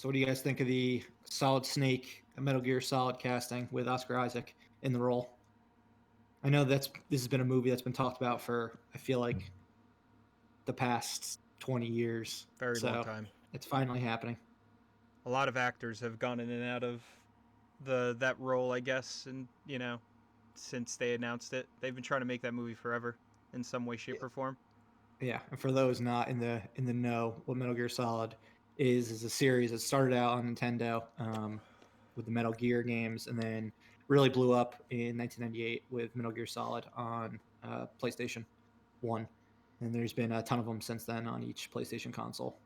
So, what do you guys think of the Solid Snake Metal Gear Solid casting with Oscar Isaac in the role? I know this has been a movie that's been talked about for I feel like the past 20 years. Very long So time. it's finally happening. A lot of actors have gone in and out of that role, I guess, and since they announced it, they've been trying to make that movie forever, in some way, shape, or form. Yeah, and for those not in the know, what Metal Gear Solid is a series that started out on Nintendo with the Metal Gear games, and then really blew up in 1998 with Metal Gear Solid on PlayStation 1. And there's been a ton of them since then on each PlayStation console.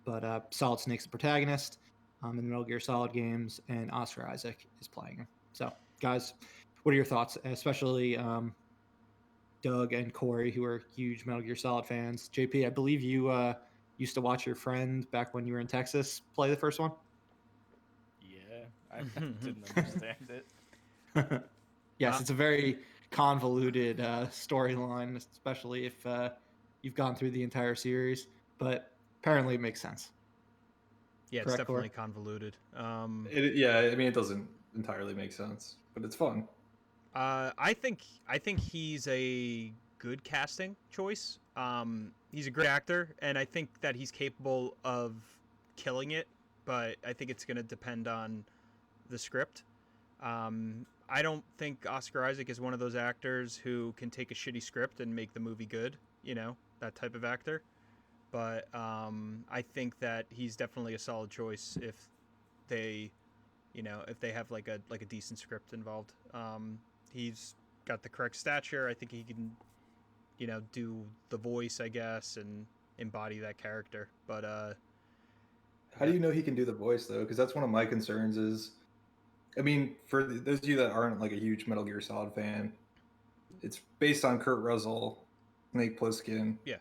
But Solid Snake's the protagonist in the Metal Gear Solid games, and Oscar Isaac is playing him. So, guys, what are your thoughts, especially Doug and Corey, who are huge Metal Gear Solid fans? JP, I believe you used to watch your friend back when you were in Texas play the first one. Yeah, I didn't understand it. Yes, it's a very convoluted storyline, especially if you've gone through the entire series. But apparently, it makes sense. Yeah, it's Correct, definitely Corey? convoluted. It doesn't entirely make sense, but it's fun. I think he's a good casting choice. He's a great actor, and I think that he's capable of killing it. But I think it's going to depend on the script. I don't think Oscar Isaac is one of those actors who can take a shitty script and make the movie good. That type of actor. But I think that he's definitely a solid choice if they, if they have like a decent script involved. He's got the correct stature. I think he can, do the voice, I guess, and embody that character. But How do you know he can do the voice though? Because that's one of my concerns. For those of you that aren't like a huge Metal Gear Solid fan, it's based on Kurt Russell, Snake Plissken. Yeah.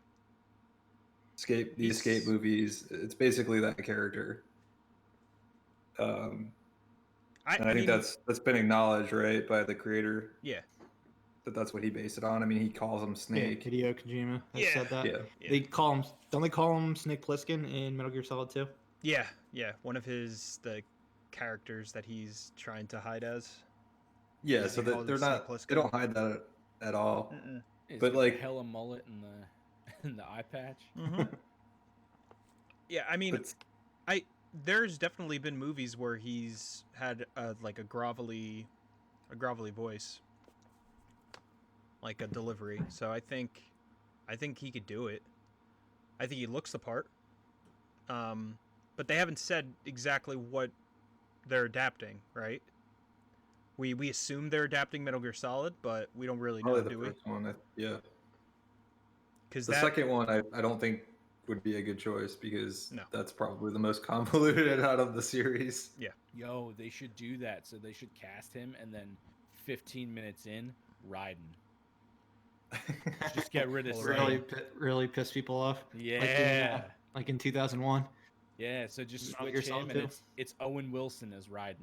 Escape movies. It's basically that character. I think that's been acknowledged, right, by the creator. Yeah. That's what he based it on. I mean, he calls him Snake. Yeah, Hideo Kojima has said that. Yeah. They call him. Don't they call him Snake Plissken in Metal Gear Solid 2? Yeah. One of the characters that he's trying to hide as. Yeah, so that they're not. They don't hide that at all. But like hella mullet and the eye patch. Mm-hmm. Yeah, I mean, there's definitely been movies where he's had a grovelly voice, like a delivery. So I think he could do it. I think he looks the part. But they haven't said exactly what they're adapting, right? We assume they're adapting Metal Gear Solid, but we don't really know, do we? First one, yeah. Because the second one, I don't think would be a good choice because No. That's probably the most convoluted out of the series. Yeah. Yo, they should do that. So they should cast him and then 15 minutes in, Raiden. Just get rid of really piss people off. Yeah. Like in 2001. Yeah, so just switch him and it's Owen Wilson as Raiden.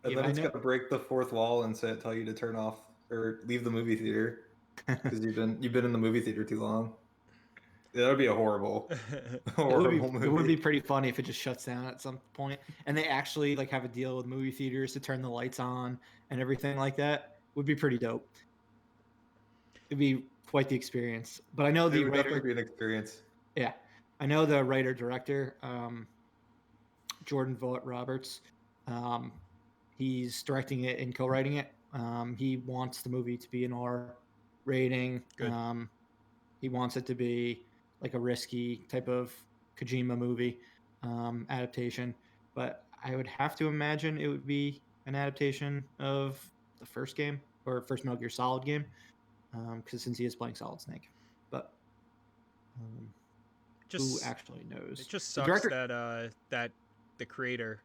And then it's got to break the fourth wall and tell you to turn off or leave the movie theater because you've been in the movie theater too long. Yeah, that would be a horrible movie. It would be pretty funny if it just shuts down at some point and they actually like have a deal with movie theaters to turn the lights on and everything like that. Would be pretty dope. It'd be quite the experience. But I know it would definitely be an experience. Yeah, I know the writer director, Jordan Vogt-Roberts. He's directing it and co-writing it. He wants the movie to be an R rating. Good. He wants it to be like a risky type of Kojima movie adaptation. But I would have to imagine it would be an adaptation of the first game or first Metal Gear Solid game, because since he is playing Solid Snake. But who actually knows? It just sucks that the creator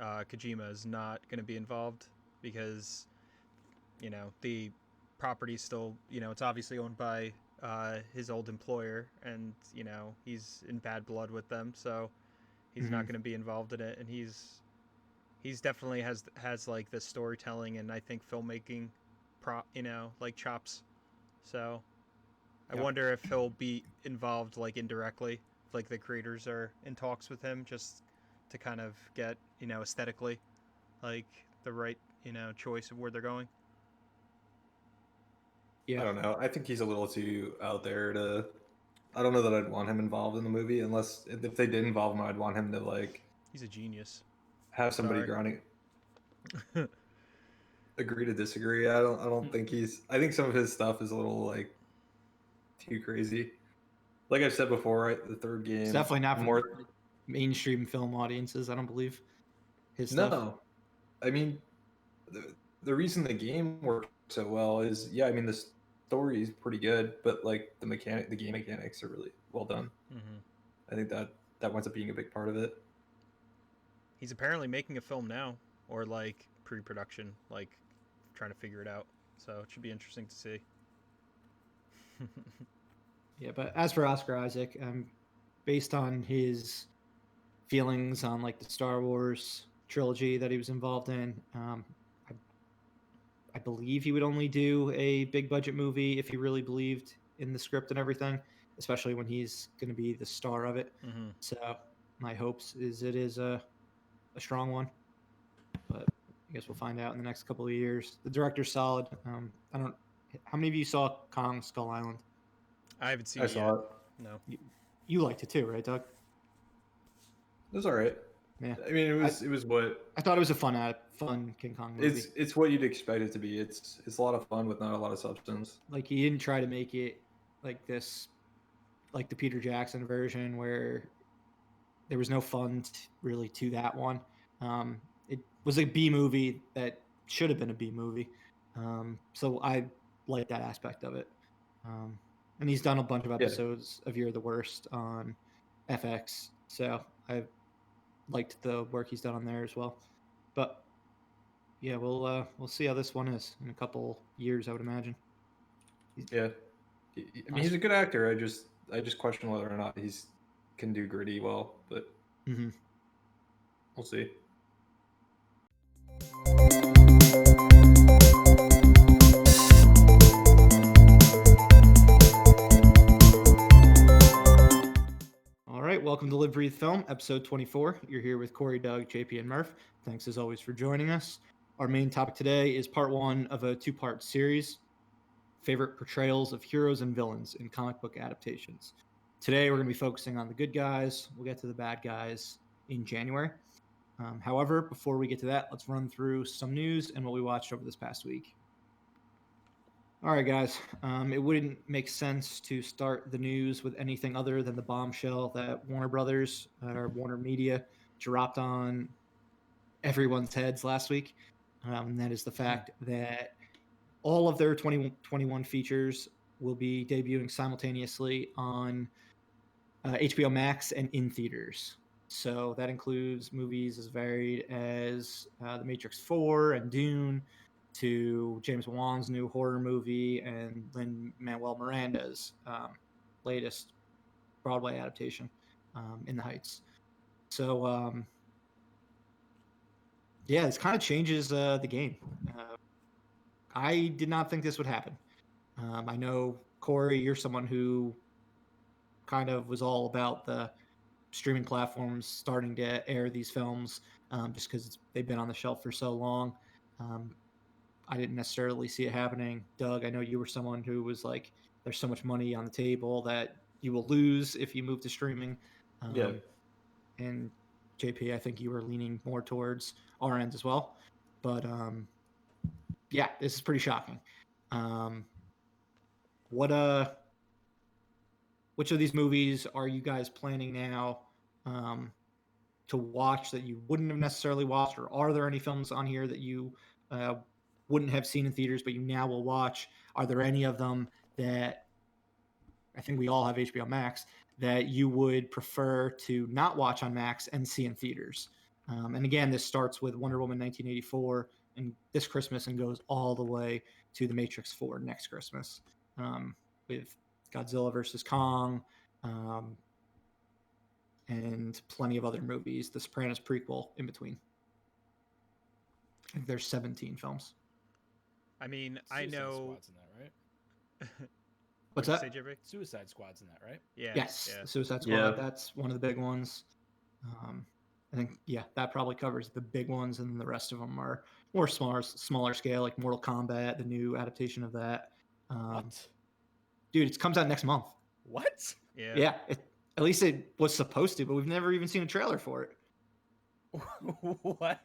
Kojima is not going to be involved because the property's still it's obviously owned by his old employer and he's in bad blood with them, so he's not going to be involved in it, and he's definitely has like the storytelling and I think filmmaking like chops, so I wonder if he'll be involved like indirectly, if, like the creators are in talks with him just to kind of get, aesthetically, like the right, choice of where they're going. Yeah. I don't know. I think he's a little too out there to. I don't know that I'd want him involved in the movie unless if they did involve him, I'd want him to like He's a genius. have somebody Sorry. grounding. Agree to disagree. I don't think he's. I think some of his stuff is a little like too crazy. Like I've said before, right? The third game. It's definitely not for more. mainstream film audiences. I don't believe his stuff. No, I mean, the reason the game works so well is I mean the story is pretty good, but like the game mechanics are really well done. Mm-hmm. I think that winds up being a big part of it. He's apparently making a film now, or like pre-production, like trying to figure it out. So it should be interesting to see. Yeah, but as for Oscar Isaac, based on his feelings on like the Star Wars trilogy that he was involved in, I believe he would only do a big budget movie if he really believed in the script and everything, especially when he's going to be the star of it. Mm-hmm. So my hopes is it is a strong one, but I guess we'll find out in the next couple of years. The director's solid. I don't. How many of you saw Kong Skull Island? I haven't seen I it saw yet. it. No. You liked it too, right, Doug? It was all right. Yeah. I mean, it was what I thought it was a fun King Kong movie. it's what you'd expect it to be. It's a lot of fun with not a lot of substance. Like he didn't try to make it like this, like the Peter Jackson version where there was no fun really to that one. It was a B movie that should have been a B movie. So I like that aspect of it. And he's done a bunch of episodes of You're the Worst on FX. So I liked the work he's done on there as well. But yeah, we'll see how this one is in a couple years, I would imagine. Yeah, I mean he's a good actor. I just question whether or not he's can do gritty well, but we'll see. All right, welcome to Live Breathe Film, episode 24. You're here with Corey, Doug, JP, and Murph. Thanks as always for joining us. Our main topic today is part one of a two-part series, favorite portrayals of heroes and villains in comic book adaptations. Today, we're going to be focusing on the good guys. We'll get to the bad guys in January. However, before we get to that, let's run through some news and what we watched over this past week. All right, guys. It wouldn't make sense to start the news with anything other than the bombshell that Warner Brothers or Warner Media dropped on everyone's heads last week. And that is the fact that all of their 2021 features will be debuting simultaneously on HBO Max and in theaters. So that includes movies as varied as The Matrix 4 and Dune, to James Wan's new horror movie and Lin-Manuel Miranda's latest Broadway adaptation, In the Heights. So, yeah, this kind of changes the game. I did not think this would happen. I know, Corey, you're someone who kind of was all about the streaming platforms starting to air these films just because they've been on the shelf for so long. I didn't necessarily see it happening. Doug, I know you were someone who was like, there's so much money on the table that you will lose if you move to streaming. Yeah. And JP, I think you were leaning more towards our end as well. But yeah, this is pretty shocking. Which of these movies are you guys planning now to watch that you wouldn't have necessarily watched? Or are there any films on here that you wouldn't have seen in theaters, but you now will watch? Are there any of them that, I think we all have HBO Max, that you would prefer to not watch on Max and see in theaters? And again, this starts with Wonder Woman 1984 and this Christmas and goes all the way to The Matrix 4 next Christmas, with Godzilla versus Kong, and plenty of other movies, the Sopranos prequel in between. I think there's 17 films. I mean, Suicide I know. Squad's in that, right? What's What'd that? you say, JP? Suicide Squad's in that, right? Yeah. Yes, Yeah. Suicide Squad. Yeah. That's one of the big ones. I think that probably covers the big ones, and then the rest of them are more smaller scale, like Mortal Kombat, the new adaptation of that. What? Dude, it comes out next month. What? Yeah. Yeah, at least it was supposed to, but we've never even seen a trailer for it. What?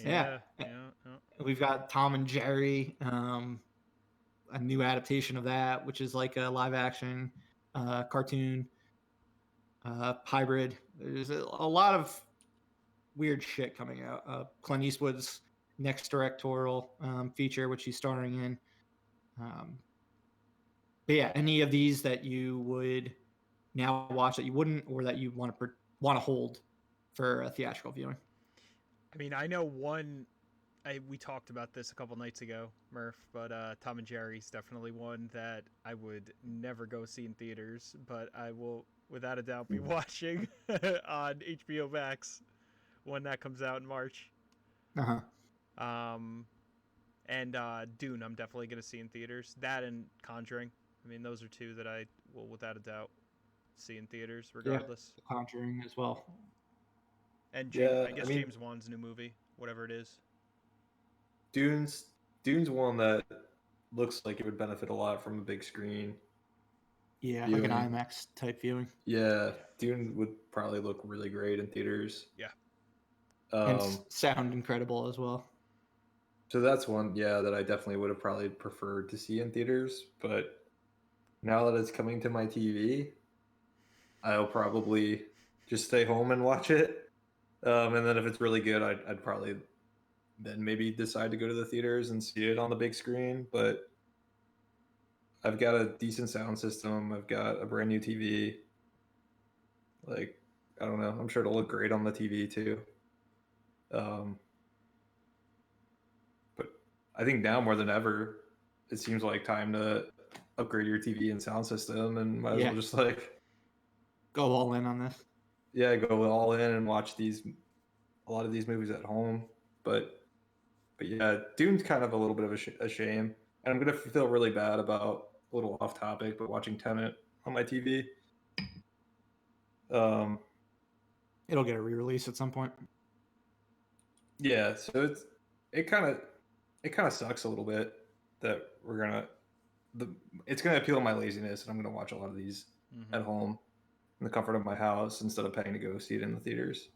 Yeah. We've got Tom and Jerry, a new adaptation of that, which is like a live action cartoon hybrid. There's a lot of weird shit coming out. Clint Eastwood's next directorial feature, which he's starring in. But yeah, any of these that you would now watch that you wouldn't, or that you want to hold for a theatrical viewing? I mean, I know one. We talked about this a couple nights ago, Murph, but Tom and Jerry's definitely one that I would never go see in theaters, but I will, without a doubt, be watching on HBO Max when that comes out in March. And Dune, I'm definitely going to see in theaters. That and Conjuring. I mean, those are two that I will, without a doubt, see in theaters, regardless. Yeah, Conjuring as well. And I guess James Wan's new movie, whatever it is. Dune's one that looks like it would benefit a lot from a big screen. Yeah, viewing. like an IMAX type viewing. Yeah, Dune would probably look really great in theaters. Yeah. And sound incredible as well. So that's one, that I definitely would have probably preferred to see in theaters. But now that it's coming to my TV, I'll probably just stay home and watch it. And then if it's really good, I'd probably then maybe decide to go to the theaters and see it on the big screen. But I've got a decent sound system. I've got a brand new TV. Like, I don't know. I'm sure it'll look great on the TV too. But I think now more than ever, it seems like time to upgrade your TV and sound system, and might as well just go all in on this. Yeah, go all in and watch a lot of these movies at home. But yeah, Dune's kind of a little bit of a shame, and I'm gonna feel really bad about, a little off topic, but watching Tenet on my TV. It'll get a re-release at some point. Yeah, so it kind of sucks a little bit that it's gonna appeal to my laziness, and I'm gonna watch a lot of these at home in the comfort of my house instead of paying to go see it in the theaters.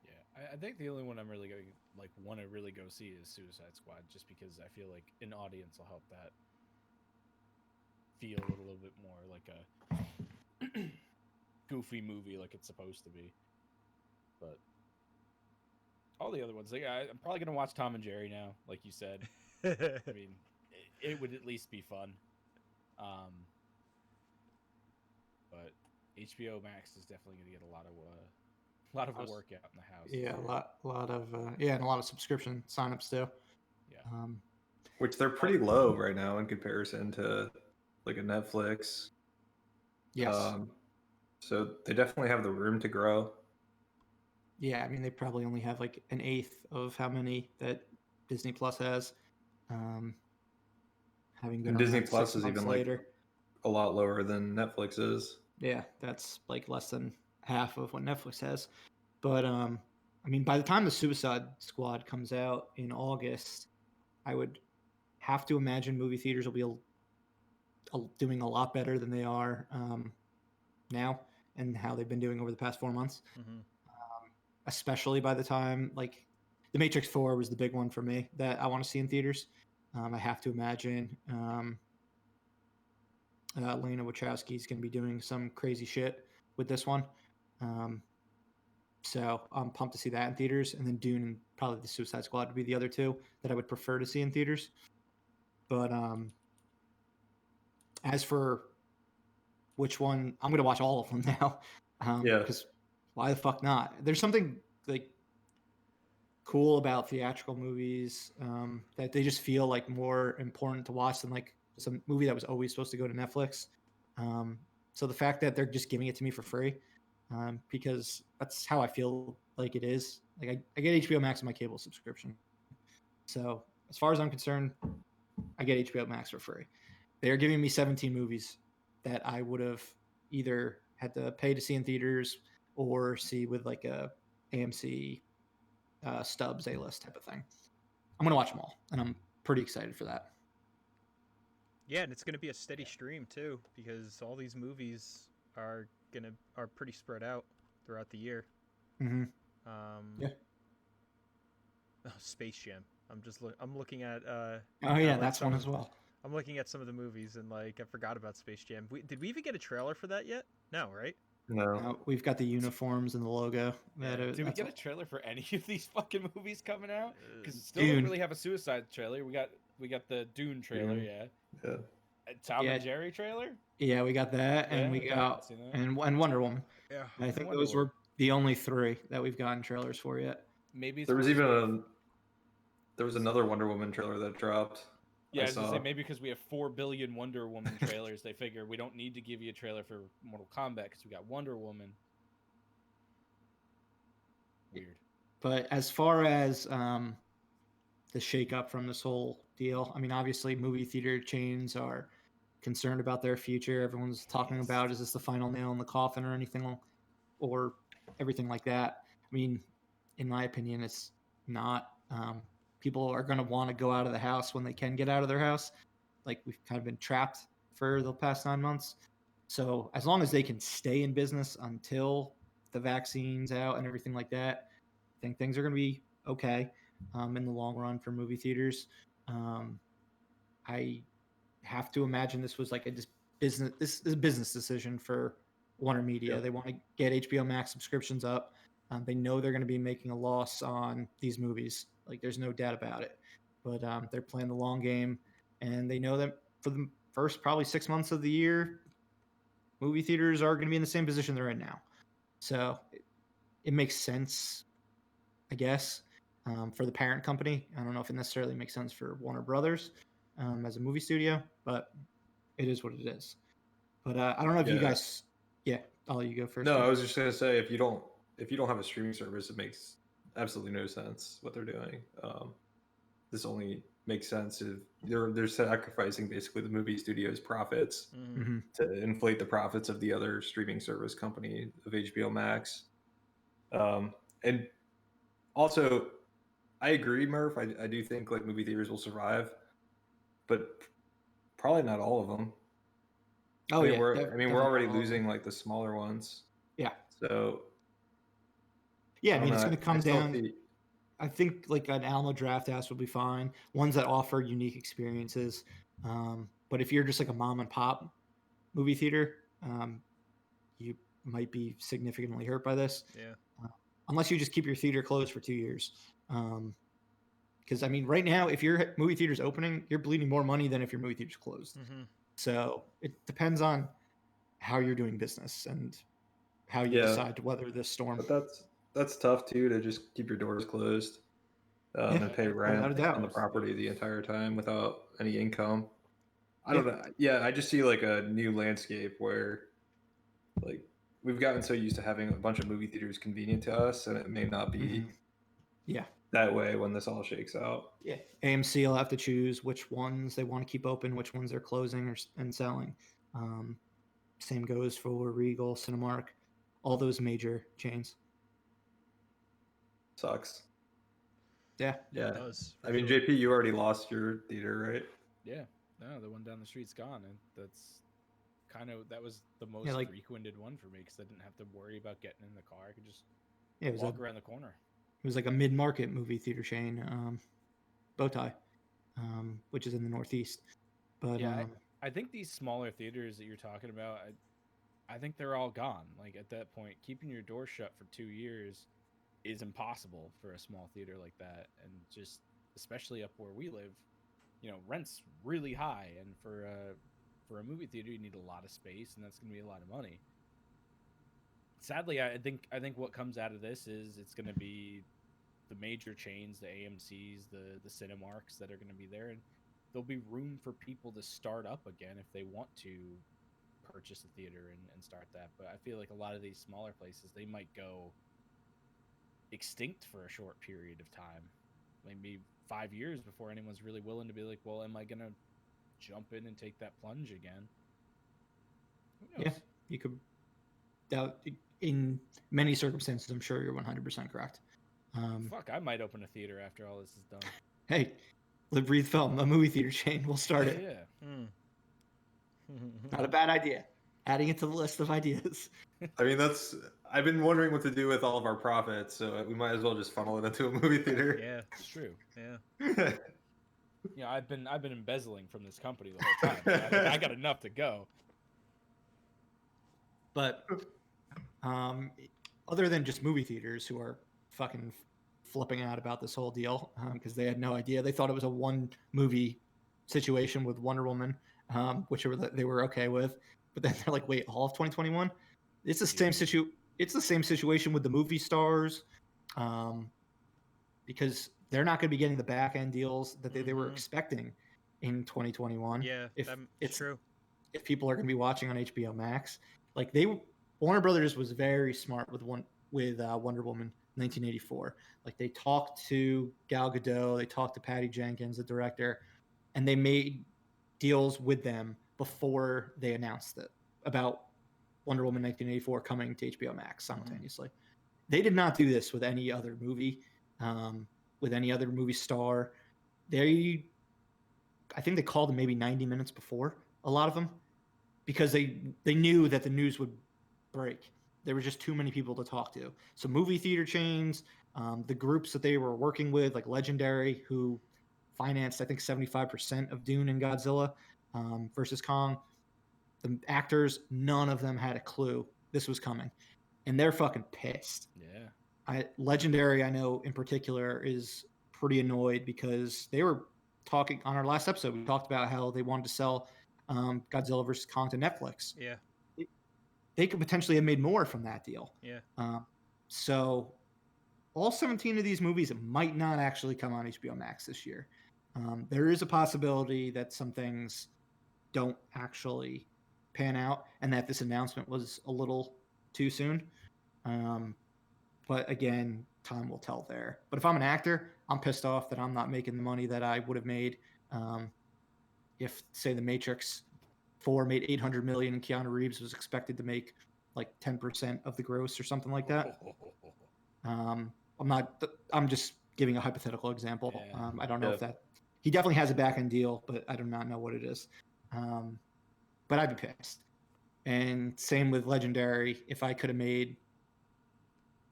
Yeah, I think the only one I'm really going want to really go see is Suicide Squad, just because I feel like an audience will help that feel a little bit more like a goofy movie, like it's supposed to be. But all the other ones, I'm probably gonna watch Tom and Jerry now, like you said. I mean, it would at least be fun. But HBO Max is definitely gonna get a lot of a workout in the house. Yeah, a lot of and a lot of subscription signups too. Yeah. Which they're pretty low right now in comparison to like a Netflix. Yes. So they definitely have the room to grow. Yeah, I mean they probably only have like an eighth of how many that Disney Plus has. Having been And Disney Plus is even later. like a lot lower than Netflix is. Yeah, that's like less than half of what Netflix has. But I mean, by the time the Suicide Squad comes out in August, I would have to imagine movie theaters will be doing a lot better than they are now, and how they've been doing over the past 4 months. Especially by the time, like, The Matrix 4 was the big one for me that I want to see in theaters. I have to imagine Lena Wachowski is going to be doing some crazy shit with this one. So I'm pumped to see that in theaters. And then Dune and probably the Suicide Squad would be the other two that I would prefer to see in theaters. But as for which one, I'm going to watch all of them now. Because why the fuck not? There's something like cool about theatrical movies that they just feel like more important to watch than like some movie that was always supposed to go to Netflix. So the fact that they're just giving it to me for free, because that's how I feel like it is. Like I get HBO Max on my cable subscription. So as far as I'm concerned, I get HBO Max for free. They're giving me 17 movies that I would have either had to pay to see in theaters or see with like a AMC Stubs A-list type of thing. I'm gonna watch them all, and I'm pretty excited for that. Yeah, and it's gonna be a steady stream too, because all these movies are pretty spread out throughout the year. Mm-hmm. Yeah. Oh, Space Jam. I'm looking at. Oh yeah, that's one as well. I'm looking at some of the movies and like I forgot about Space Jam. Did we even get a trailer for that yet? No, right? No. We've got the uniforms and the logo. Did we get a trailer for any of these fucking movies coming out? Because still Dune. don't really have a Suicide trailer. We got the Dune trailer, Dune. yeah. Tom and Jerry trailer. Yeah, we got that, and we got and Wonder Woman. Yeah, and I think those were the only 3 that we've gotten trailers for yet. Maybe there was another Wonder Woman trailer that dropped. Yeah, I was gonna say maybe because we have 4 billion Wonder Woman trailers, they figure we don't need to give you a trailer for Mortal Kombat because we got Wonder Woman. Weird. But as far as the shakeup from this whole deal, I mean, obviously, movie theater chains are concerned about their future. Everyone's talking about, is this the final nail in the coffin or anything, or everything like that. I mean, in my opinion, it's not. People are going to want to go out of the house when they can get out of their house. Like, we've kind of been trapped for the past 9 months. So as long as they can stay in business until the vaccine's out and everything like that, I think things are going to be okay in the long run for movie theaters. I have to imagine this was like this is a business decision for Warner Media. Yep. They want to get HBO Max subscriptions up. They know they're going to be making a loss on these movies. Like, there's no doubt about it. But they're playing the long game, and they know that for the first probably 6 months of the year, movie theaters are going to be in the same position they're in now. So it makes sense, I guess, for the parent company. I don't know if it necessarily makes sense for Warner Brothers as a movie studio, but it is what it is. But I don't know if you guys. Yeah, I'll let you go first. No, I was just gonna say if you don't have a streaming service, it makes absolutely no sense what they're doing. This only makes sense if they're sacrificing basically the movie studio's profits to inflate the profits of the other streaming service company of HBO Max. And also, I agree, Murph. I do think like movie theaters will survive, but probably not all of them. Oh, we're already losing like the smaller ones. Yeah. So. Yeah, I mean, it's going to come down. I think like an Alamo Drafthouse would be fine. Ones that offer unique experiences. But if you're just like a mom and pop movie theater, you might be significantly hurt by this. Yeah. Unless you just keep your theater closed for 2 years. Because, I mean, right now, if your movie theater's opening, you're bleeding more money than if your movie theater's closed. Mm-hmm. So it depends on how you're doing business and how you decide to weather this storm. But that's tough too, to just keep your doors closed and pay rent on the property the entire time without any income. I don't know. Yeah, I just see like a new landscape where like we've gotten so used to having a bunch of movie theaters convenient to us, and it may not be that way when this all shakes out. Yeah, AMC will have to choose which ones they want to keep open, which ones they're closing and selling. Same goes for Regal, Cinemark, all those major chains. Sucks. Yeah. It does. I mean, JP, you already lost your theater, right? Yeah. No, the one down the street's gone, and that was the most frequented one for me because I didn't have to worry about getting in the car. I could just walk around the corner. It was like a mid-market movie theater chain, Bowtie, which is in the Northeast. But yeah, I think these smaller theaters that you're talking about, I think they're all gone. Like at that point, keeping your door shut for 2 years is impossible for a small theater like that, and just especially up where we live, rent's really high, and for a movie theater you need a lot of space, and that's going to be a lot of money. Sadly, I think what comes out of this is it's going to be the major chains, the AMCs, the Cinemarks that are going to be there, and there'll be room for people to start up again if they want to purchase a theater and start that. But I feel like a lot of these smaller places, they might go extinct for a short period of time, maybe 5 years before anyone's really willing to be like, well, am I going to jump in and take that plunge again? Who knows? Yeah, in many circumstances, I'm sure you're 100% correct. Fuck, I might open a theater after all this is done. Hey, Live Breathe Film, a movie theater chain. We'll start Yeah, it. yeah. Not a bad idea. Adding it to the list of ideas. I mean, I've been wondering what to do with all of our profits, so we might as well just funnel it into a movie theater. Yeah, It's true. yeah. You know, I've been embezzling from this company the whole time. I got enough to go. But other than just movie theaters who are fucking flipping out about this whole deal because they had no idea. They thought it was a one movie situation with Wonder Woman, which they were okay with. But then they're like, wait, all of 2021? It's the same It's the same situation with the movie stars, because they're not going to be getting the back end deals that they were expecting in 2021. Yeah, it's true. If people are going to be watching on HBO Max, like Warner Brothers was very smart with Wonder Woman 1984. Like they talked to Gal Gadot, they talked to Patty Jenkins, the director, and they made deals with them before they announced it about Wonder Woman 1984 coming to HBO Max simultaneously. They did not do this with any other movie, with any other movie star. I think they called them maybe 90 minutes before, a lot of them, because they knew that the news would break. There were just too many people to talk to. So movie theater chains, the groups that they were working with, like Legendary, who financed, I think, 75% of Dune and Godzilla versus Kong. The actors, none of them had a clue this was coming. And they're fucking pissed. Yeah. Legendary, I know in particular, is pretty annoyed because they were talking on our last episode. We talked about how they wanted to sell Godzilla versus Kong to Netflix. Yeah. They could potentially have made more from that deal. Yeah. So all 17 of these movies might not actually come on HBO Max this year. There is a possibility that some things don't actually pan out and that this announcement was a little too soon. But again, time will tell there. But if I'm an actor, I'm pissed off that I'm not making the money that I would have made if, say, The Matrix 4 made $800 million and Keanu Reeves was expected to make like 10% of the gross or something like that. I'm just giving a hypothetical example. Yeah. I don't know if he definitely has a back end deal, but I do not know what it is. But I'd be pissed. And same with Legendary. If I could have made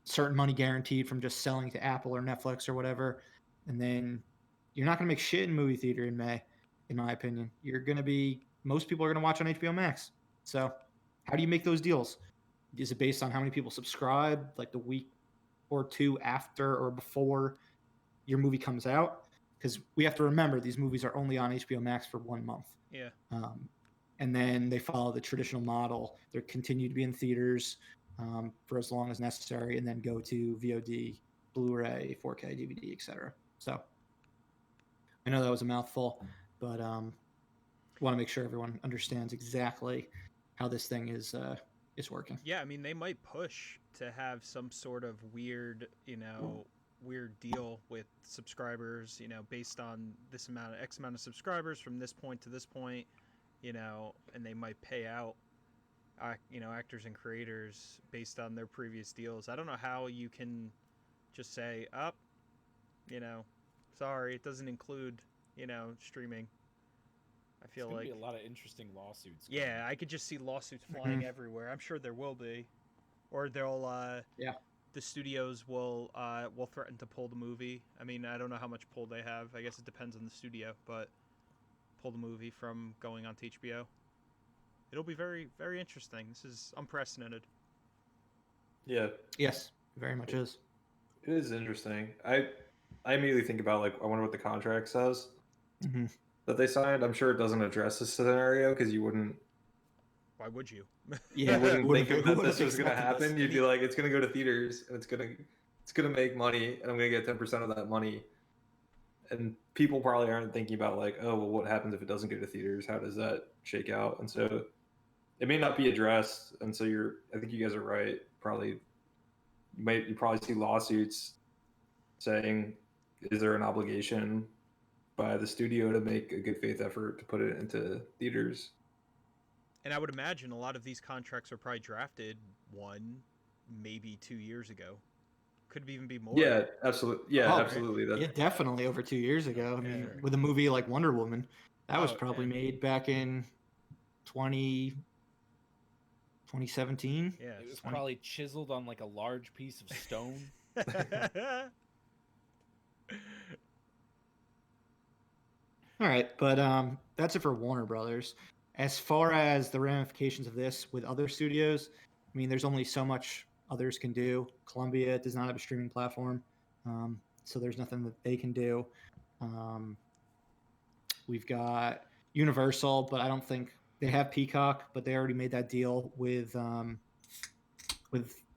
certain money guaranteed from just selling to Apple or Netflix or whatever, and then you're not going to make shit in movie theater in May, in my opinion. Most people are going to watch on HBO Max. So how do you make those deals? Is it based on how many people subscribe, like the week or two after or before your movie comes out? Because we have to remember these movies are only on HBO Max for 1 month. Yeah. And then they follow the traditional model. They continue to be in theaters for as long as necessary, and then go to VOD, Blu-ray, 4K, DVD, etc. So I know that was a mouthful, but want to make sure everyone understands exactly how this thing is working. Yeah, I mean, they might push to have some sort of weird deal with subscribers, based on this amount of X amount of subscribers from this point to this point, and they might pay out, actors and creators based on their previous deals. I don't know how you can just say, sorry, it doesn't include, streaming. I feel like be a lot of interesting lawsuits. Yeah, I could just see lawsuits flying everywhere. I'm sure there will be, or they'll the studios will threaten to pull the movie. I mean, I don't know how much pull they have. I guess it depends on the studio, but pull the movie from going on to HBO. It'll be very, very interesting. This is unprecedented. Yeah. Yes, very much is. It is interesting. I immediately think about, like, I wonder what the contract says that they signed. I'm sure it doesn't address this scenario because you wouldn't. Why would you? Yeah, you wouldn't think that this was going to happen. You'd be like, it's going to go to theaters and it's going to make money, and I'm going to get 10% of that money. And people probably aren't thinking about, like, oh, well, what happens if it doesn't go to theaters? How does that shake out? And so it may not be addressed. And so I think you guys are right. You probably see lawsuits saying, is there an obligation by the studio to make a good faith effort to put it into theaters? And I would imagine a lot of these contracts are probably drafted 1, maybe 2 years ago. Could even be more. Yeah, absolutely. Yeah, Oh, absolutely. That, Yeah, definitely over 2 years ago. I mean, Sure. with a movie like Wonder Woman, that was Oh, probably and- made back in 2017. Yeah. It was 20 probably chiseled on like a large piece of stone. All right, but that's it for Warner Brothers. As far as the ramifications of this with other studios, I mean, there's only so much others can do. Columbia does not have a streaming platform, so there's nothing that they can do. We've got Universal, but I don't think they have Peacock, but they already made that deal with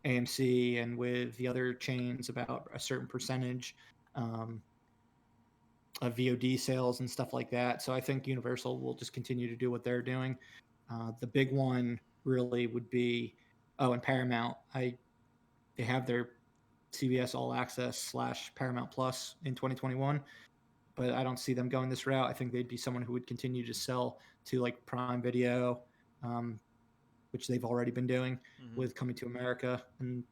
AMC and with the other chains about a certain percentage of VOD sales and stuff like that. So I think Universal will just continue to do what they're doing. The big one really would be and Paramount. They have their CBS All Access / Paramount Plus in 2021, but I don't see them going this route. I think they'd be someone who would continue to sell to like Prime Video, which they've already been doing with Coming to America and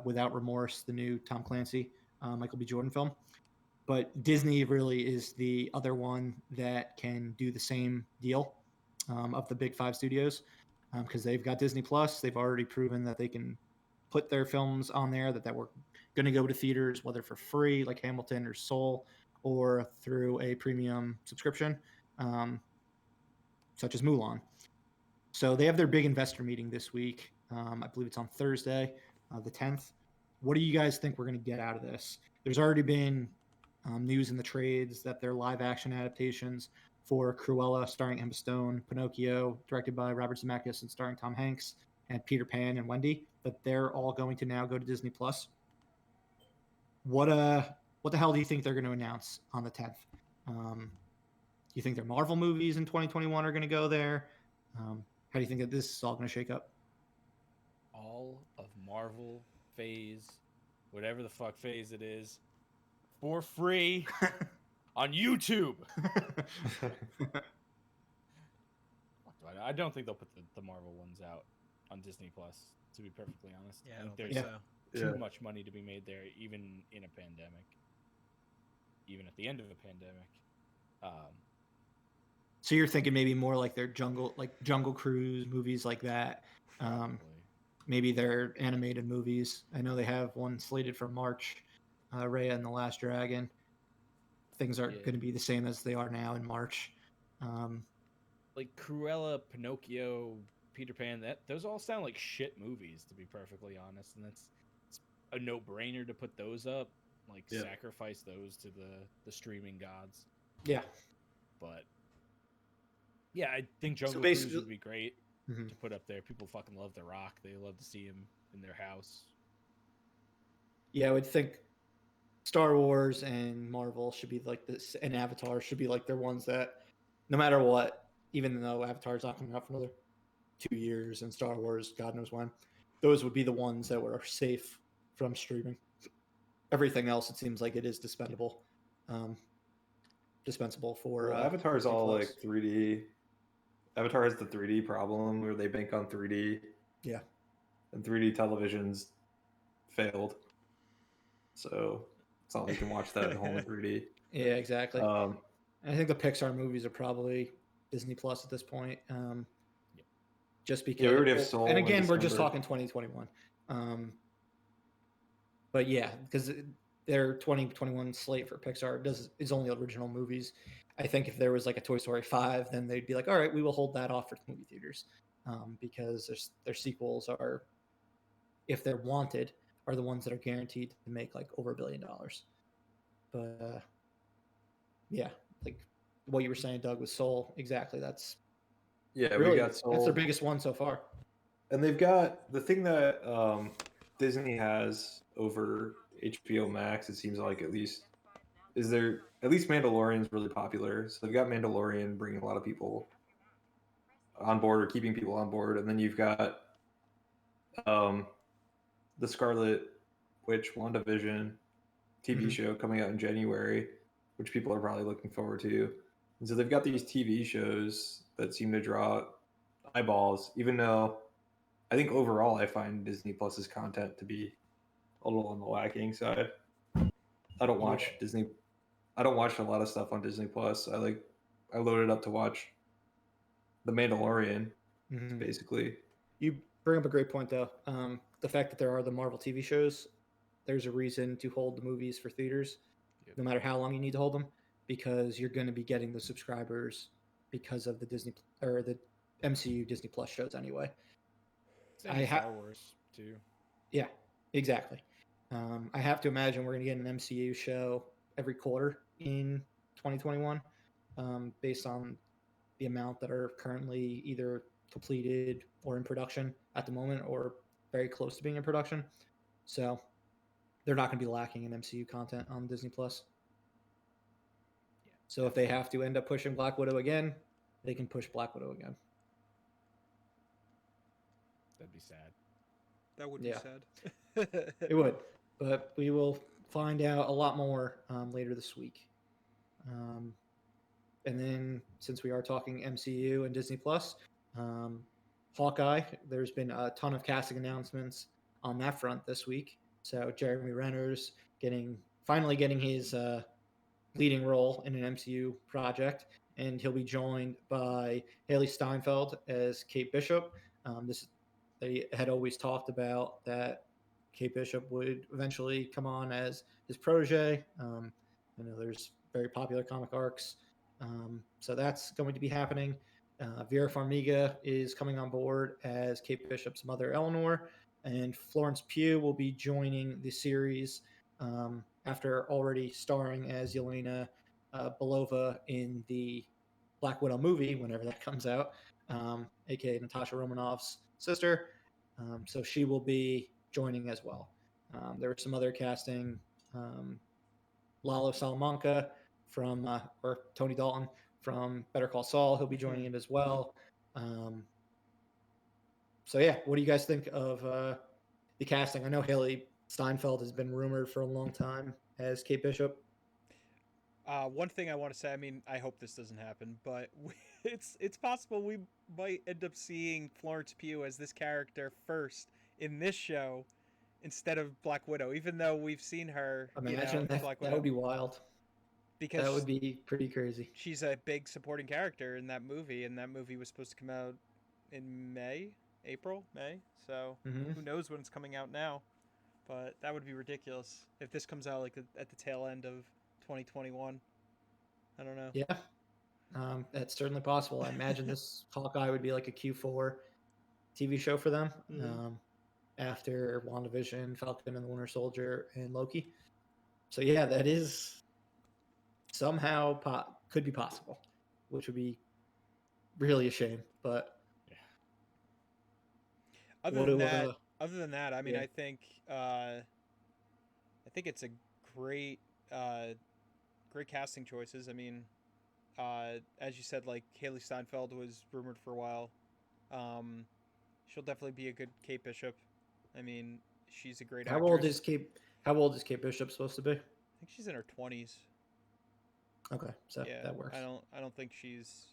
Without Remorse, the new Tom Clancy, Michael B. Jordan film. But Disney really is the other one that can do the same deal of the big 5 studios because they've got Disney Plus. They've already proven that they can put their films on there that were going to go to theaters, whether for free, like Hamilton or Soul, or through a premium subscription, such as Mulan. So they have their big investor meeting this week. I believe it's on Thursday, the 10th. What do you guys think we're going to get out of this? There's already been news in the trades that they're live action adaptations for Cruella, starring Emma Stone, Pinocchio, directed by Robert Zemeckis and starring Tom Hanks, and Peter Pan and Wendy, that they're all going to now go to Disney Plus. What the hell do you think they're going to announce on the 10th? Do you think their Marvel movies in 2021 are going to go there? How do you think that this is all going to shake up? All of Marvel phase, whatever the fuck phase it is, for free on YouTube. I don't think they'll put the Marvel ones out on Disney Plus, to be perfectly honest. Yeah, I I think don't think there's so. too much money to be made there, even in a pandemic, even at the end of a pandemic. So you're thinking maybe more like their Jungle Cruise movies like that. Probably. Maybe their animated movies. I know they have one slated for March, Raya and the Last Dragon. Things are going to be the same as they are now in March. Like Cruella, Pinocchio, Peter Pan, those all sound like shit movies, to be perfectly honest, and it's a no-brainer to put those up, like sacrifice those to the streaming gods. Yeah, but yeah, I think Jungle Cruise would be great to put up there. People fucking love The Rock; they love to see him in their house. Yeah, I would think Star Wars and Marvel should be like this, and Avatar should be like they're ones that, no matter what, even though Avatar's not coming out for another 2 years, and Star Wars, God knows when, those would be the ones that were safe from streaming. Everything else, it seems like it is dispensable for. Avatar is all like 3D. Avatar has the 3D problem where they bank on 3D. Yeah. And 3D televisions failed. So it's not like you can watch that at home in 3D. Yeah, exactly. I think the Pixar movies are probably Disney Plus at this point. Just because. Yeah, we already have Soul. And again, we're just talking 2021. But yeah, because their 2021 slate for Pixar is only original movies. I think if there was like a Toy Story 5, then they'd be like, all right, we will hold that off for movie theaters, because their sequels are, if they're wanted, are the ones that are guaranteed to make like over $1 billion. But yeah, like what you were saying, Doug, with Soul, exactly. That's we got Soul. That's their biggest one so far. And they've got the thing that Disney has over HBO Max. It seems like at least Mandalorian's really popular. So they've got Mandalorian bringing a lot of people on board or keeping people on board, and then you've got the Scarlet Witch WandaVision TV show coming out in January, which people are probably looking forward to. And so they've got these TV shows that seem to draw eyeballs, even though I think overall I find Disney Plus's content to be a little on the lacking side. I don't watch Disney. I don't watch a lot of stuff on Disney Plus. I loaded up to watch The Mandalorian, Mhm. basically. You bring up a great point, though. The fact that there are the Marvel TV shows, there's a reason to hold the movies for theaters, Yep. no matter how long you need to hold them, because you're going to be getting the subscribers because of the Disney or the MCU Disney Plus shows anyway. Same as Star Wars too. Yeah, exactly. I have to imagine we're going to get an MCU show every quarter in 2021, based on the amount that are currently either completed or in production at the moment or very close to being in production. So they're not going to be lacking in MCU content on Disney Plus. Yeah. So if they have to end up pushing Black Widow again, they can push Black Widow again. That'd be sad. That would Yeah. be sad. It would, but we will find out a lot more later this week. And then, since we are talking MCU and Disney Plus, Hawkeye, there's been a ton of casting announcements on that front this week. So Jeremy Renner's finally getting his leading role in an MCU project, and he'll be joined by Haley Steinfeld as Kate Bishop. They had always talked about that Kate Bishop would eventually come on as his protege. I know there's very popular comic arcs, so that's going to be happening. Vera Farmiga is coming on board as Kate Bishop's mother, Eleanor, and Florence Pugh will be joining the series after already starring as Yelena Belova in the Black Widow movie, whenever that comes out, aka Natasha Romanoff's sister. So she will be joining as well. There was some other casting. Lalo Salamanca or Tony Dalton from Better Call Saul. He'll be joining it as well. So yeah, what do you guys think of the casting? I know Haley Steinfeld has been rumored for a long time as Kate Bishop. One thing I want to say, I mean, I hope this doesn't happen, but it's possible we might end up seeing Florence Pugh as this character first in this show instead of Black Widow, even though we've seen her, Imagine in Black Widow. That would be wild. Because that would be pretty crazy. She's a big supporting character in that movie, and that movie was supposed to come out in May. So who knows when it's coming out now? But that would be ridiculous if this comes out like at the tail end of 2021. I don't know. Yeah, that's certainly possible. I imagine this Hawkeye would be like a Q4 TV show for them after WandaVision, Falcon and the Winter Soldier, and Loki. So yeah, that is somehow could be possible, which would be really a shame. But yeah. Other than that, I mean, yeah. I think it's a great casting choices. I mean, as you said, like Haley Steinfeld was rumored for a while. She'll definitely be a good Kate Bishop. I mean, she's a great actress. How old is Kate Bishop supposed to be? I think she's in her 20s. Okay, so yeah, that works. I don't think she's.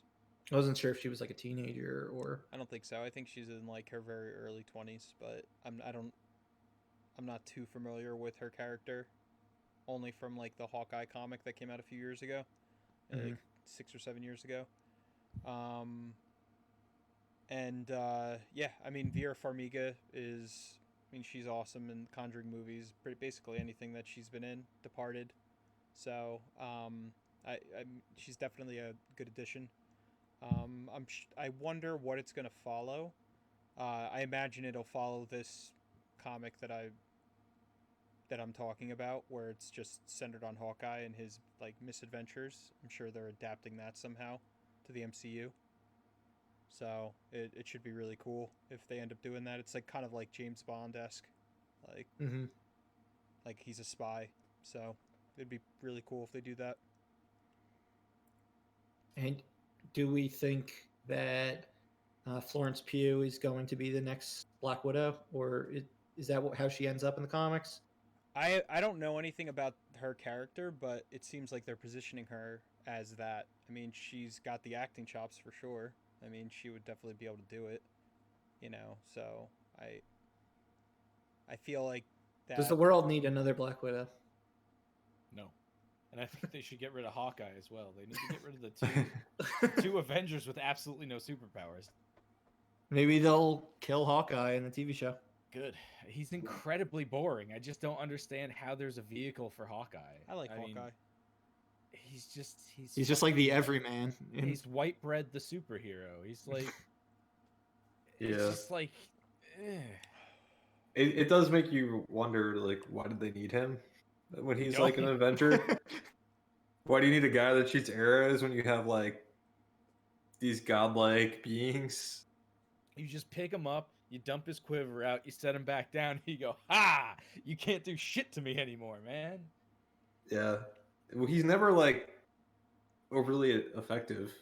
I wasn't sure if she was like a teenager or. I don't think so. I think she's in like her very early 20s, but I'm not too familiar with her character, only from like the Hawkeye comic that came out a few years ago, like 6 or 7 years ago. Yeah, I mean Vera Farmiga she's awesome in Conjuring movies, basically anything that she's been in, Departed. So she's definitely a good addition. I wonder what it's gonna follow. I imagine it'll follow this comic that I'm talking about, where it's just centered on Hawkeye and his like misadventures. I'm sure they're adapting that somehow to the MCU. So it should be really cool if they end up doing that. It's like kind of like James Bond-esque, like he's a spy. So it'd be really cool if they do that. And do we think that Florence Pugh is going to be the next Black Widow, or is that how she ends up in the comics? I don't know anything about her character, but it seems like they're positioning her as that. I mean, she's got the acting chops for sure. I mean, she would definitely be able to do it. So I feel like that. Does the world need another Black Widow? No. And I think they should get rid of Hawkeye as well. They need to get rid of the two Avengers with absolutely no superpowers. Maybe they'll kill Hawkeye in the TV show. Good. He's incredibly boring. I just don't understand how there's a vehicle for Hawkeye. I like mean, Hawkeye. he's just like the everyman. He's white bread the superhero. He's like Yeah. It's just like It does make you wonder, like, why did they need him when he's like an Avenger? Why do you need a guy that shoots arrows when you have like these godlike beings? you just pick him up, you dump his quiver out, you set him back down, and you go, "Ha! You can't do shit to me anymore, man." Yeah. Well, he's never like overly effective.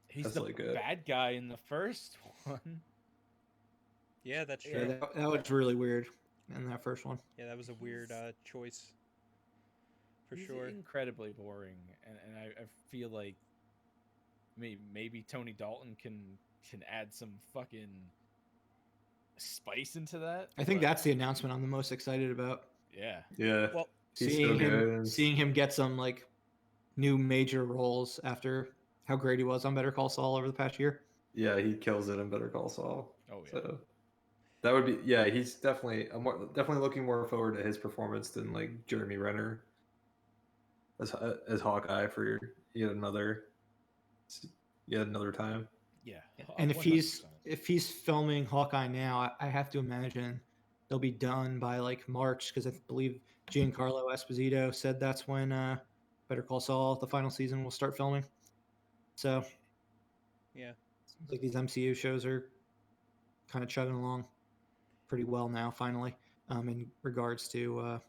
He's That's the like bad guy in the first one. Yeah, that's true. Yeah, that was really weird in that first one. Yeah, that was a weird choice. For He's sure. incredibly boring, and I feel like maybe Tony Dalton can add some fucking spice into that. I think that's the announcement I'm the most excited about. Yeah. Yeah. Well, He's so good. Seeing him get some like new major roles after how great he was on Better Call Saul over the past year. Yeah, he kills it in Better Call Saul. Oh yeah. So that would be he's definitely definitely looking more forward to his performance than like Jeremy Renner as Hawkeye for yet another time. Yeah. And if 100%. he's filming Hawkeye now, I have to imagine they'll be done by like March, because I believe Giancarlo Esposito said that's when Better Call Saul, the final season, will start filming. So yeah, like these MCU shows are kind of chugging along pretty well now, finally, in regards to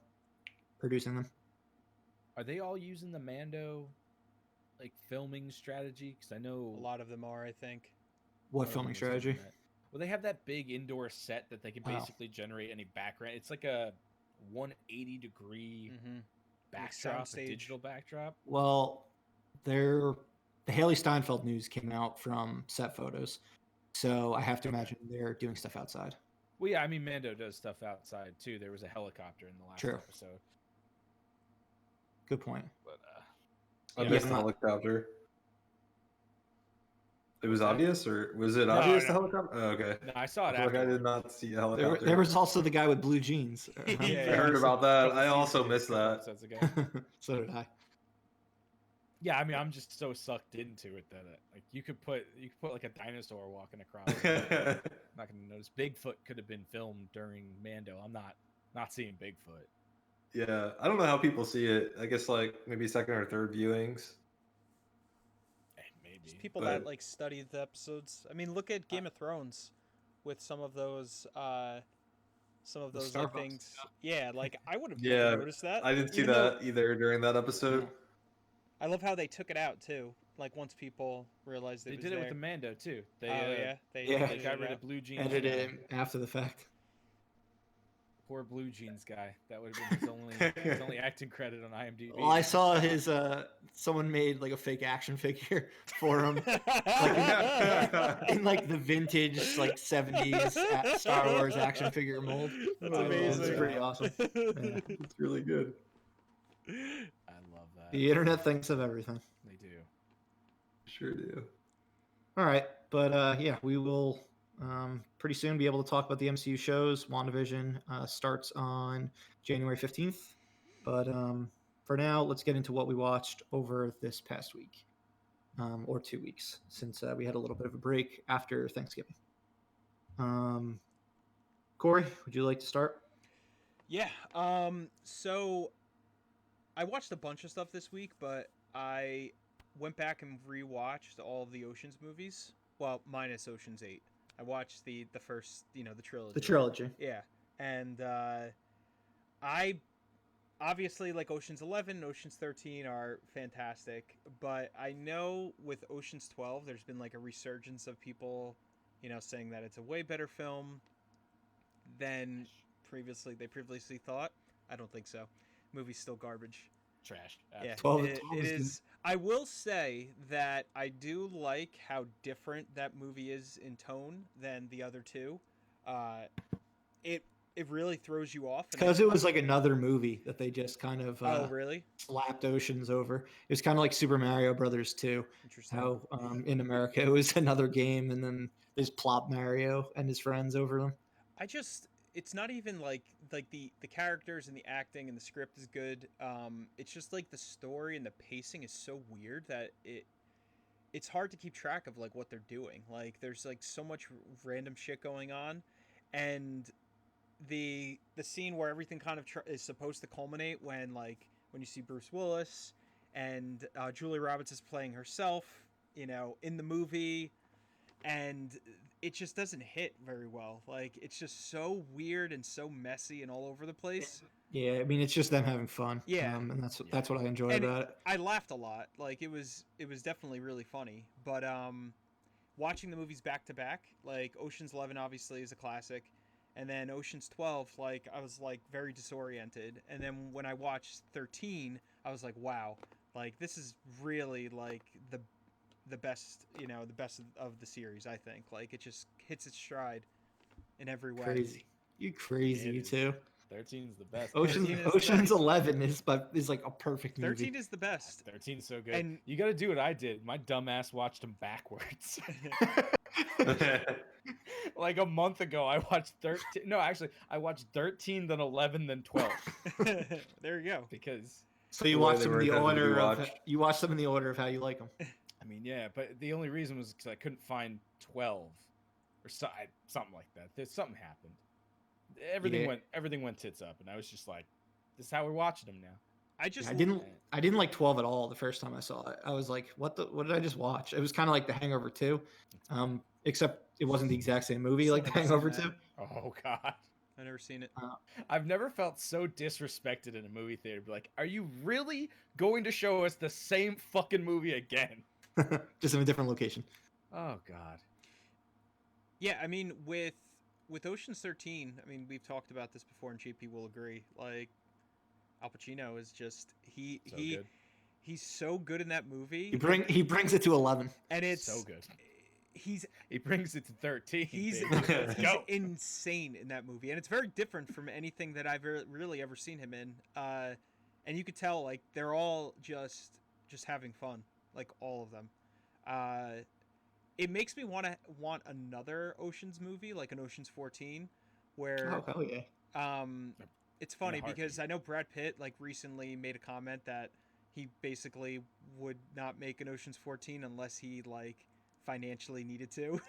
producing them. Are they all using the Mando like filming strategy? Because I know a lot of them are, I think. What one of them filming was using strategy? that. Well, they have that big indoor set that they can basically generate any background. It's like a 180-degree backdrop, a soundstage. digital backdrop. Well, the Haley Steinfeld news came out from set photos, so I have to imagine they're doing stuff outside. Well, yeah, I mean, Mando does stuff outside too. There was a helicopter in the last True. episode. Good point. But I yeah, missed I'm the not- helicopter. It was obvious, or was it No, obvious no. the helicopter? Oh, okay. no, I saw it I feel like I afterwards. did not see a helicopter. There was also the guy with blue jeans. Yeah, I yeah. heard about that. Couple I also seasons- missed couple that. episodes ago. So did I. Yeah, I mean, I'm just so sucked into it that like you could put like a dinosaur walking across. I'm not gonna notice. Bigfoot could have been filmed during Mando. I'm not seeing Bigfoot. Yeah, I don't know how people see it. I guess like maybe second or third viewings. Maybe. Just people But- that like study the episodes. I mean, look at Game of Thrones with some of those like, Starbucks things. Yeah, like I would have Yeah, never noticed that. I didn't see even though- that either during that episode. I love how they took it out too. Like once people realized They it was did it there. with the Mando too. They yeah, Yeah. they edited got it rid out. of blue jeans. Edited it after the fact. Poor blue jeans guy. That would have been his only acting credit on IMDb. Well, I saw his someone made like a fake action figure for him, like in like the vintage like 70s Star Wars action figure mold. That's Oh, amazing. It's pretty awesome. Yeah. It's really good. I love that. The internet thinks of everything. They do. Sure do. All right, but yeah, we will pretty soon be able to talk about the MCU shows. WandaVision starts on January 15th, but for now, let's get into what we watched over this past week, or 2 weeks, since we had a little bit of a break after Thanksgiving. Corey, would you like to start? Yeah. So I watched a bunch of stuff this week, but I went back and rewatched all of the Ocean's movies. Well, minus Ocean's 8. I watched the first, the trilogy. The trilogy. Yeah. And I obviously like Ocean's 11 and Ocean's 13 are fantastic, but I know with Ocean's 12 there's been like a resurgence of people, saying that it's a way better film than they previously thought. I don't think so. Movie's still garbage. trash. Yeah, 12 it 12 is good. is. I will say that I do like how different that movie is in tone than the other two. Uh, it it really throws you off. Because it was like another movie that they just kind of Oh, really? slapped Oceans over. It was kind of like Super Mario Brothers 2. Interesting. How in America it was another game, and then they just plop Mario and his friends over them. I just it's not even like the characters and the acting and the script is good. It's just like the story and the pacing is so weird that it's hard to keep track of like what they're doing. Like there's like so much random shit going on, and the scene where everything kind of is supposed to culminate when you see Bruce Willis and Julia Roberts is playing herself, in the movie, and it just doesn't hit very well. Like it's just so weird and so messy and all over the place. Yeah, I mean it's just them having fun. Yeah. And that's what I enjoy And about it. I laughed a lot. Like it was definitely really funny. But watching the movies back to back, like Ocean's 11 obviously is a classic, and then Ocean's 12, like I was like very disoriented, and then when I watched 13, I was like, wow, like this is really like the best, the best of the series. I think like it just hits its stride in every way. Crazy. You crazy, It you is. too. 13 is the best. Ocean's 13 is the Ocean's best. 11 is like a perfect movie. 13 is the best. 13 is so good. And- you got to do what I did. My dumbass watched them backwards. Like a month ago, I watched 13. No, actually, I watched 13, then 11, then 12. There you go. Because, So you The way watch they them in were the intended to be order of watched. you watch them in the order of how you like them. I mean, yeah, but the only reason was because I couldn't find 12 or something like that. Something happened. Everything went tits up, and I was just like, "This is how we're watching them now." I just I didn't like 12 at all the first time I saw it. I was like, what did I just watch? It was kind of like The Hangover 2. Except it wasn't the exact same movie like The Still never Hangover seen 2. Oh God, I've never seen it. I've never felt so disrespected in a movie theater. Be like, are you really going to show us the same fucking movie again? Just in a different location. Oh God. Yeah, I mean with Ocean's 13, I mean we've talked about this before, and JP will agree. Like Al Pacino is just So good. he's so good in that movie, He brings it to 11. and it's So good. He's He brings it to 13. he's baby. Let's he's go. insane in that movie, and it's very different from anything that I've really ever seen him in. And you could tell like they're all just having fun, like all of them. It makes me want another Ocean's movie, like an Ocean's 14, where Oh hell yeah. it's funny heartbeat. because I know Brad Pitt like recently made a comment that he basically would not make an Ocean's 14 unless he like financially needed to.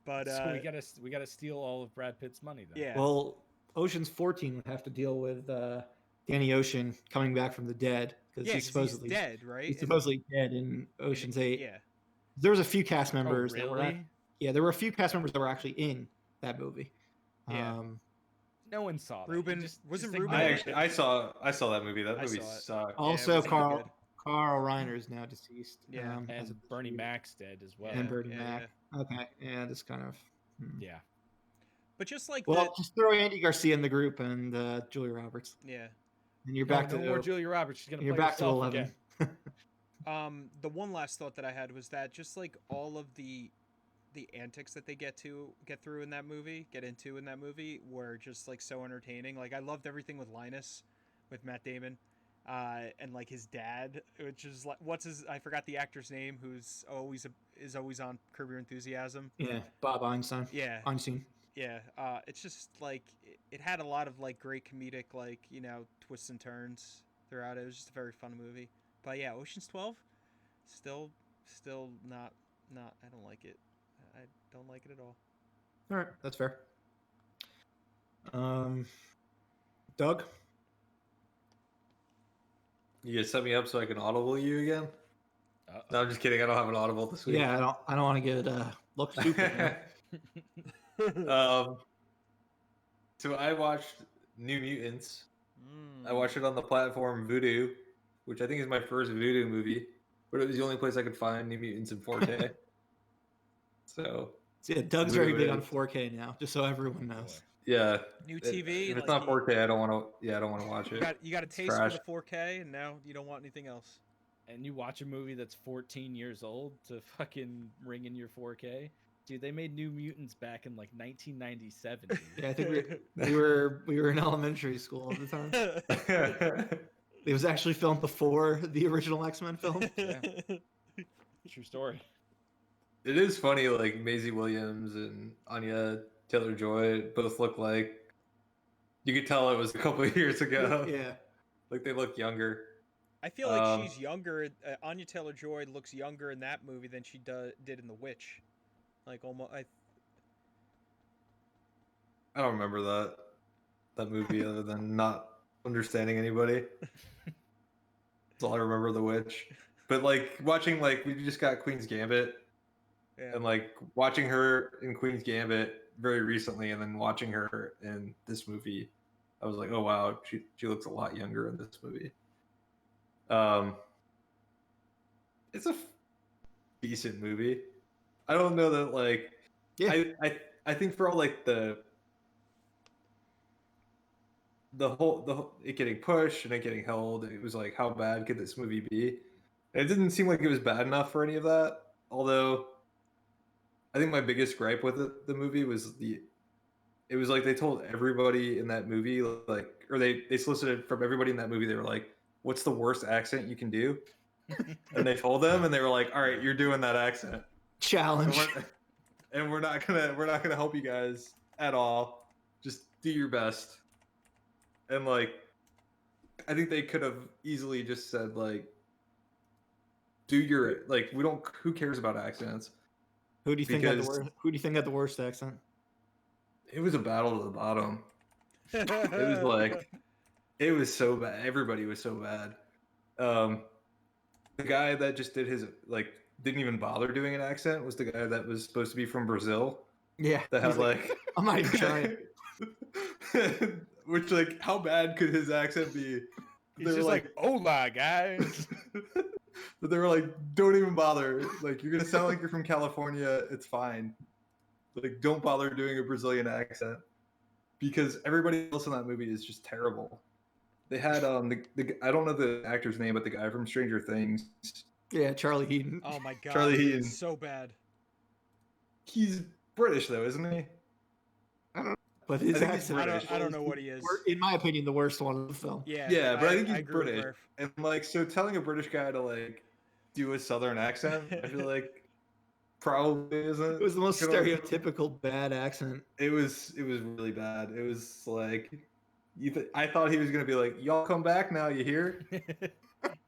But So we gotta steal all of Brad Pitt's money then. yeah. Well, Ocean's 14 would have to deal with Danny Ocean coming back from the dead because Yeah, he's 'cause supposedly dead, right? He's And- supposedly dead in Ocean's 8. Yeah. There was a few cast Oh, members that were really? there were a few cast members that were actually in that movie. Yeah. No one saw that. Ruben- You wasn't ignore Ruben- it. I saw that movie. That I movie saw it. sucked. Also, wasn't Carl good. Reiner is now deceased. Yeah. as of And this Bernie year. Mac's dead as well. And Bernie yeah, Mac. Okay, yeah, this kind of. Yeah. But just like Well, just throw Andy Garcia in the group and Julia Roberts, yeah. and you're No, back no to more Julia Roberts. She's gonna you're play back to herself 11. again. The one last thought that I had was that just like all of the antics that they get into in that movie were just like so entertaining. Like I loved everything with Linus, with Matt Damon, and like his dad, which is like I forgot the actor's name, who's always on Curb Your Enthusiasm. Yeah, Bob Einstein. Yeah, Einstein. yeah. It's just like it had a lot of like great comedic like twists and turns throughout. It was just a very fun movie. But yeah, Ocean's 12, still not. I don't like it. I don't like it at all. All right, that's fair. Doug. You just set me up so I can audible you again? Uh-oh. No, I'm just kidding. I don't have an audible this week. Yeah, I don't want to get look stupid. So I watched New Mutants. Mm. I watched it on the platform Vudu, which I think is my first Vudu movie, but it was the only place I could find New Mutants in 4K. So Yeah, Doug's Vudu very big it on is. 4K now, just so everyone knows. Yeah. New TV. If it's like, not 4K, I don't want to. Yeah, I don't want to watch you it. got a It's taste trash. for the 4K, and now you don't want anything else. And you watch a movie that's 14 years old to fucking ring in your 4K. Dude, they made New Mutants back in like 1997. Dude. Yeah, I think we were in elementary school at the time. It was actually filmed before the original X-Men film. Yeah. True story. It is funny, like Maisie Williams and Anya Taylor-Joy both look like. You could tell it was a couple of years ago. Yeah. Like they look younger. I feel like she's younger. Anya Taylor-Joy looks younger in that movie than she did in The Witch. Like almost. I don't remember that movie other than not understanding anybody. That's all I remember of The Witch. But like watching, like we just got Queen's Gambit, Yeah. and like watching her in Queen's Gambit very recently, and then watching her in this movie, I was like, oh wow, she looks a lot younger in this movie. It's a decent movie. I don't know that like Yeah. I think for all like the whole it getting pushed and it getting held, it was like how bad could this movie be? And it didn't seem like it was bad enough for any of that. Although I think my biggest gripe with the movie was it was like they told everybody in that movie, like, or they solicited from everybody in that movie, they were like, what's the worst accent you can do? And they told them, and they were like, all right, you're doing that accent. Challenge. And we're not gonna help you guys at all. Just do your best. And like, I think they could have easily just said like, do your like. We don't. Who cares about accents? Who do you think had the Because- worst? Who do you think had the worst accent? It was a battle to the bottom. It was like, it was so bad. Everybody was so bad. The guy that just did his like didn't even bother doing an accent was the guy that was supposed to be from Brazil. Yeah. That he's had like I'm not even trying. which like how bad could his accent be? He's They were just like, hola, guys. but they were like, don't even bother. Like you're gonna sound like you're from California. It's fine. Like don't bother doing a Brazilian accent because everybody else in that movie is just terrible. They had the I don't know the actor's name, but the guy from Stranger Things. Yeah, Charlie Heaton. Oh my god. Charlie Heaton. So bad. He's British though, isn't he? But his I think he's accent. British. I don't know what he is. In my opinion, the worst one of the film. Yeah. Yeah, but I think he's agree with British. Murph. And like, so telling a British guy to like do a Southern accent, I feel like probably isn't. It was the most gonna- stereotypical bad accent. It was really bad. It was like, I thought he was gonna be like, "Y'all come back now, you hear?"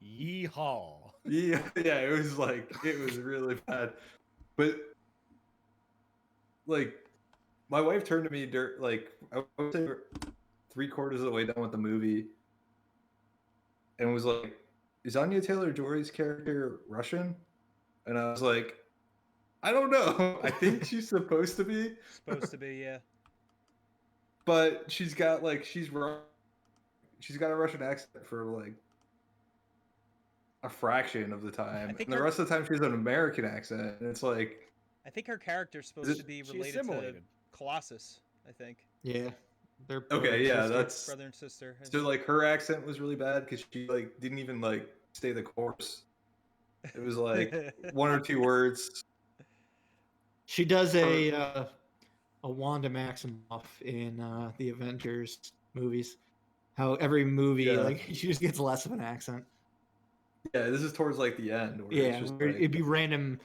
Yeehaw. Yeah, it was like it was really bad. But like, my wife turned to me, like I would say 3/4 of the way done with the movie, and was like, "Is Anya Taylor-Joy's character Russian?" And I was like, "I don't know. I think she's supposed to be, Supposed to be, yeah. but she's got like she's got a Russian accent for like a fraction of the time, and think the her- rest of the time she's an American accent, and it's like." I think her character's supposed it- to be She related to assimilated. Colossus, I think. Yeah. They're Okay, yeah, sister. that's Brother and sister. so like her accent was really bad because she like didn't even like stay the course. It was like one or two words. She does a Wanda Maximoff in the Avengers movies. How every movie, Yeah. like she just gets less of an accent. Yeah, this is towards like the end. Where Yeah, it's just where like, it'd be random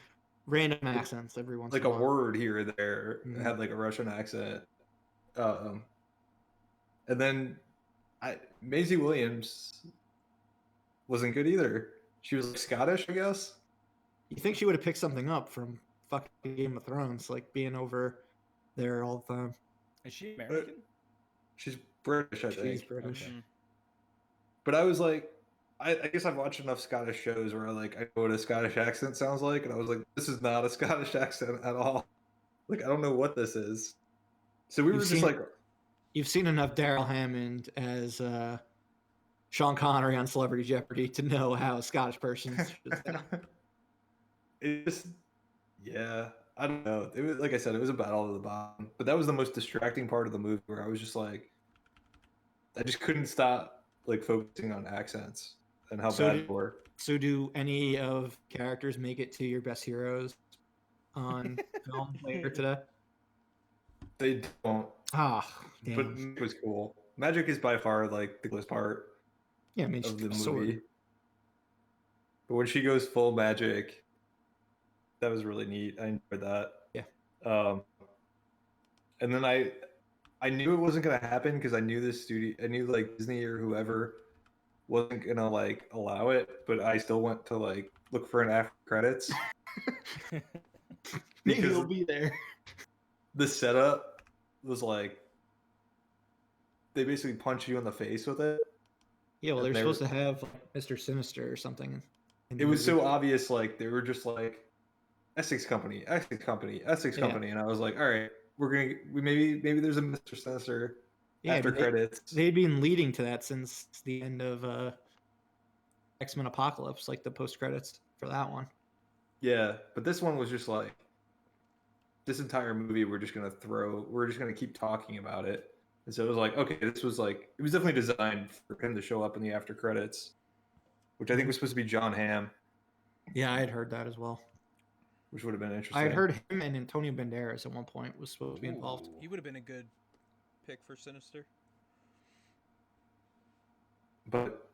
accents every once like in a a while. word here or there Mhm. had like a Russian accent. And then Maisie Williams wasn't good either. She was like Scottish, I guess. You think she would have picked something up from fucking Game of Thrones, like being over there all the time? Is she American? She's British, I think. She's British. Okay. But I was like, I guess I've watched enough Scottish shows where like I know what a Scottish accent sounds like, and I was like, this is not a Scottish accent at all. Like I don't know what this is. So we You've were just seen- like, You've seen enough Daryl Hammond as Sean Connery on Celebrity Jeopardy to know how a Scottish person should sound. it just, yeah. I don't know. It was like I said, it was a battle of the bottom, but that was the most distracting part of the movie where I was just like, I just couldn't stop like focusing on accents and how So bad do, they were. so do any of characters make it to your best heroes on film later today? They don't, Ah, but damn. it was cool. Magic is by far like the coolest part Yeah, I mean, she's of the got a movie. sword. But when she goes full magic, that was really neat. I enjoyed that. Yeah. And then I knew it wasn't gonna happen because I knew this studio, I knew like Disney or whoever wasn't gonna like allow it, but I still went to like look for an after credits Maybe because he'll be there. the setup was like they basically punch you in the face with it. Yeah, well, And they're they supposed were- to have like, Mr. Sinister or something. in the It was movie. so obvious, like they were just like Essex Company, Essex Company, Essex Yeah. Company, and I was like, all right, we maybe there's a Mr. Sinister Yeah, after credits. They'd been leading to that since the end of X-Men Apocalypse, like the post credits for that one. Yeah, but this one was just like this entire movie we're just gonna keep talking about it. And so it was like, okay, this was like it was definitely designed for him to show up in the after credits, which I think was supposed to be John Hamm, Yeah, I had heard that as well. which would have been interesting. I had heard him and Antonio Banderas at one point was supposed to be involved. Ooh. He would have been a good pick for Sinister. But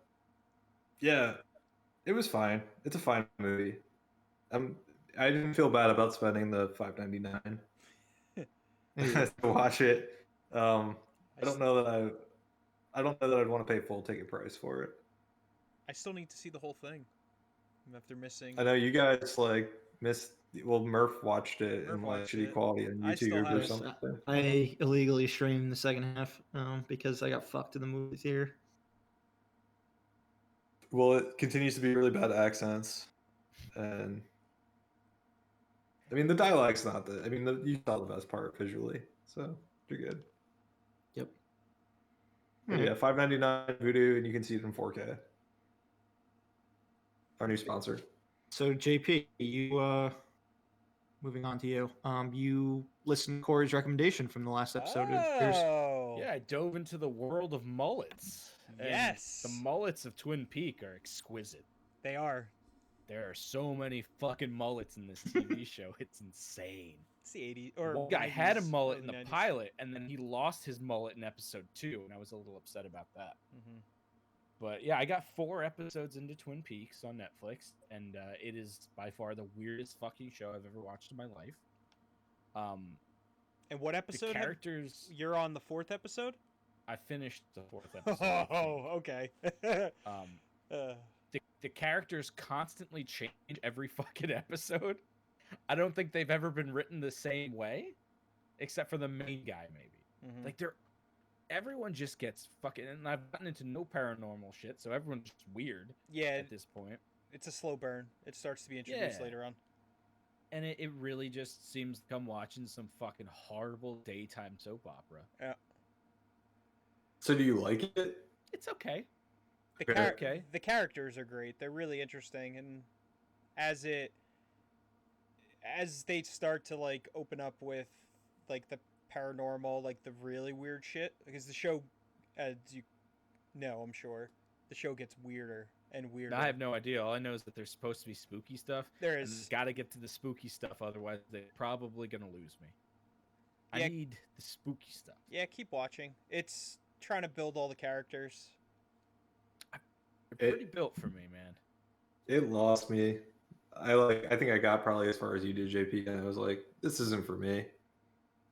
yeah, it was fine. It's a fine movie. I didn't feel bad about spending the $5.99 to watch it. I don't know that I'd want to pay full ticket price for it. I still need to see the whole thing. After missing, I know you guys like missed. Well, Murph watched it Murph in like watched shitty it. quality on I still YouTube or have it. something. I illegally streamed the second half because I got fucked in the movie theater. Well, it continues to be really bad accents, and I mean the dialogue's not the. I mean you saw the best part visually, so you're good. Yep. But yeah, $5.99 Voodoo, and you can see it in 4K. Our new sponsor. So JP, you moving on to you. You listened to Corey's recommendation from the last episode. Oh, Yeah, I dove into the world of mullets. and Yes. The mullets of Twin Peak are exquisite. they are. There are so many fucking mullets in this TV show. It's insane. It's the 80s or One guy had a 90s, mullet in early the 90s. pilot, and then he lost his mullet in episode 2, and I was a little upset about that. Mhm. But yeah, I got 4 episodes into Twin Peaks on Netflix, and it is by far the weirdest fucking show I've ever watched in my life. And what The episode? characters, You're on the 4th episode. I finished the 4th episode. Oh, okay. The characters constantly change every fucking episode. I don't think they've ever been written the same way, except for the main guy, maybe. Mhm. Like everyone just gets fucking. And I've gotten into no paranormal shit, so everyone's just weird Yeah, at this point. it's a slow burn. It starts to be introduced Yeah. later on. And it really just seems like I'm watching some fucking horrible daytime soap opera. So do you like it? It's okay. The the characters are great. They're really interesting, and as they start to like open up with like the paranormal, like the really weird shit, because the show, as you know, I'm sure, the show gets weirder and weirder. I have no idea. All I know is that there's supposed to be spooky stuff. There And is. got to get to the spooky stuff, otherwise they're probably gonna lose me. Yeah. I need the spooky stuff. Yeah, keep watching. It's trying to build all the characters. They're pretty built for me, man. It lost me. I think I got probably as far as you did, JP, and I was like, this isn't for me.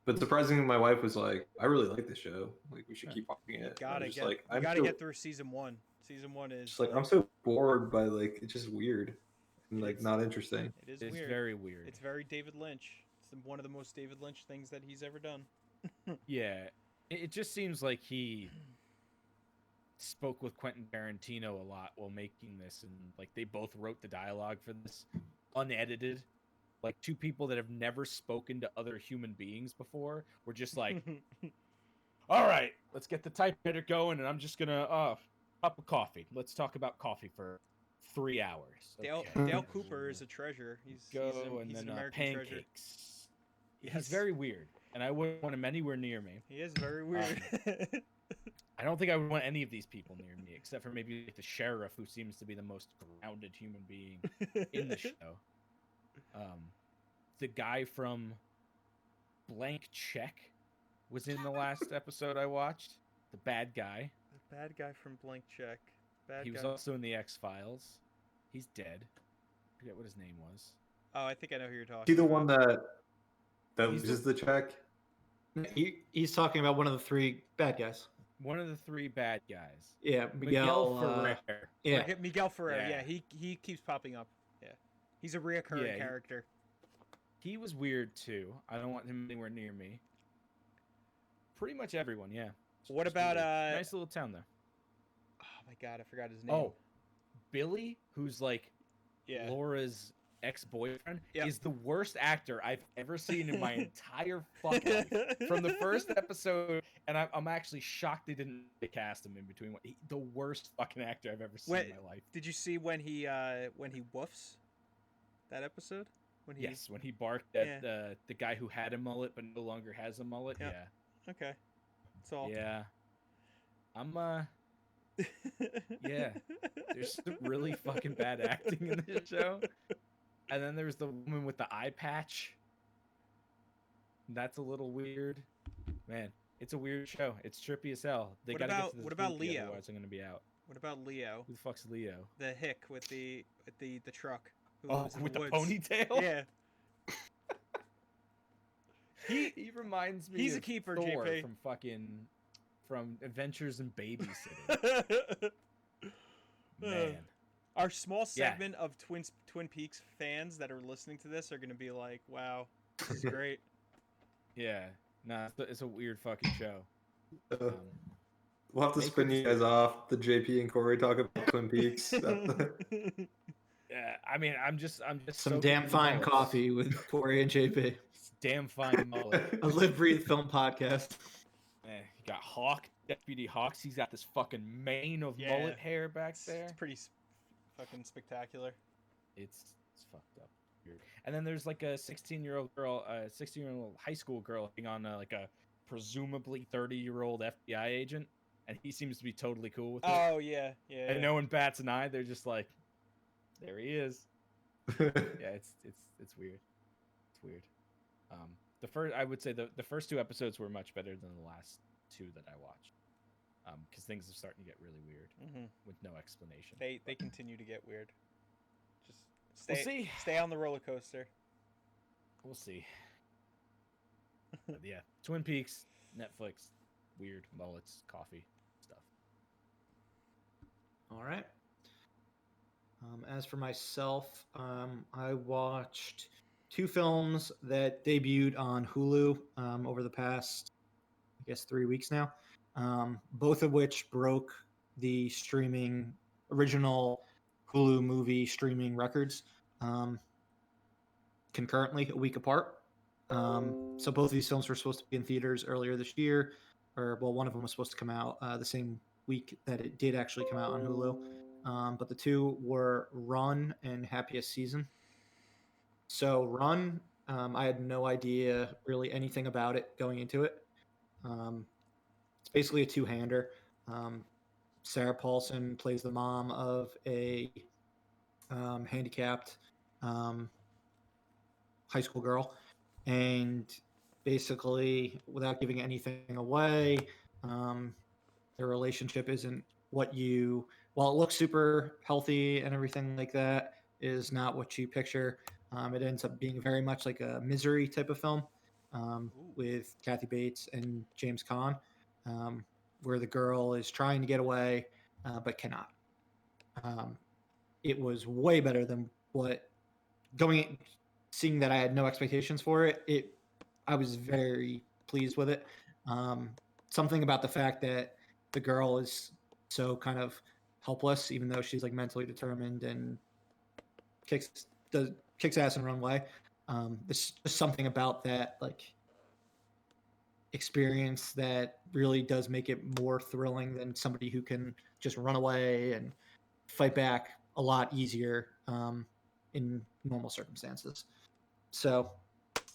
But surprisingly, my wife was like, I really like this show. Like, we should keep watching it. Gotta just get. like, You I'm gotta so, get through season 1. Season 1 is just like I'm so bored by like it's just weird and like It's- not interesting. It is It's weird. very weird. It's very David Lynch. It's one of the most David Lynch things that he's ever done. Yeah, it just seems like he spoke with Quentin Tarantino a lot while making this, and like they both wrote the dialogue for this unedited. Like 2 people that have never spoken to other human beings before were just like, all right, let's get the typewriter going, and I'm just gonna cup of coffee. Let's talk about coffee for 3 hours. Dale Okay. Cooper is a treasure. He's Go he's and an then American treasure. pancakes. He's very weird, and I wouldn't want him anywhere near me. He is very weird. I don't think I would want any of these people near me, except for maybe like the sheriff, who seems to be the most grounded human being in the show. The guy from Blank Check was in the last episode I watched. The bad guy. The bad guy from Blank Check. He was also in the X-Files. He's dead. I forget what his name was. Oh, I think I know who you're talking. Is he the about. one that He's loses the check? He's talking about one of the three bad guys. One of the three bad guys. Yeah, Miguel Ferrer. yeah, Miguel Ferrer. Yeah. Yeah, he keeps popping up. Yeah, he's a reoccurring character. He was weird too. I don't want him anywhere near me. Pretty much everyone, yeah. What Just about weird. Nice little town though. Oh my god, I forgot his name. Oh, Billy, who's like yeah. Laura's ex-boyfriend, Yep. is the worst actor I've ever seen in my entire fucking life. From the first episode, and I'm actually shocked they didn't cast him in between. The worst fucking actor I've ever seen in my life. Did you see when he woofs? That episode? When he barked at the guy who had a mullet but no longer has a mullet. Yep. Yeah. Okay. That's all. Yeah. I'm yeah. There's some really fucking bad acting in this show. And then there's the woman with the eye patch. That's a little weird. Man, it's a weird show. It's trippy as hell. What about Leo? Otherwise I'm gonna be out. What about Leo? Who the fuck's Leo? The hick with the truck. Who Oh, lives in with the woods. ponytail? Yeah. He reminds me He's of a keeper, Thor JP. from Adventures in Babysitting. Man. Our small segment of Twin Peaks fans that are listening to this are going to be like, wow, this is great. Yeah. Nah, it's a weird fucking show. We'll have to spin you guys off. The JP and Corey talk about Twin Peaks. Yeah, I mean, I'm just some damn fine coffee with Corey and JP. It's damn fine mullet. A live breathe film podcast. Man, you got Hawk, Deputy Hawks. He's got this fucking mane of mullet hair back there. It's pretty fucking spectacular. It's fucked up. Weird. And then there's like a 16-year-old girl, 16-year-old high school girl being on like a presumably 30-year-old FBI agent, and he seems to be totally cool with it. Oh yeah. And no one bats an eye. They're just like, there he is. Yeah, it's weird. It's weird. I would say the first two episodes were much better than the last two that I watched. Because things are starting to get really weird with no explanation. They continue to get weird. Just We'll see. Stay on the roller coaster. We'll see. But yeah, Twin Peaks, Netflix, weird mullets, coffee stuff. All right. As for myself, I watched two films that debuted on Hulu over the past, I guess, 3 weeks now. Both of which broke the original Hulu movie streaming records concurrently, a week apart. So both of these films were supposed to be in theaters earlier this year, one of them was supposed to come out the same week that it did actually come out on Hulu. But the two were Run and Happiest Season. So Run, I had no idea really anything about it going into it. It's basically a two-hander. Sarah Paulson plays the mom of a handicapped high school girl. And basically, without giving anything away, their relationship isn't while it looks super healthy and everything like that, is not what you picture. It ends up being very much like a Misery type of film with Kathy Bates and James Caan, where the girl is trying to get away but cannot. It was way better than seeing that I had no expectations for it. I was very pleased with it. Something about the fact that the girl is so kind of helpless, even though she's like mentally determined and kicks ass and run away. There's just something about that like experience that really does make it more thrilling than somebody who can just run away and fight back a lot easier in normal circumstances. So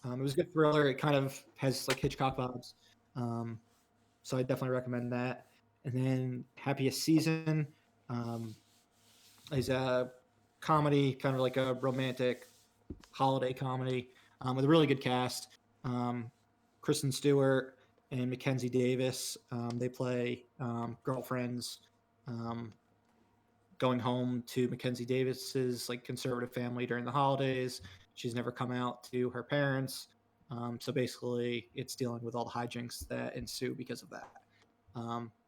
It was a good thriller. It kind of has like Hitchcock vibes. So I definitely recommend that. And then Happiest Season is a comedy, kind of like a romantic holiday comedy with a really good cast. Kristen Stewart and Mackenzie Davis. They play girlfriends um, going home to Mackenzie Davis's like conservative family during the holidays. She's never come out to her parents. So basically, it's dealing with all the hijinks that ensue because of that.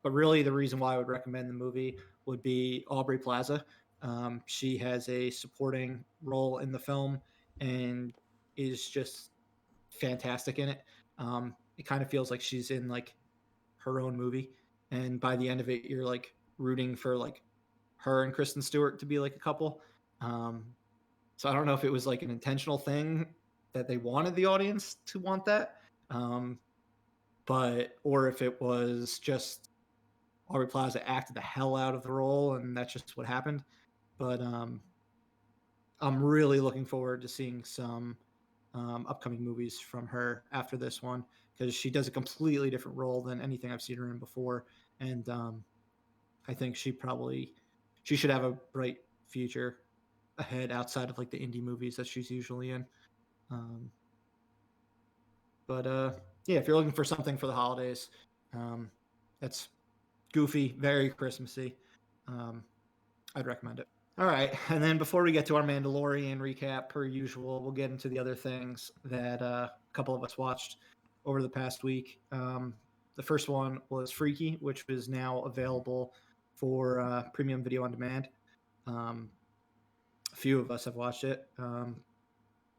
But really, the reason why I would recommend the movie would be Aubrey Plaza. She has a supporting role in the film and is just fantastic in it. It kind of feels like she's in like her own movie, and by the end of it, you're like rooting for like her and Kristen Stewart to be like a couple. Um, so I don't know if it was like an intentional thing that they wanted the audience to want that, um, but or if it was just Aubrey Plaza acted the hell out of the role, and that's just what happened. But I'm really looking forward to seeing some upcoming movies from her after this one because she does a completely different role than anything I've seen her in before, and I think she should have a bright future ahead outside of like the indie movies that she's usually in. Um, but yeah, if you're looking for something for the holidays, that's goofy, very Christmassy. Um, I'd recommend it. All right, and then before we get to our Mandalorian recap, per usual, we'll get into the other things that a couple of us watched over the past week. The first one was Freaky, which is now available for premium video on demand. A few of us have watched it.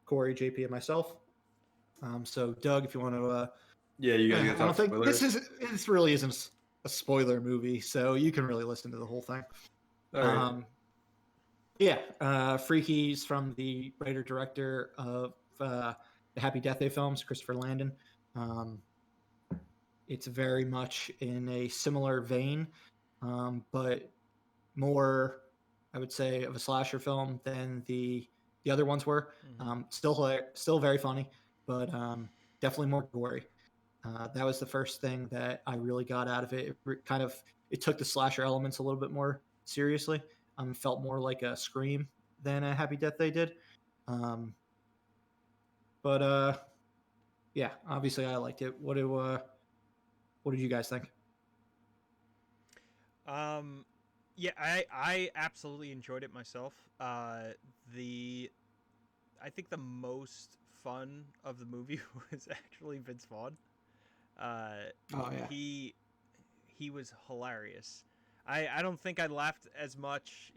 Corey, JP, and myself. So, Doug, if you want to, Yeah, you guys I got to don't talk think spoilers. this really isn't a spoiler movie, so you can really listen to the whole thing. All right. Yeah, Freaky's from the writer director of the Happy Death Day films, Christopher Landon. It's very much in a similar vein, but more, I would say, of a slasher film than the other ones were. Still very funny, but definitely more gory. That was the first thing that I really got out of it. It took the slasher elements a little bit more seriously. Felt more like a Scream than a Happy Death Day did. But yeah, obviously I liked it. What did you guys think? Yeah, I absolutely enjoyed it myself. The I think the most fun of the movie was actually Vince Vaughn. Oh yeah, He was hilarious. I don't think I laughed as much,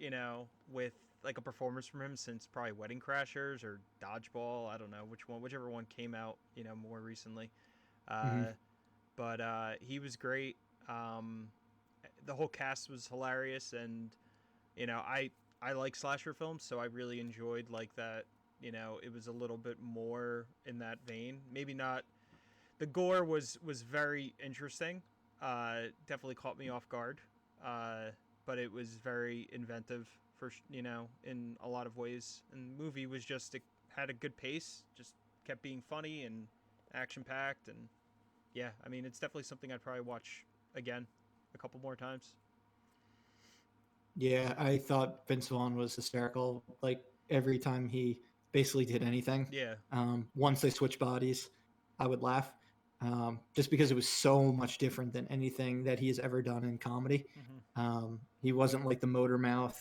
with like a performance from him since probably Wedding Crashers or Dodgeball. I don't know whichever one came out, more recently. mm-hmm. But he was great. The whole cast was hilarious, and I like slasher films, so I really enjoyed like that. It was a little bit more in that vein. Maybe not. The gore was very interesting. Definitely caught me off guard. But it was very inventive for in a lot of ways. And the movie was just it had a good pace, just kept being funny and action packed, and yeah, I mean it's definitely something I'd probably watch again a couple more times. Yeah, I thought Vince Vaughn was hysterical. Like every time he basically did anything, Yeah. once they switched bodies, I would laugh. Just because it was so much different than anything that he has ever done in comedy. He wasn't like the motor mouth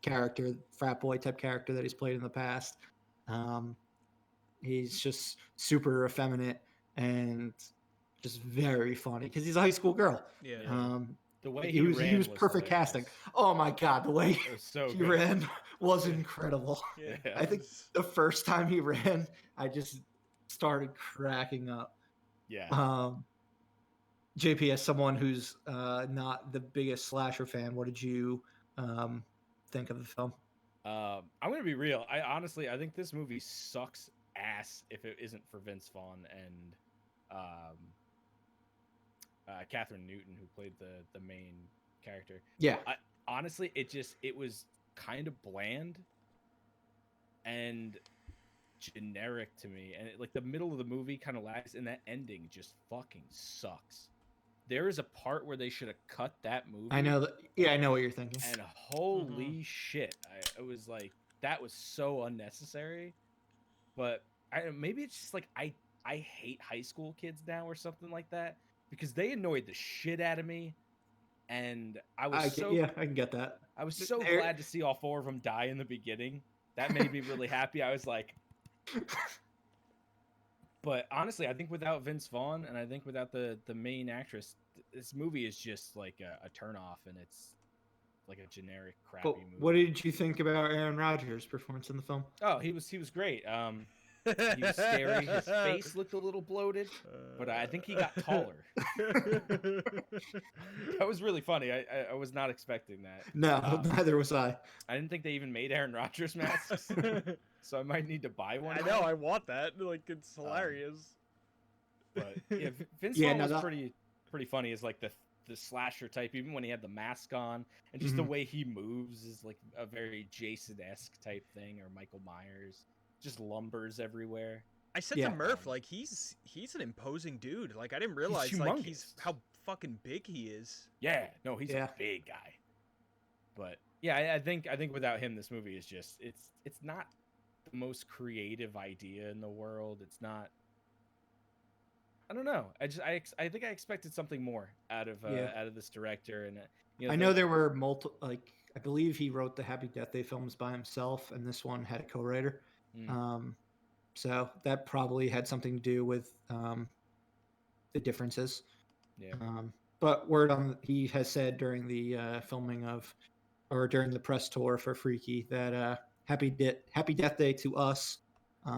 character, frat boy type character that he's played in the past. Um, he's just super effeminate and just very funny because he's a high school girl. Yeah. The way he was ran perfect hilarious. casting. Oh my god, the way It was so he good. ran was incredible. Yeah. Yeah. I think the first time he ran, I just started cracking up. Yeah. JP, as someone who's not the biggest slasher fan, what did you think of the film? I'm gonna be real. I think this movie sucks ass if it isn't for Vince Vaughn and Catherine Newton, who played the main character. Yeah, Honestly, it was kind of bland, and generic to me, and like the middle of the movie kind of lags, and that ending just fucking sucks. There is a part where they should have cut that movie. I know that. Yeah, I know what you're thinking. And holy shit, I was like, that was so unnecessary. But maybe it's just like I hate high school kids now or something like that, because they annoyed the shit out of me, and I can get that. I was so glad to see all 4 of them die in the beginning. That made me really happy. I was like, but honestly, I think without Vince Vaughn and I think without the main actress, this movie is just like a turnoff, and it's like a generic crappy movie. What did you think about Aaron Rodgers' performance in the film? Oh, he was great. He was scary. His face looked a little bloated, but I think he got taller. That was really funny. I was not expecting that. No, neither was I. I didn't think they even made Aaron Rodgers masks, so I might need to buy one. I know, I want that. Like, it's hilarious. But yeah, Vince Vaughn was pretty funny. Is like the slasher type, even when he had the mask on, and just the way he moves is like a very Jason-esque type thing, or Michael Myers. Just lumbers everywhere. I said to Murph, like, he's an imposing dude. Like, I didn't realize like he's how fucking big he is. Yeah, no, he's a big guy. But yeah, I think without him, this movie is just it's not the most creative idea in the world. It's not. I don't know. I think I expected something more out of this director, and I know there were multiple. Like, I believe he wrote the Happy Death Day films by himself, and this one had a co-writer. So that probably had something to do with the differences. Yeah. But he has said during the filming during the press tour for Freaky that Happy Death Day to Us,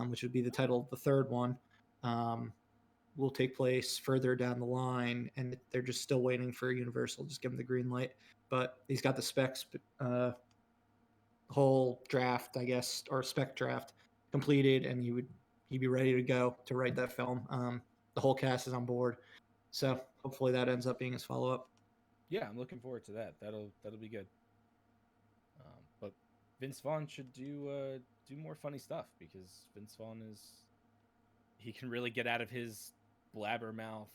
which would be the title of the third one, will take place further down the line, and they're just still waiting for Universal. Just give them the green light. But he's got the specs, whole draft, I guess, or spec draft completed, and he'd be ready to go to write that film. The whole cast is on board, so hopefully that ends up being his follow-up. Yeah, I'm looking forward to that. That'll be good. But Vince Vaughn should do more funny stuff, because Vince Vaughn he can really get out of his blabbermouth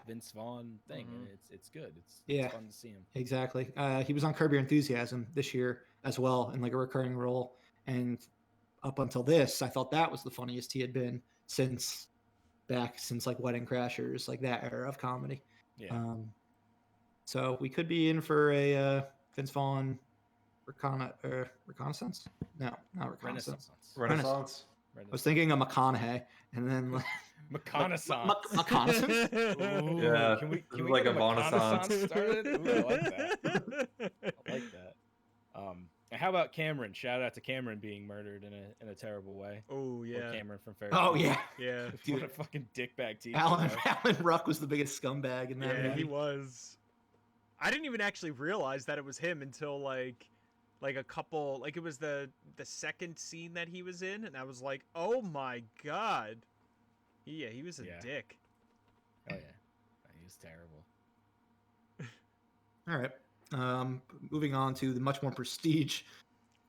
Vince Vaughn thing, and it's good. It's fun to see him. Exactly. He was on Curb Your Enthusiasm this year as well, in like a recurring role, and up until this, I thought that was the funniest he had been since like Wedding Crashers, like that era of comedy. Yeah. So we could be in for a Vince Vaughn reconnaissance. No, not reconnaissance. Renaissance. I was thinking of McConaughey, and then McConaissance. McConaissance. Ooh, Yeah, can we like get a Bonaissance started? Ooh, I like that. I like that. And how about Cameron? Shout out to Cameron being murdered in a terrible way. Oh yeah, or Cameron from Ferris. Oh yeah, yeah. What a fucking dickbag team. Alan Ruck was the biggest scumbag in that. Yeah, movie. he was. I didn't even actually realize that it was him until like a couple, like it was the second scene that he was in, and I was like, oh my god. Yeah, he was a dick. Oh yeah, he was terrible. All right. Moving on to the much more prestige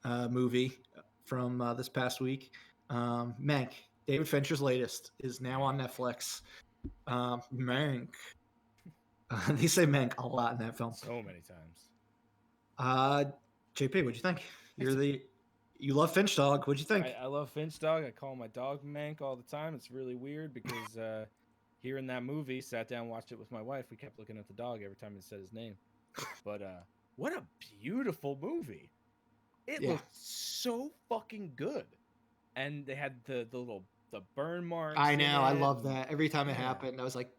movie from this past week. Mank, David Fincher's latest, is now on Netflix. Mank. They say Mank a lot in that film. So many times. JP, what'd you think? You love Finch Dog. What'd you think? I love Finch Dog. I call my dog Mank all the time. It's really weird because here in that movie, sat down, watched it with my wife. We kept looking at the dog every time he said his name. But what a beautiful movie! It looked so fucking good, and they had the burn marks. I know. I love that. Every time it happened, I was like,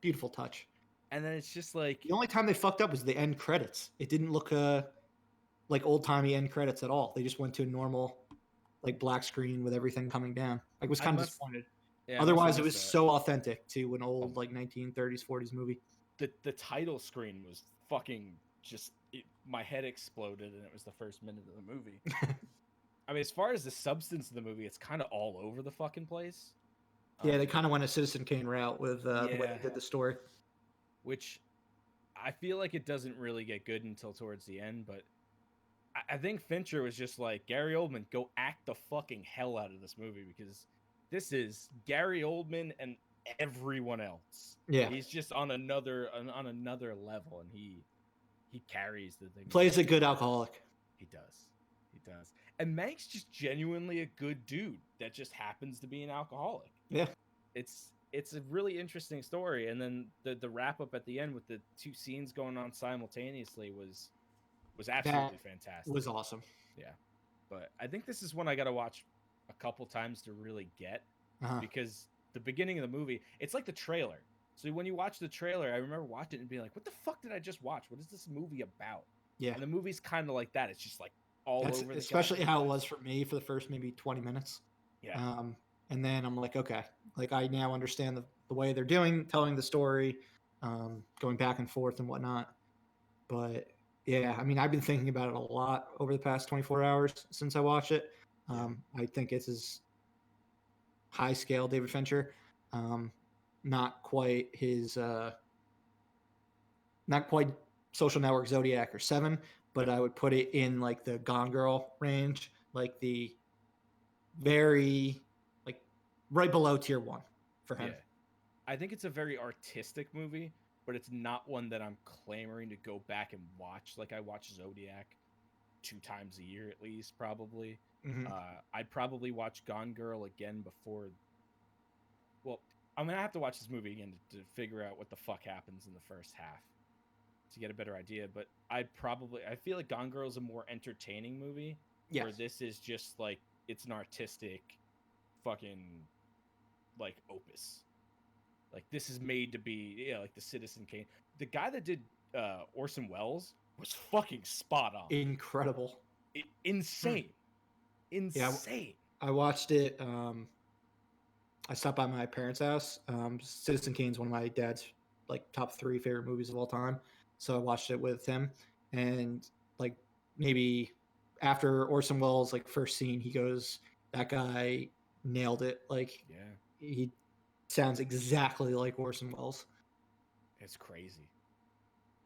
beautiful touch. And then it's just like the only time they fucked up was the end credits. It didn't look like old timey end credits at all. They just went to a normal like black screen with everything coming down. Like, was kind of disappointed. Yeah, otherwise, it was so authentic to an old like 1930s 40s movie. The title screen was fucking just my head exploded, and it was the first minute of the movie. I mean, as far as the substance of the movie, it's kind of all over the fucking place. Yeah, they kind of went a Citizen Kane route with the way they did the story. Which I feel like it doesn't really get good until towards the end, but I think Fincher was just like, Gary Oldman, go act the fucking hell out of this movie, because this is Gary Oldman and everyone else. Yeah, He's just on another level, and he carries the thing. plays a good alcoholic. He does. He does. And Mank's just genuinely a good dude that just happens to be an alcoholic. Yeah, It's a really interesting story. And then the wrap up at the end with the two scenes going on simultaneously was absolutely fantastic. was awesome. Yeah. But I think this is one I got to watch a couple times to really get, because the beginning of the movie, it's like the trailer. So when you watch the trailer, I remember watching it and being like, what the fuck did I just watch? What is this movie about? Yeah, And the movie's kind of like that. It's just like all that's over the especially goddamn how it place. was for me for the first maybe 20 minutes. Yeah. And then I'm like, okay, like I now understand the way they're telling the story, going back and forth and whatnot. But yeah, I mean, I've been thinking about it a lot over the past 24 hours since I watched it. I think it's his high scale David Fincher, not quite his, not quite Social Network, Zodiac, or Seven, but I would put it in like the Gone Girl range, like the very like right below tier 1 for him. Yeah. I think it's a very artistic movie, but it's not one that I'm clamoring to go back and watch. Like I watch Zodiac 2 times a year at least, probably. Mhm. I'd probably watch Gone Girl again before. Well, I'm gonna have to watch this movie again to figure out what the fuck happens in the first half to get a better idea. But I feel like Gone Girl is a more entertaining movie. Where Yes. this is just like, it's an artistic fucking like opus. Like this is made to be, like the Citizen Kane. The guy that did Orson Welles was fucking spot on. Incredible. Insane. Insane. I watched it. I stopped by my parents' house. Citizen Kane's one of my dad's like top 3 favorite movies of all time. So I watched it with him, and like maybe after Orson Welles' like first scene, he goes, "That guy nailed it." Like Yeah, he sounds exactly like Orson Welles. it's crazy.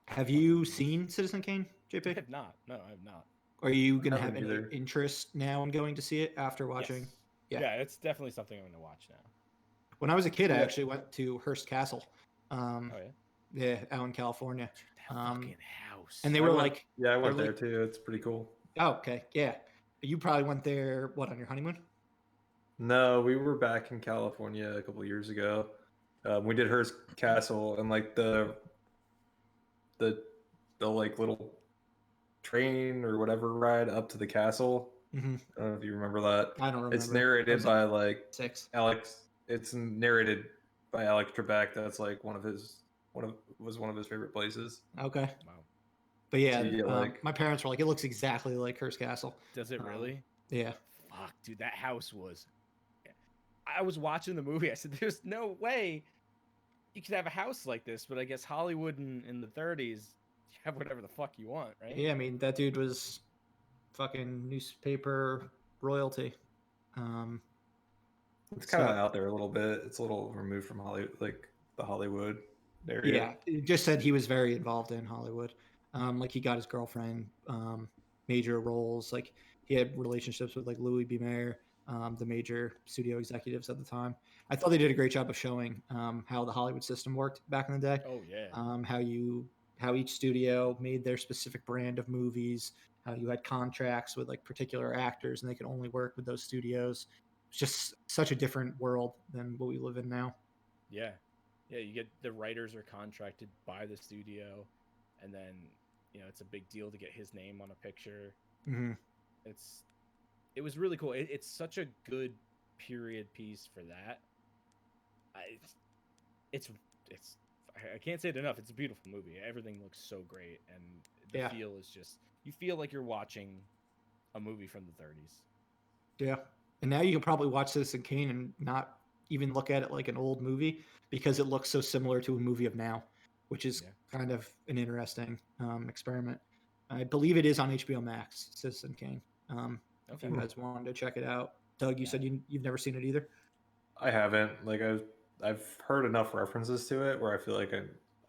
Have you seen Citizen Kane, I JP? have not. No, I have not. Are you gonna I have haven't any either. interest now in going to see it after watching? Yes. Yeah. It's definitely something I'm going to watch now. When I was a kid, I Yeah. actually went to Hearst Castle. Oh yeah. Yeah, out in California. Dude, that fucking house. And they I were went- like, Yeah, I went they're there like- too. It's pretty cool. oh, okay, yeah. You probably went there, what, on your honeymoon? No, we were back in California a couple years ago. We did Hearst Castle and like the like little train or whatever ride up to the castle. Mm-hmm. I don't know if you remember that. I don't remember. It's I narrated was by like 6. Alex. It's narrated by Alex Trebek. That's like one of his favorite places. Okay. Wow. But yeah, So you get, like- my parents were like, it looks exactly like Hearst Castle. Does it really? Yeah. Fuck, dude, that house was. I was watching the movie. I said, "There's no way you could have a house like this." But I guess Hollywood in the 30s, you have whatever the fuck you want, right? Yeah, I mean, that dude was fucking newspaper royalty. It's kind of So- out there a little bit. It's a little removed from Hollywood, like the Hollywood area. Yeah, it just said he was very involved in Hollywood. Like he got his girlfriend major roles. Like he had relationships with like Louis B. Mayer, the major studio executives at the time. I thought they did a great job of showing how the Hollywood system worked back in the day. Oh yeah. How each studio made their specific brand of movies. How you had contracts with like particular actors, and they could only work with those studios. It's just such a different world than what we live in now. Yeah. Yeah, you get the writers are contracted by the studio, and then it's a big deal to get his name on a picture. Mm-hmm. It was really cool. It's such a good period piece for that. I can't say it enough. It's a beautiful movie. Everything looks so great, and the Yeah. feel is just, you feel like you're watching a movie from the 30s. Yeah. And now you can probably watch Citizen Kane and not even look at it like an old movie because it looks so similar to a movie of now, which is Yeah. kind of an interesting experiment. I believe it is on HBO Max, Citizen Kane. If Okay. you guys wanted to check it out. Doug, you Yeah. said you've never seen it either? I haven't. Like I've heard enough references to it where I feel like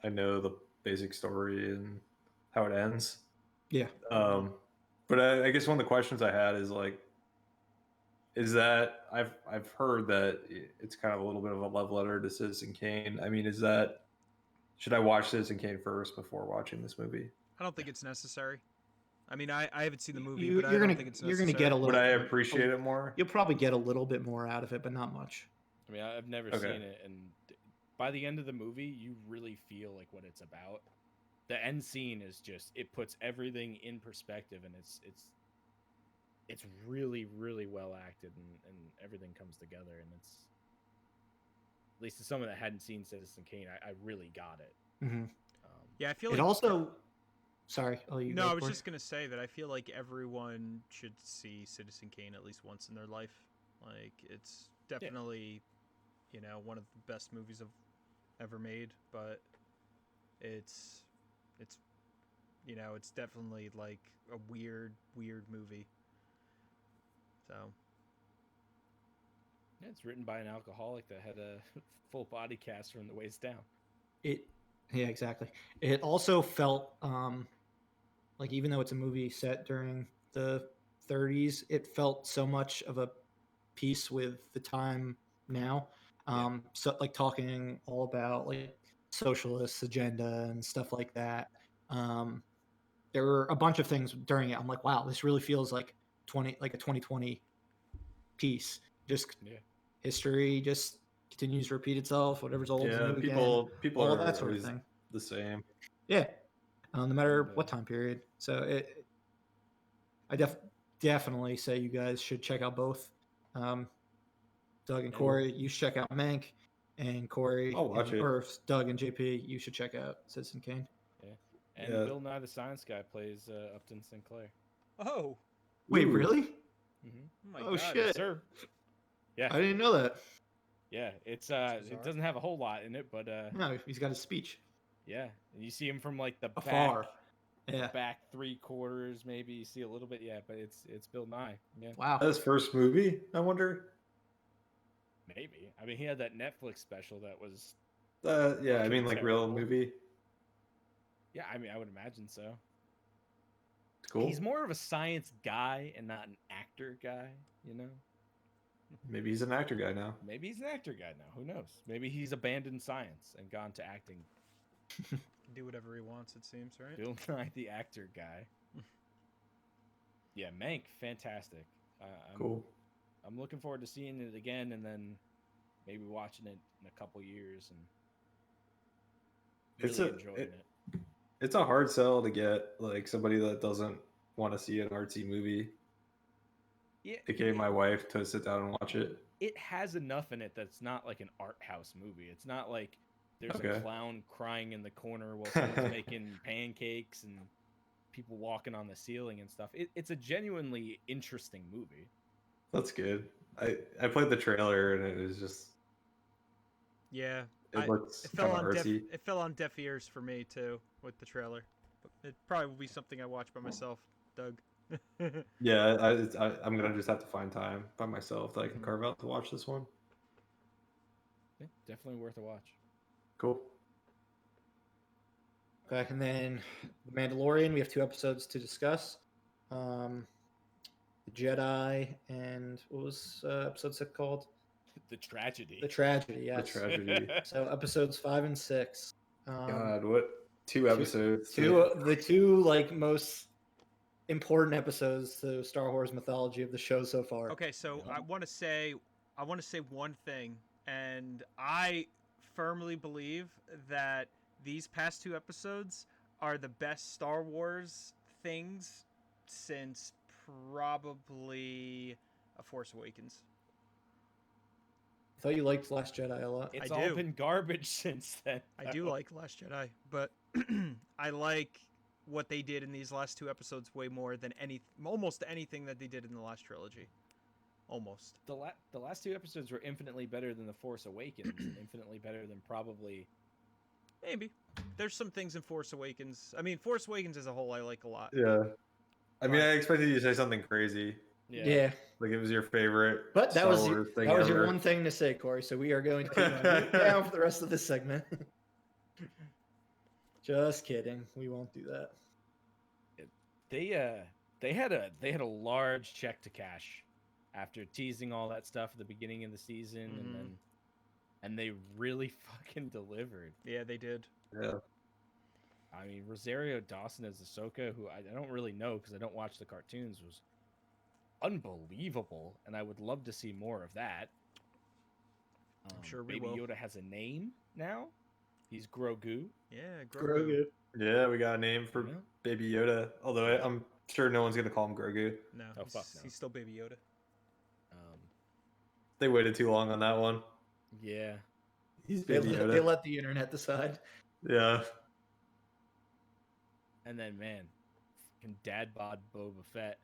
I know the basic story and how it ends. Yeah. But But I guess one of the questions I had is like, is that I've heard that it's kind of a little bit of a love letter to Citizen Kane. I mean, should I watch Citizen Kane first before watching this movie? I don't think it's necessary. I mean, I haven't seen the movie, You, but I you're don't gonna think it's you're necessary. gonna get a Would little. I appreciate it more? You'll probably get a little bit more out of it, but not much. I mean, I've never Okay. seen it, and by the end of the movie, you really feel like what it's about. The end scene is just, it puts everything in perspective, and it's really, really well acted, and everything comes together, and it's, at least to someone that hadn't seen Citizen Kane, I really got it. Mm-hmm. Yeah, I feel It like also. Sorry. No, I was just gonna say that I feel like everyone should see Citizen Kane at least once in their life. Like, it's definitely, one of the best movies I've ever made. But it's definitely like a weird movie. So. Yeah, it's written by an alcoholic that had a full body cast from the waist down. Yeah, exactly. It also felt like, even though it's a movie set during the 30s, it felt so much of a piece with the time now. So like talking all about like socialist agenda and stuff like that. There were a bunch of things during it. I'm like, wow, this really feels like a 2020 piece. Just history just continues to repeat itself. Whatever's old is Yeah, new people again. All are that sort of always thing. the same. Yeah, no matter what time period. So I definitely say you guys should check out both. Doug and Corey, you should check out Mank, and Corey, I'll watch it. Or Doug and JP, you should check out Citizen Kane. Yeah, and Bill Nye the Science Guy plays Upton Sinclair. Oh, wait, really? Mm-hmm. Oh, shit, sir. Yeah, I didn't know that. Yeah, it doesn't have a whole lot in it, but no, he's got a speech. Yeah, and you see him from like the afar. Back 3/4, maybe you see a little bit. Yeah, but it's Bill Nye. Yeah. Wow. His first movie, I wonder. Maybe. I mean, he had that Netflix special that was. Yeah, I mean, like terrible. real movie. Yeah, I mean, I would imagine so. It's cool. He's more of a science guy and not an actor guy, Maybe he's an actor guy now. Maybe he's an actor guy now. Who knows? Maybe he's abandoned science and gone to acting. Do whatever he wants, it seems, right? Bill Nye, the actor guy. Yeah, Mank, fantastic. Cool. I'm looking forward to seeing it again, and then maybe watching it in a couple years and really enjoying it. It's a hard sell to get like somebody that doesn't want to see an artsy movie. Yeah, AKA my wife, to sit down and watch it. It has enough in it that's not like an art house movie. It's not like there's a clown crying in the corner while someone's making pancakes and people walking on the ceiling and stuff. It's a genuinely interesting movie. That's good. I played the trailer and it was just it looks kind of artsy. It fell on deaf ears for me too with the trailer. But it probably will be something I watch by myself, Doug. Yeah, I'm gonna just have to find time by myself that I can carve out to watch this one. Yeah, definitely worth a watch. Cool. Okay, and then The Mandalorian, we have 2 episodes to discuss. The Jedi, and what was episode 6 called? The Tragedy. The Tragedy, yes. The Tragedy. So episodes 5 and 6. God, what 2 episodes? The 2 like most important episodes to Star Wars mythology of the show so far. Okay, so I want to say one thing, and I firmly believe that these past 2 episodes are the best Star Wars things since probably A Force Awakens. I thought you liked Last Jedi a lot. It's all been garbage since then. I do like Last Jedi, but I like what they did in these last 2 episodes way more than almost anything that they did in the last trilogy. Almost. The last 2 episodes were infinitely better than The Force Awakens. Infinitely better than probably... Maybe. There's some things in Force Awakens. I mean, Force Awakens as a whole I like a lot. Yeah. I mean, I expected you to say something crazy. Yeah. Like it was your favorite. But that Star was Wars thing your ever. one thing to say, Corey. So we are going to keep it down for the rest of this segment. Just kidding. We won't do that. They they had a large check to cash after teasing all that stuff at the beginning of the season, and they really fucking delivered. Yeah, they did. Yeah. I mean, Rosario Dawson as Ahsoka, who I don't really know because I don't watch the cartoons, was unbelievable, and I would love to see more of that. I'm sure we Baby will. Yoda has a name now. He's Grogu. Yeah, Grogu. Yeah, we got a name for Yeah. Baby Yoda. Although I'm sure no one's gonna call him Grogu. No, Oh, fuck no. he's still Baby Yoda. They waited too long on that one. Yeah. He's They Baby let, Yoda. they let the internet decide. Yeah. And then, man, fucking dad bod Boba Fett.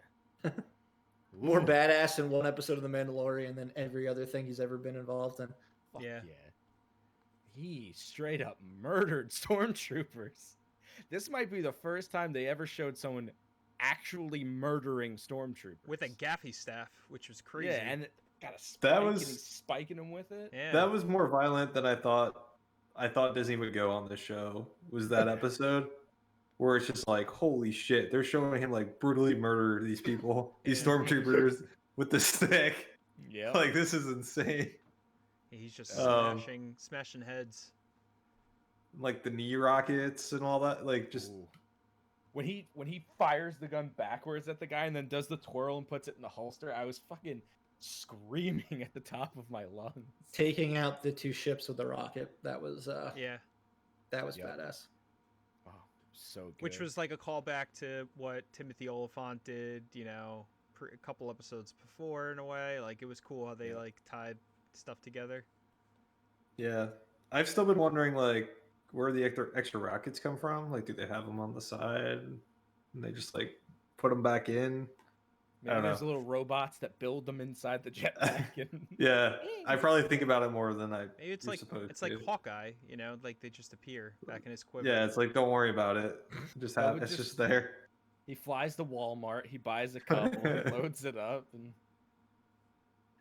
More Ooh, badass in one episode of The Mandalorian than every other thing he's ever been involved in. fuck Yeah. He straight up murdered stormtroopers. This might be the first time they ever showed someone actually murdering stormtroopers. With a gaffy staff, which was crazy. Yeah, and it got a spike, That and was- he's spiking them with it. yeah. That was more violent than I thought Disney would go on this show. Was that episode where it's just like, holy shit, they're showing him like brutally murder these people, these Yeah. stormtroopers with the stick. Yeah. Like, this is insane. He's just Um, smashing heads. Like the knee rockets and all that. Like, just Ooh. When he fires the gun backwards at the guy and then does the twirl and puts it in the holster, I was fucking screaming at the top of my lungs. Taking out the two ships with the rocket. That was Yeah. that was Yep. badass. Oh, so good. Which was like a callback to what Timothy Oliphant did, a couple episodes before in a way. Like, it was cool how they Yeah. like tied stuff together. yeah. I've still been wondering like where the extra rockets come from. Like, do they have them on the side and they just like put them back in? Maybe don't there's know. little robots that build them inside the jetpack. And... Yeah, I probably think about it more than I. Maybe it's you're like supposed it's like to. Hawkeye, like they just appear back in his quiver. Yeah, it's like, don't worry about it. Just That have would it's just- just there. He flies to Walmart, he buys a couple, loads it up, and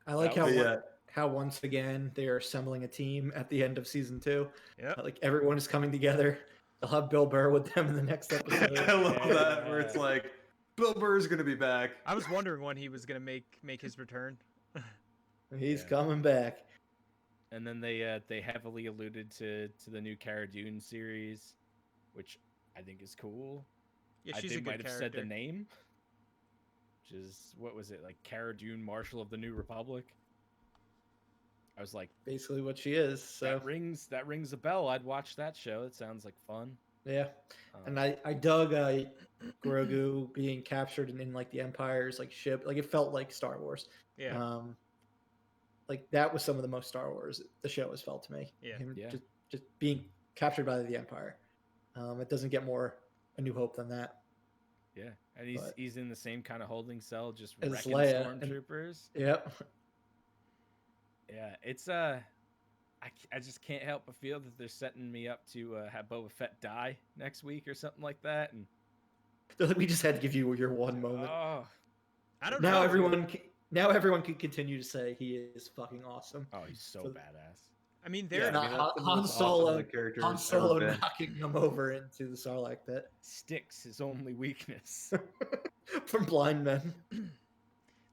I like That how was- But yeah, how once again they are assembling a team at the end of season 2. Yep. Like everyone is coming together. They'll have Bill Burr with them in the next episode. I love that where it's Yeah. like Bill Burr's gonna be back. I was wondering when he was gonna make his return. He's Yeah. coming back. and then they heavily alluded to the new Cara Dune series, which I think is cool. Yeah, I she's think a good might have character. said the name, which is what was it, like Cara Dune, Marshal of the New Republic? I was like, Basically what she is. So that rings a bell. I'd watch that show. It sounds like fun. yeah. Um, And I dug Grogu being captured in like the Empire's like ship. Like it felt like Star Wars. Yeah. Like that was some of the most Star Wars the show has felt to me. Yeah. Him Yeah. just being captured by the Empire. It doesn't get more A New Hope than that. yeah, and but- he's in the same kind of holding cell, just As wrecking Leia, and- stormtroopers. Yep. Yeah, it's I just can't help but feel that they're setting me up to have Boba Fett die next week or something like that, and They're like, we just had to give you your one moment. oh, I don't now know. everyone can continue to say he is fucking awesome. he's so So- badass. I mean, Yeah, they're not that's the Han most Solo- awesome the character's Han ever Solo been. knocking him over into the Sarlacc pit Sticks his only weakness. from blind men.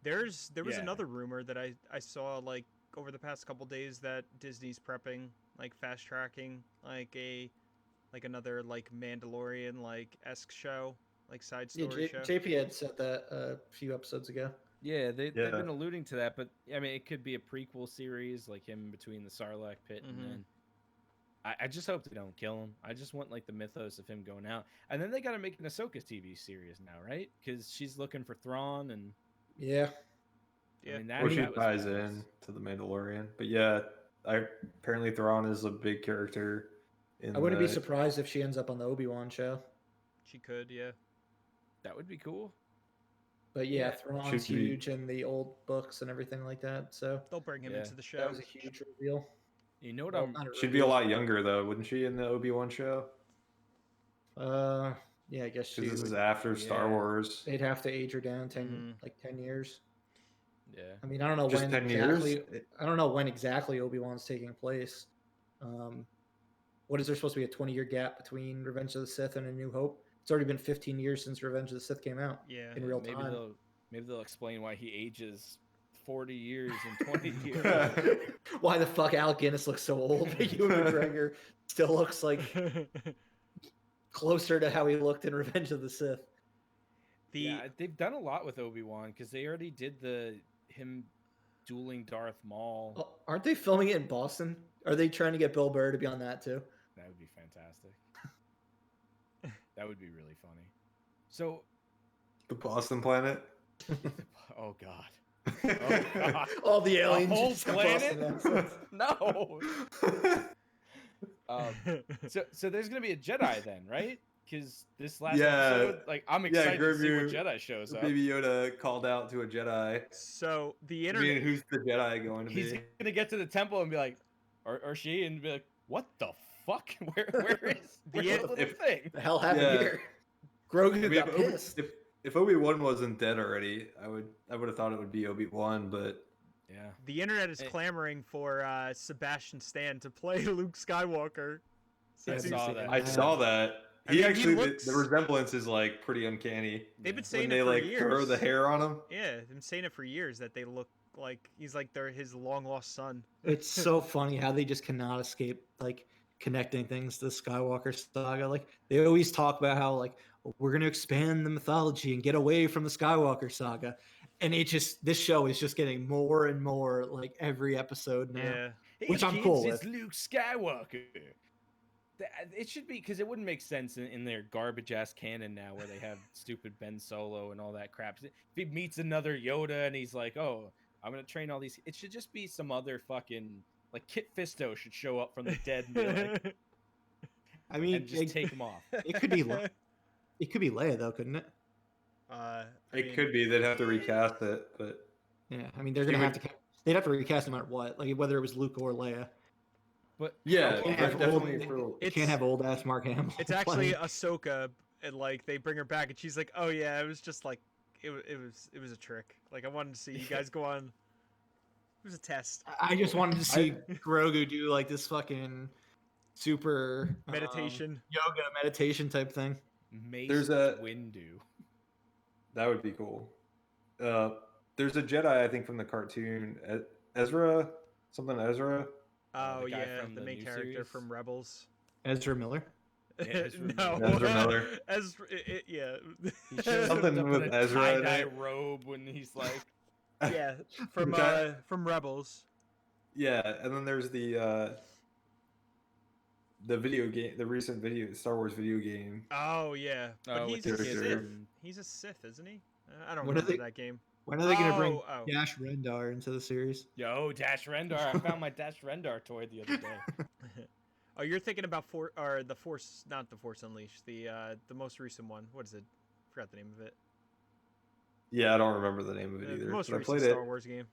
there was Yeah. another rumor that I saw like over the past couple days that Disney's prepping, like fast tracking like another like Mandalorian like esque show, like side Yeah, story show. JP had said that a few episodes ago. Yeah, they've Yeah. been alluding to that, but I mean, it could be a prequel series, like him between the Sarlacc pit and Mhm. then. I just hope they don't kill him. I just want like the mythos of him going out, and then they got to make an Ahsoka TV series now, right? Because she's looking for Thrawn, and Yeah. Yeah. I mean that, Or she that was ties badass. in to the Mandalorian. But yeah, apparently Thrawn is a big character. I wouldn't be the- surprised if she ends up on the Obi-Wan show. She could, yeah. That would be cool. But yeah, Yeah, Thrawn's should be- huge in the old books and everything like that. So They'll bring him Yeah. into the that show. was a huge reveal. You know what Well, I'm? not a She'd be a reveal. lot younger though, wouldn't she, in the Obi-Wan show? Yeah, I guess she Because this is would, after Star Yeah. Wars. they'd have to age her down Mhm. like 10 years. Yeah. I mean, I don't know Just when 10 exactly. years? I don't know when exactly Obi-Wan's taking place. What is there supposed to be a 20-year gap between Revenge of the Sith and A New Hope? It's already been 15 years since Revenge of the Sith came out Yeah. in real maybe time. they'll explain why he ages 40 years and 20 years. Why the fuck Alec Guinness looks so old? Ewan McGregor still looks like closer to how he looked in Revenge of the Sith. Yeah, they've done a lot with Obi-Wan because they already did him dueling Darth Maul. Oh, aren't they filming it in Boston? Are they trying to get Bill Burr to be on that too? That would be fantastic. That would be really funny. So, The Boston planet. oh god, oh god, All the aliens. a whole just have planet? Boston accents. No. So there's gonna be a Jedi then, right? Because this last episode, like, I'm excited to see what Jedi shows up. Baby Yoda called out to a Jedi. So the I internet. mean, who's the Jedi going to He's be? gonna get to the temple and be like, or she, and be like, what the fuck? Where's the little thing? The hell happened Yeah. here? Grogu I mean, got pissed. if Obi-Wan wasn't dead already, I would have thought it would be Obi-Wan, but Yeah. The internet is clamoring for Sebastian Stan to play Luke Skywalker. I saw that. I saw that. I He mean, he actually, looks- the resemblance is like pretty uncanny. They've been When saying they it for like years. throw the hair on him. Yeah, they've been saying it for years that they look like he's like his long lost son. It's so funny how they just cannot escape like connecting things to the Skywalker saga. Like they always talk about how like we're going to expand the mythology and get away from the Skywalker saga, and this show is just getting more and more like every episode now. Yeah. Which I'm cool It's with. Luke Skywalker. It should be, because it wouldn't make sense in their garbage ass canon now where they have stupid Ben Solo and all that crap. If he meets another Yoda and he's like, "Oh, I'm gonna train all these," it should just be some other fucking, like, Kit Fisto should show up from the dead and, be like, I mean, and just take him off. it could be it could be Leia though, couldn't it? It could be. They'd have to recast it, but Yeah, I mean they're gonna have to. They'd have to recast no matter what, like whether it was Luke or Leia. But yeah, Can't have definitely. you can't have old ass Mark Hamill. It's actually Ahsoka, and like they bring her back, and she's like, "Oh yeah, it was just like it was a trick. Like I wanted to see you guys go on. It was a test. I just wanted to see Grogu do like this fucking super Meditation. yoga meditation type thing. Mace There's a- Windu. That would be cool. There's a Jedi, I think, from the cartoon. Ezra, something Ezra. Oh the guy yeah, from the the main new character series? from Rebels. Ezra Miller. Yeah, Ezra No, Ezra Miller. Yeah, He shows Something up with in a Ezra in tie-dye it. robe when he's like, yeah, from Okay. Rebels. Yeah, and then there's the video game, the recent Star Wars video game. Oh yeah, but oh, he's with a the kids Sith. and- He's a Sith, isn't he? I don't What are remember they- that game. When are they going to bring Oh. Dash Rendar into the series? Yo, Dash Rendar! I found my Dash Rendar toy the other day. Oh, you're thinking about the Force, not the Force Unleashed, the most recent one. What is it? Forgot the name of it. Yeah, I don't remember the name of it The either. most but I recent played Star it. Wars game.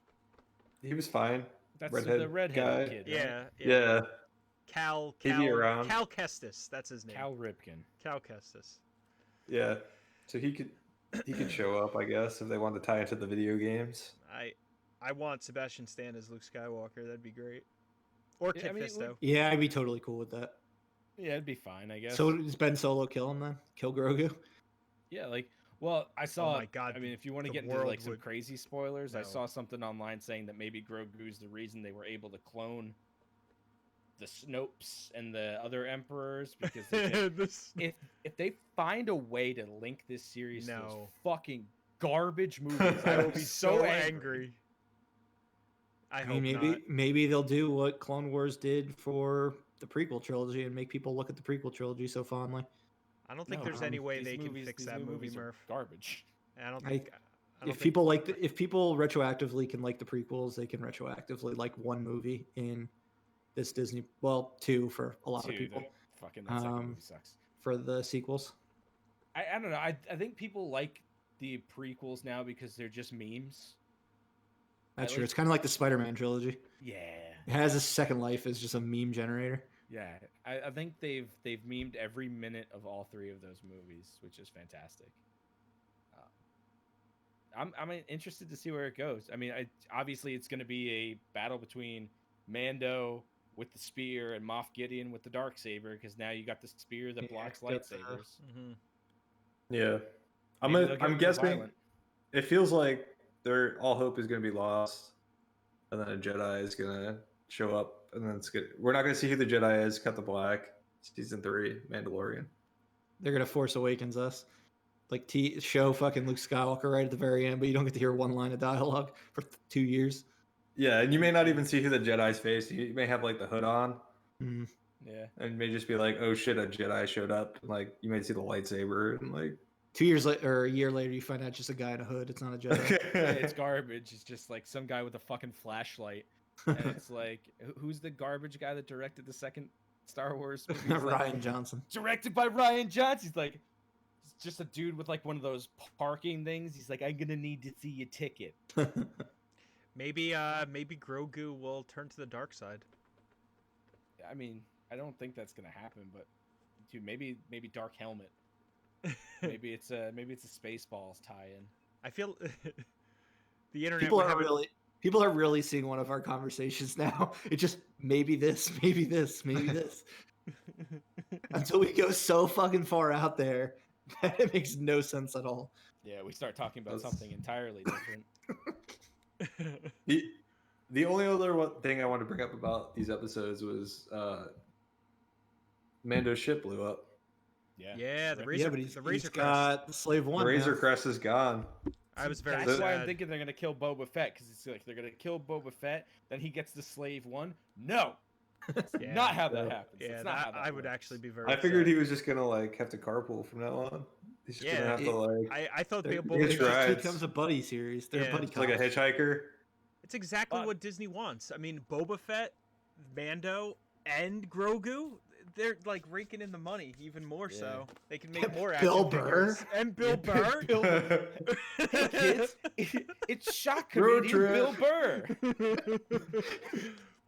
He was fine. That's Redhead the redheaded guy. kid. Yeah, Right? yeah. Yeah. Cal He'd be around. Cal Kestis. That's his name. Cal Ripken. Cal Kestis. Yeah. So he could show up, I guess, if they wanted to tie into the video games. I want Sebastian Stan as Luke Skywalker. That'd be great. Or Yeah, Kit I mean, Fisto. Yeah, I'd be totally cool with that. Yeah, it'd be fine, I guess. So does Ben Solo kill him then? Kill Grogu? yeah, like, well, I saw. my God, I mean, if you want to the get into world like some would- crazy spoilers, I No. saw something online saying that maybe Grogu's the reason they were able to clone the Snopes and the other emperors because they did- This- if they find a way to link this series to those No. fucking garbage movies, I will be so angry. I I hope mean, not. maybe they'll do what Clone Wars did for the prequel trilogy and make people look at the prequel trilogy so fondly. I don't think No, there's any way these they can movies- fix these that new movie, movies are Murph. Garbage. I don't I- think. I don't If think- people if people retroactively can like the prequels, they can retroactively like one movie in this Disney. Well, two for a lot of Dude, people fucking that second Um, movie sucks. for the sequels. I don't know. I think people like the prequels now because they're just memes. That's At true. least- It's kind of like the Spider-Man trilogy. Yeah. It has a second life as just a meme generator. Yeah, I think they've memed every minute of all three of those movies, which is fantastic. I'm interested to see where it goes. I mean, obviously it's going to be a battle between Mando with the spear and Moff Gideon with the darksaber, because now you got the spear that Yeah, blocks got the- lightsabers. Mhm. Yeah, Maybe they'll get I'm more guessing. violent. It feels like their all hope is going to be lost, and then a Jedi is going to show up, and then it's good. We're not going to see who the Jedi is. Cut the black. Season 3, Mandalorian. They're gonna Force Awakens us, like show fucking Luke Skywalker right at the very end, but you don't get to hear one line of dialogue for 2 years. Yeah, and you may not even see who the Jedi's face. You may have like the hood on, Mm. Yeah. and it may just be like, oh shit, a Jedi showed up. Like you may see the lightsaber and like 2 years later, or a year later, you find out it's just a guy in a hood. It's not a Jedi. It's garbage. It's just like some guy with a fucking flashlight, and it's like, who's the garbage guy that directed the second Star Wars movie? He's like, Ryan Johnson. directed by Ryan Johnson. He's like, he's just a dude with like one of those parking things. He's like, I'm gonna need to see your ticket. Maybe Grogu will turn to the dark side. I mean, I don't think that's gonna happen, but dude, maybe Dark Helmet. maybe it's a Spaceballs tie-in. I feel the internet. People are really seeing one of our conversations now. It's just maybe this, maybe this, maybe this. Until we go so fucking far out there that it makes no sense at all. Yeah, we start talking about something entirely different. The only other thing I wanted to bring up about these episodes was Mando's ship blew up. Yeah, the Razor. But the Razor he's got the Slave One. The Razor now. Crest is gone. I was very That's sad. why I'm thinking they're gonna kill Boba Fett, because it's like they're gonna kill Boba Fett, then he gets the Slave One. No, Yeah. not how that happens. Yeah, That's not how that I would works. actually be very. I figured sad. he was just gonna like have to carpool from now on. He's just gonna have to like I thought They're- Boba Hitch Fett. ride. It becomes a buddy series. They're Yeah. buddy it's like a cops. hitchhiker. It's exactly But- what Disney wants. I mean, Boba Fett, Mando, and Grogu. They're like raking in the money even more so. They can make more action Bill Burr. figures. And Bill Burr. Hey kids, it's shock Road comedian trip. Bill Burr.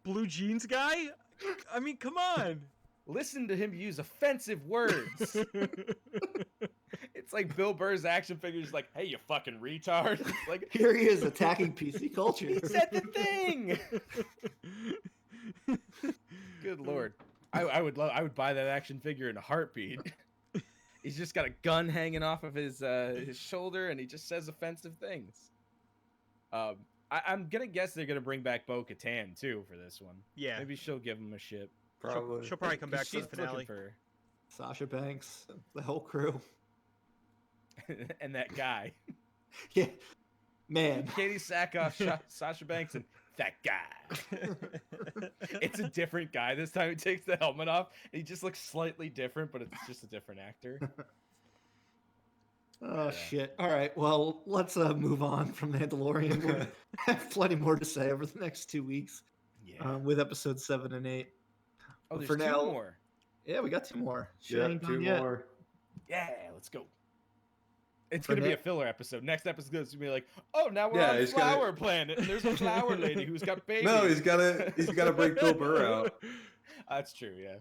Blue jeans guy? I mean, come on. Listen to him use offensive words. It's like Bill Burr's action figures like, hey, you fucking retard. It's like, Here he is attacking PC culture. he said the thing. Good lord. I would buy that action figure in a heartbeat. He's just got a gun hanging off of his shoulder, and he just says offensive things. I'm gonna guess they're gonna bring back Bo-Katan too for this one. Yeah. Maybe she'll give him a ship. Probably. She'll probably come back for She's the looking finale. for Sasha Banks, the whole crew. and that guy, Yeah, man. Katie Sackhoff, Sasha Banks, and that guy. It's a different guy this time. He takes the helmet off. And he just looks slightly different, but it's just a different actor. Oh Yeah. shit! All right, well, let's move on from Mandalorian. We'll have plenty more to say over the next 2 weeks Yeah. with episodes 7 and 8. Oh, there's for two now- more. Yeah, we got 2 more. Shit Yeah, ain't done 2 yet. more. Yeah, let's go. It's For gonna be now- a filler episode. Next episode is gonna be like, oh, now we're Yeah, on he's gonna- Flower Planet, and there's a flower lady who's got babies. No, he's gotta break Bill Burr out. That's true. Yeah.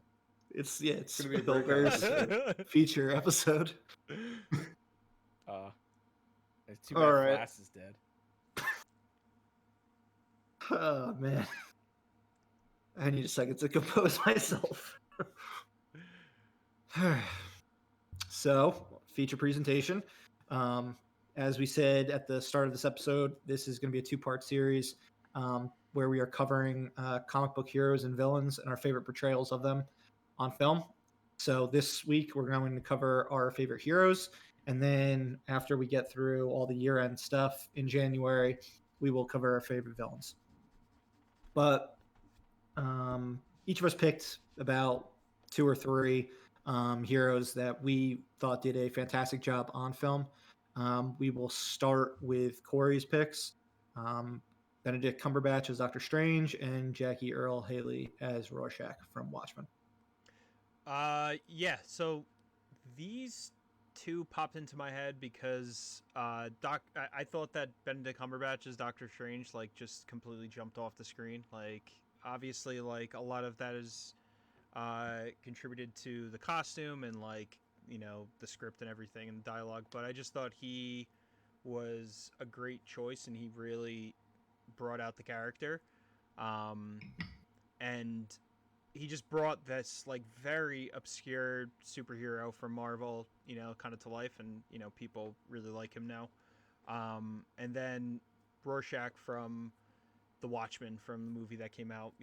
It's gonna be a Bill breakout Burr's feature episode. It's too bad All right. Flass is dead. Oh man, I need a second to compose myself. So, feature presentation. As we said at the start of this episode, this is going to be a 2-part series where we are covering comic book heroes and villains and our favorite portrayals of them on film. So this week we're going to cover our favorite heroes, and then after we get through all the year-end stuff in January, we will cover our favorite villains. But each of us picked about 2 or 3 heroes that we thought did a fantastic job on film. We will start with Corey's picks. Benedict Cumberbatch as Doctor Strange and Jackie Earle Haley as Rorschach from Watchmen. Yeah, so these 2 popped into my head because I thought that Benedict Cumberbatch as Doctor Strange like just completely jumped off the screen. Like obviously like a lot of that is contributed to the costume and like, you know, the script and everything and the dialogue, but I just thought he was a great choice and he really brought out the character. And he just brought this like very obscure superhero from Marvel, kind of to life, and people really like him now. And then Rorschach from The Watchmen, from the movie that came out,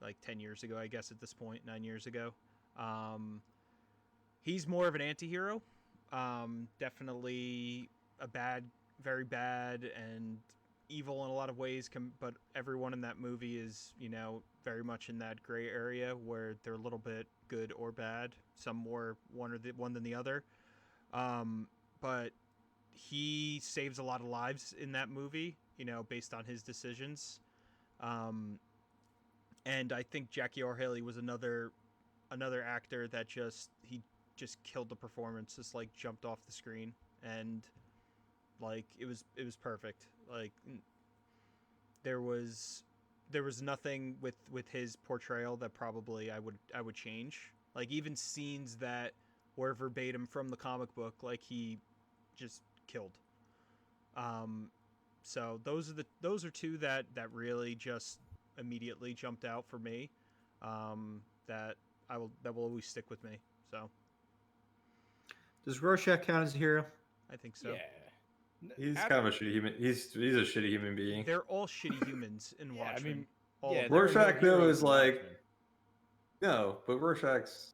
like 10 years ago, I guess at this point, 9 years ago. He's more of an anti-hero. Definitely a very bad and evil in a lot of ways, but everyone in that movie is, very much in that gray area where they're a little bit good or bad. Some more one than the other. But he saves a lot of lives in that movie, based on his decisions. And I think Jackie Earle Haley was another actor that just killed the performance, just like jumped off the screen, and like it was perfect. Like there was nothing with his portrayal that probably I would change. Like even scenes that were verbatim from the comic book, like he just killed. So those are two that really just immediately jumped out for me. That will always stick with me. So Does Rorschach count as a hero? I think so. Yeah. He's kind of a shitty human. He's a shitty human being. They're all shitty humans in Yeah, Watchmen. I mean, all yeah, of them. there are no Rorschach though heroes is in like Watchmen. no, but Rorschach's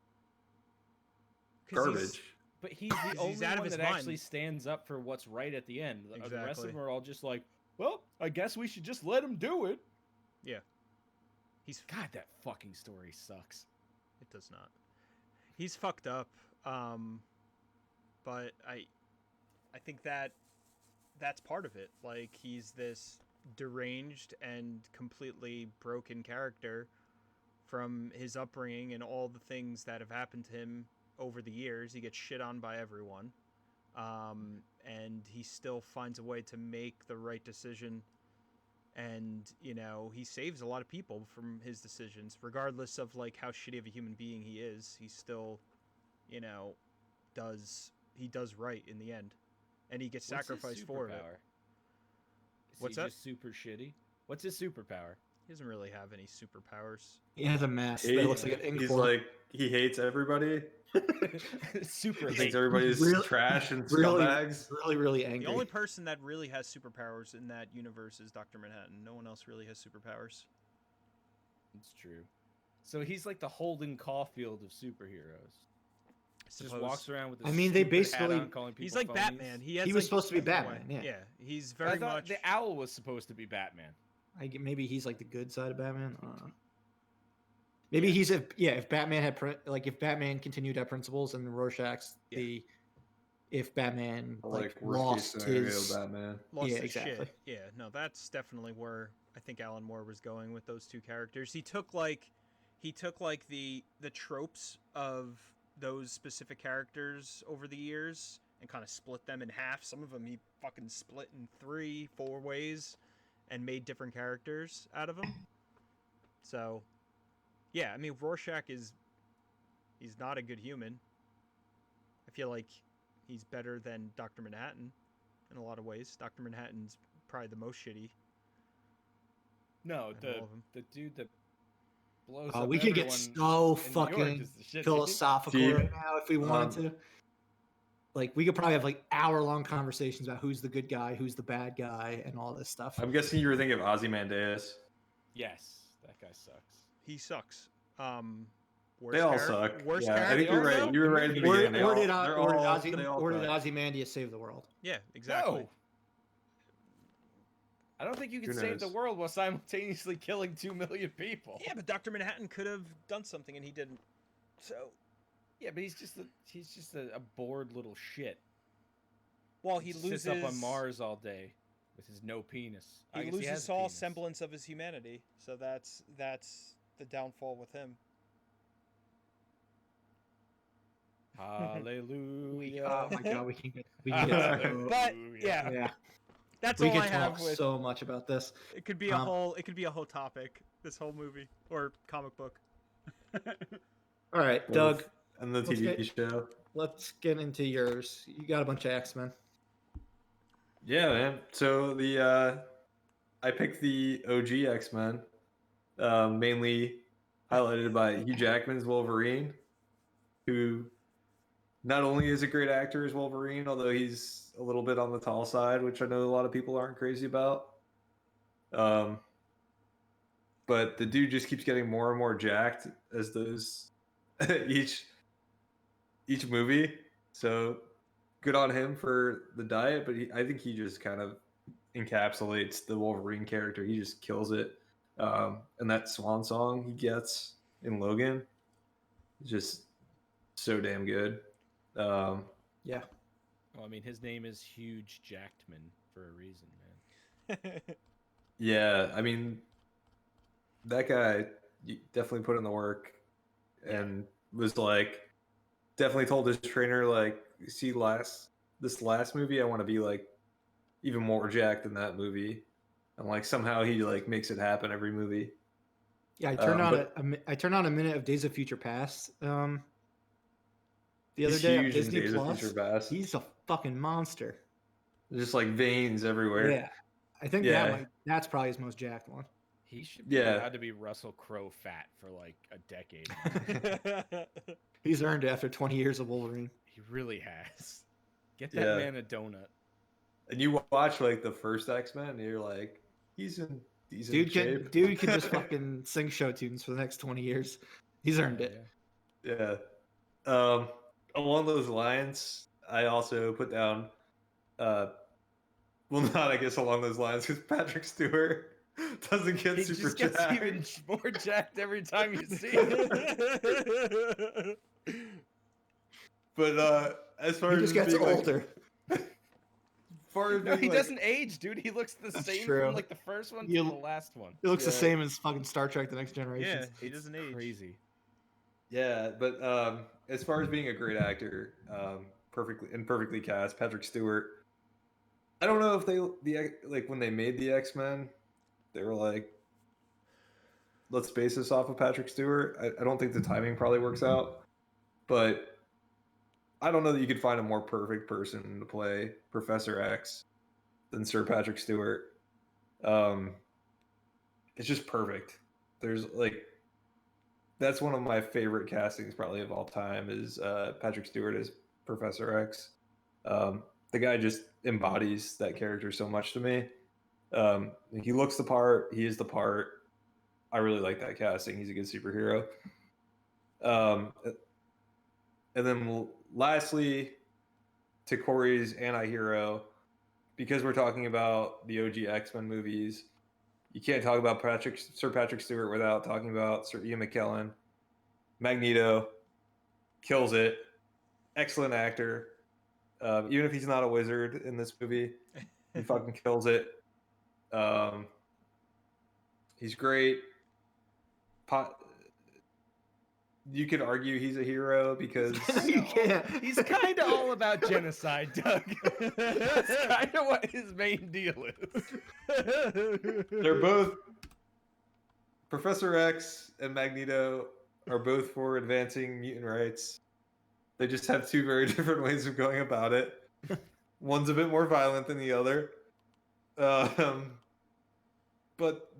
'Cause garbage. But he's the he's only out of one his that actually mind. stands up for what's right at the end. The rest of Exactly. them are all just like, well, I guess we should just let him do it. He's God, that fucking story sucks. It does not. He's fucked up. But I think that's part of it. Like he's this deranged and completely broken character from his upbringing and all the things that have happened to him over the years. He gets shit on by everyone. And he still finds a way to make the right decision. And, he saves a lot of people from his decisions, regardless of like how shitty of a human being he is. He still, does right in the end. And he gets sacrificed for it. What's he that? Just super shitty. What's his superpower? He doesn't really have any superpowers. He has a mask that looks like an ink He's horn. like he hates everybody. Super He hate. thinks everybody's Really- trash and really, scumbags. really angry. The only person that really has superpowers in that universe is Dr. Manhattan. No one else really has superpowers. It's true. So he's like the Holden Caulfield of superheroes. Just Suppose. walks around with. I His mean, they stupid hat basically- on, calling people He's like phonies. Batman. He was like, supposed to be every Batman, way. yeah. He's I very thought much. the owl was supposed to be Batman. Maybe he's like the good side of Batman. I don't know. Maybe he's if Batman had if Batman continued to have principles and Rorschach's if Batman Like worst case lost scenario, his Batman. Lost Yeah, his exactly. shit. Yeah, no, that's definitely where I think Alan Moore was going with those two characters. He took the tropes of those specific characters over the years and kind of split them in half. Some of them he fucking split in 3-4 ways and made different characters out of them. So, yeah, I mean Rorschach he's not a good human. I feel like he's better than Dr. Manhattan in a lot of ways. Dr. Manhattan's probably the most shitty. No, out of all of them. the dude that blows up we could get everyone so in New York fucking is the shit, dude. philosophical See, right now if we wanted to. Like we could probably have like hour-long conversations about who's the good guy, who's the bad guy, and all this stuff. I'm guessing you were thinking of Ozymandias. Yes, that guy sucks. He sucks. They all suck. Worst Yeah, I think character. you're right. though? You were right at the Or beginning. did They all suck. Ozymandias save the world? Yeah, exactly. No. I don't think you can Who save the knows? world while simultaneously killing 2 million people. Yeah, but Dr. Manhattan could have done something and he didn't. So, Yeah, but he's just a bored little shit. well, he Just loses sits up on Mars all day with his no penis. I He guess loses has a all penis. semblance of his humanity. So that's the downfall with him. Hallelujah. Oh my god, we can get But Hallelujah. yeah, yeah. that's We all could I have talk with. so much about this. It could be a Um, whole. It could be a whole topic. This whole movie or comic book. All right, Doug, And the let's TV get- show. let's get into yours. You got a bunch of X-Men. Yeah, man. So I picked the OG X-Men, mainly highlighted by Hugh Jackman's Wolverine, who not only is a great actor as Wolverine, although he's a little bit on the tall side, which I know a lot of people aren't crazy about. But the dude just keeps getting more and more jacked as those each movie. So good on him for the diet, but I think he just kind of encapsulates the Wolverine character. He just kills it. And that swan song he gets in Logan is just so damn good. Yeah. Well, I mean, his name is Huge Jackman for a reason, man. Yeah, I mean, that guy definitely put in the work and was like, definitely told his trainer, like, see, this last movie, I want to be like even more jacked than that movie. And like somehow he like makes it happen every movie. Yeah, I turned on a minute of Days of Future Past the other He's day on huge in Disney Days of Plus. Future Past. He's a fucking monster. Just like veins everywhere. Yeah, I think that's probably his most jacked one. He should be allowed to be Russell Crowe fat for like a decade. He's earned it after 20 years of Wolverine. He really has. Get that man a donut. And you watch like the first X-Men and you're like, he's in decent shape. Dude can just fucking sing show tunes for the next 20 years. He's earned it. Yeah. Along those lines, I also put down well, not I guess along those lines, because Patrick Stewart doesn't get super jacked. He gets even more jacked every time you see him. But as far he as just gets older. He doesn't age, dude. He looks the same from like the first one to the last one. He looks the same as fucking Star Trek: The Next Generation. Yeah, he doesn't age. Crazy. Yeah, but as far as being a great actor, perfectly cast, Patrick Stewart. I don't know if when they made the X-Men, they were like, let's base this off of Patrick Stewart. I don't think the timing probably works out, but I don't know that you could find a more perfect person to play Professor X than Sir Patrick Stewart. It's just perfect. There's like, that's one of my favorite castings probably of all time is Patrick Stewart as Professor X. The guy just embodies that character so much to me. He looks the part. He is the part. I really like that casting. He's a good superhero. And then lastly, to Corey's anti-hero, because we're talking about the OG X-Men movies, you can't talk about Sir Patrick Stewart without talking about Sir Ian McKellen. Magneto kills it. Excellent actor. Even if he's not a wizard in this movie, he fucking kills it. He's great. You could argue he's a hero because you can't. He's kind of all about genocide, Doug. That's kind of what his main deal is. They're both Professor X and Magneto are both for advancing mutant rights. They just have two very different ways of going about it. One's a bit more violent than the other. But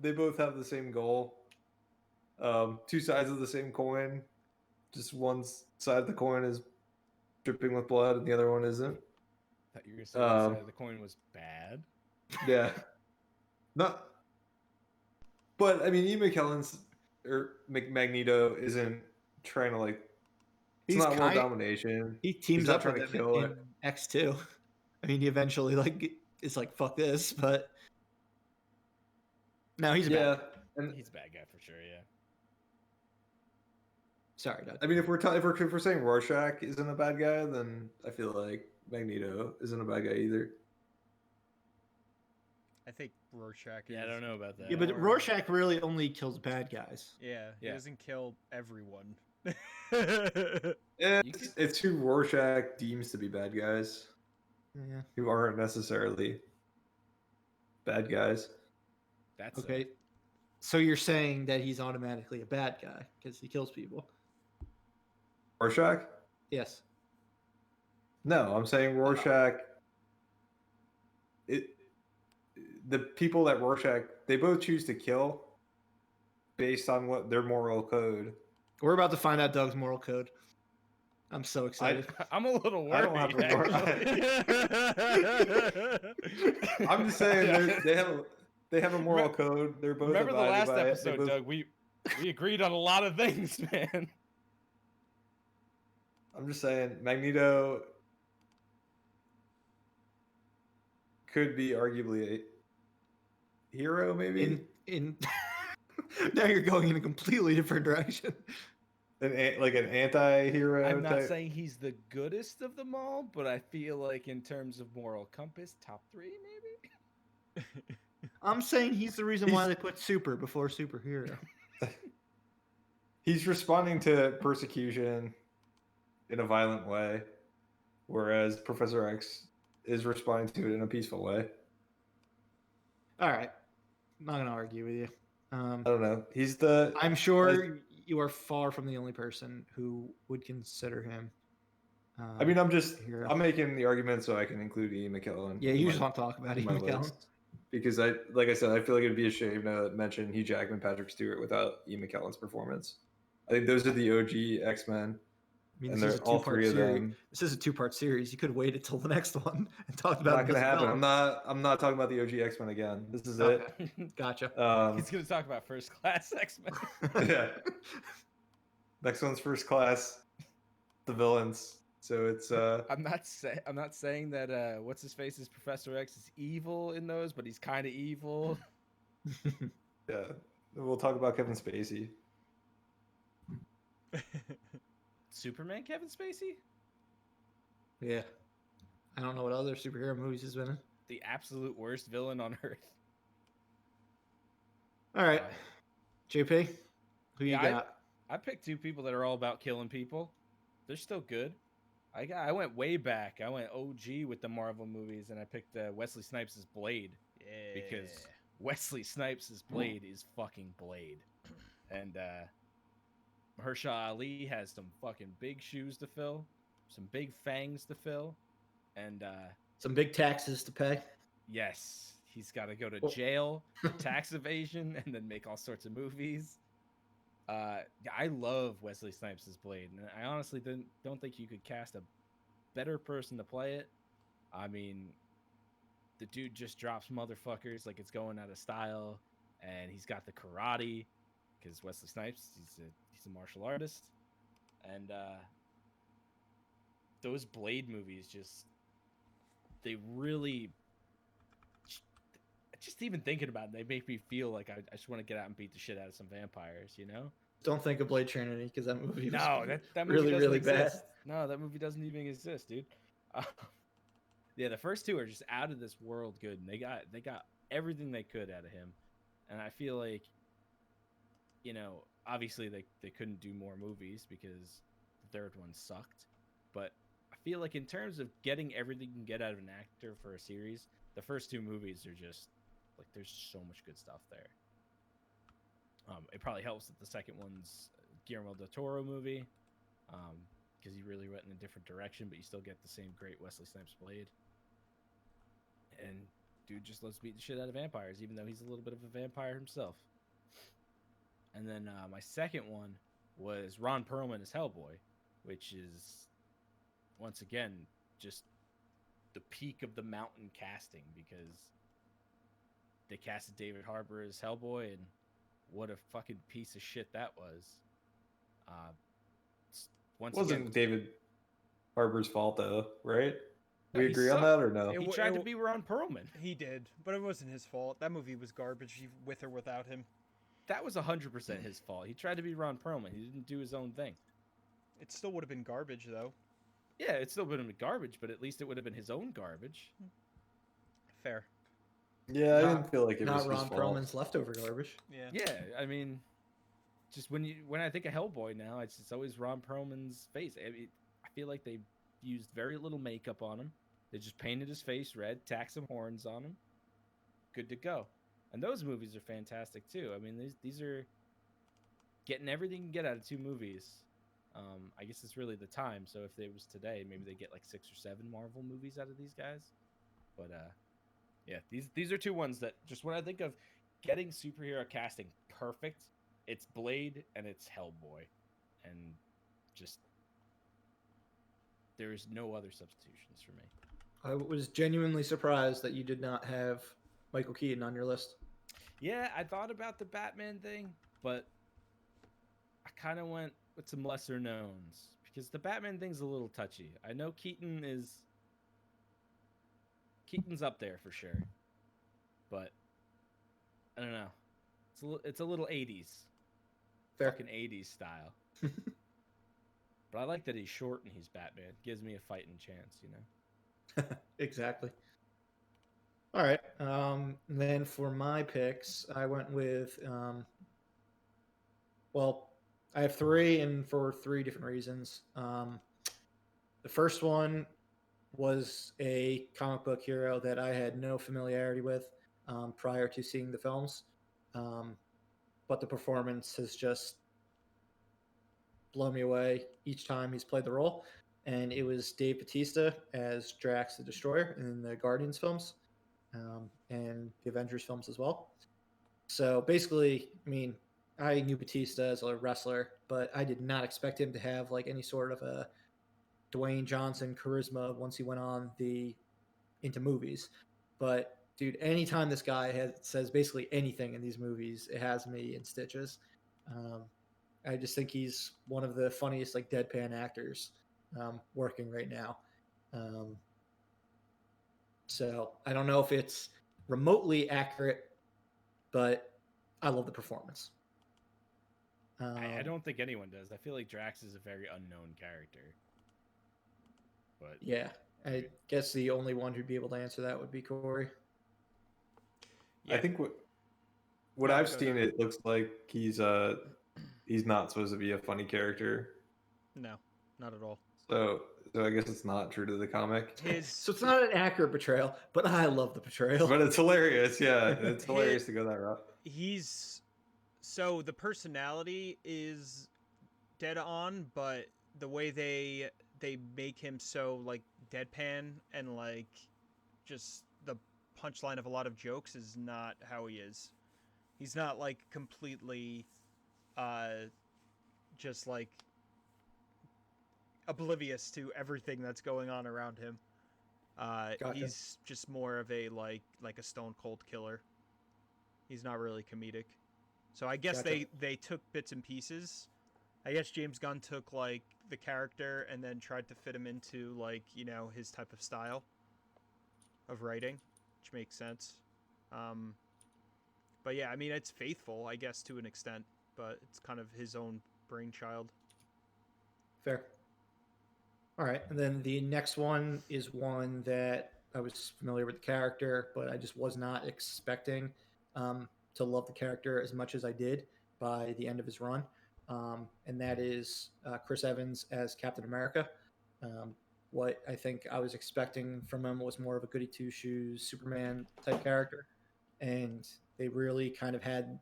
they both have the same goal. Two sides of the same coin. Just one side of the coin is dripping with blood and the other one isn't. I thought you were going to say the side of the coin was bad. Yeah. Not. But, I mean, Ian McKellen's or Magneto isn't trying to, like, it's not world domination. He teams up with him in X2. I mean, he eventually, like, is like, fuck this, but no, he's a bad guy. And he's a bad guy for sure, yeah. Sorry, Doug. I mean, if we're saying Rorschach isn't a bad guy, then I feel like Magneto isn't a bad guy either. I think Rorschach is... Yeah, I don't know about that. Yeah, but Rorschach really only kills bad guys. Yeah, he doesn't kill everyone. It's who Rorschach deems to be bad guys. Yeah. Who aren't necessarily bad guys. That's okay. So you're saying that he's automatically a bad guy because he kills people? Rorschach? Yes. No, I'm saying Rorschach. The people that Rorschach, they both choose to kill based on what their moral code. We're about to find out Doug's moral code. I'm so I, excited. I'm a little worried. I don't have a actually. I'm just saying they have a moral code. They're both Remember the abiding last by it. They episode, both- Doug? We agreed on a lot of things, man. I'm just saying Magneto could be arguably a hero, maybe. In now you're going in a completely different direction. Like an anti-hero I'm not type. saying he's the goodest of them all, but I feel like in terms of moral compass, top 3 maybe. I'm saying he's the reason why they put super before superhero. He's responding to persecution in a violent way, whereas Professor X is responding to it in a peaceful way. All right, I'm not gonna argue with you. I don't know. He's the I'm sure you are far from the only person who would consider him. I mean, hero. I'm making the argument so I can include Ian McKellen. Yeah, in you my- just want to talk about in Ian my McKellen. list. Because like I said, I feel like it'd be a shame to mention Hugh Jackman, Patrick Stewart without Ian McKellen's performance. I think those are the OG X-Men, I mean, and this they're is a all two-part three of series. them. This is a two-part series. You could have waited till the next one and talked about Not gonna this happen. film. I'm not talking about the OG X-Men again. This is Okay. it. Gotcha. He's gonna talk about First Class X-Men. Yeah. Next one's First Class, the villains. So it's I'm not saying that what's his face is Professor X is evil in those, but he's kind of evil. yeah. We'll talk about Kevin Spacey. Superman Kevin Spacey? Yeah. I don't know what other superhero movies he's been in. The absolute worst villain on earth. All right, JP, who you Yeah, got? I picked 2 people that are all about killing people. They're still good. I went way back. I went OG with the Marvel movies, and I picked Wesley Snipes' Blade. Yeah. Because Wesley Snipes' Blade is fucking Blade. And Mahershala Ali has some fucking big shoes to fill, some big fangs to fill, and Some big taxes to pay. yes, he's got to go to Well- jail for tax evasion and then make all sorts of movies. I love Wesley Snipes' Blade, and I honestly don't think you could cast a better person to play it. I mean, the dude just drops motherfuckers like it's going out of style, and he's got the karate because Wesley Snipes, he's a martial artist, and those Blade movies they really. Just even thinking about it, they make me feel like I just want to get out and beat the shit out of some vampires, you know? Don't think of Blade Trinity because that movie was No, that movie really, doesn't really bad. exist. No, that movie doesn't even exist, dude. Yeah, the first 2 are just out of this world good, and they got everything they could out of him, and I feel like, you know, obviously they couldn't do more movies because the 3rd one sucked, but I feel like in terms of getting everything you can get out of an actor for a series, the first 2 movies are just like there's so much good stuff there. It probably helps that the second one's Guillermo del Toro movie, because he really went in a different direction, but you still get the same great Wesley Snipes Blade. And dude just loves beat the shit out of vampires, even though he's a little bit of a vampire himself. And then my second one was Ron Perlman as Hellboy, which is once again just the peak of the mountain casting, because they casted David Harbour as Hellboy, and what a fucking piece of shit that was. Once Wasn't again, David Harbour's fault though, right? No, We he agree on sucked. that or no? It he wa- tried it to wa- be Ron Perlman. He did, but it wasn't his fault. That movie was garbage with or without him. That was 100% his fault. He tried to be Ron Perlman. He didn't do his own thing. It still would have been garbage, though. Yeah, it still would have been garbage, but at least it would have been his own garbage. Fair. Yeah, I Not- didn't feel like it was Not his Ron fault. Perlman's leftover garbage. Yeah. Yeah, I mean, just when I think of Hellboy now, it's always Ron Perlman's face. I mean, I feel like they used very little makeup on him. They just painted his face red, tacked some horns on him. Good to go. And those movies are fantastic too. I mean, these are getting everything you can get out of 2 movies. I guess it's really the time. So if it was today, maybe they get like 6 or 7 Marvel movies out of these guys. But yeah, these are 2 ones that just when I think of getting superhero casting perfect, It's Blade and it's Hellboy, and just there's no other substitutions for me. I was genuinely surprised that you did not have Michael Keaton on your list. Yeah, I thought about the Batman thing, but I kind of went with some lesser knowns because the Batman thing's a little touchy. I know Keaton's up there for sure, but I don't know. It's a little 80s, Fair. fucking 80s style. But I like that he's short and he's Batman. Gives me a fighting chance, you know. Exactly. All right. Then for my picks, I went with well, I have three, and for three different reasons. The first one was a comic book hero that I had no familiarity with prior to seeing the films, but the performance has just blown me away each time he's played the role. And it was Dave Bautista as Drax the Destroyer in the Guardians films and the Avengers films as well. So basically, I mean, I knew Batista as a wrestler, but I did not expect him to have like any sort of a Dwayne Johnson charisma once he went on the into movies. But dude, anytime this guy says basically anything in these movies, it has me in stitches. Um, I just think he's one of the funniest like deadpan actors working right now. Um, so I don't know if it's remotely accurate, but I love the performance. I don't think anyone does. I feel like Drax is a very unknown character. But Yeah, I guess the only one who'd be able to answer that would be Corey. Yeah. I think what No, I've go seen, ahead. it looks like he's not supposed to be a funny character. No, not at all. So I guess it's not true to the comic. So it's not an accurate portrayal, but I love the portrayal. But it's hilarious. Yeah, it's hilarious to go that route. He's so the personality is dead on, but the way they make him so like deadpan and like just the punchline of a lot of jokes is not how he is. He's not like completely just like oblivious to everything that's going on around him. Gotcha. He's just more of a like a stone cold killer. He's not really comedic. So I guess Gotcha. they took bits and pieces. I guess James Gunn took like the character and then tried to fit him into like, you know, his type of style of writing, which makes sense. But yeah, I mean, it's faithful, I guess, to an extent, but it's kind of his own brainchild. Fair. All right, and then the next one is one that I was familiar with the character, but I just was not expecting to love the character as much as I did by the end of his run, and that is Chris Evans as Captain America. What I think I was expecting from him was more of a goody two shoes Superman type character, and they really kind of had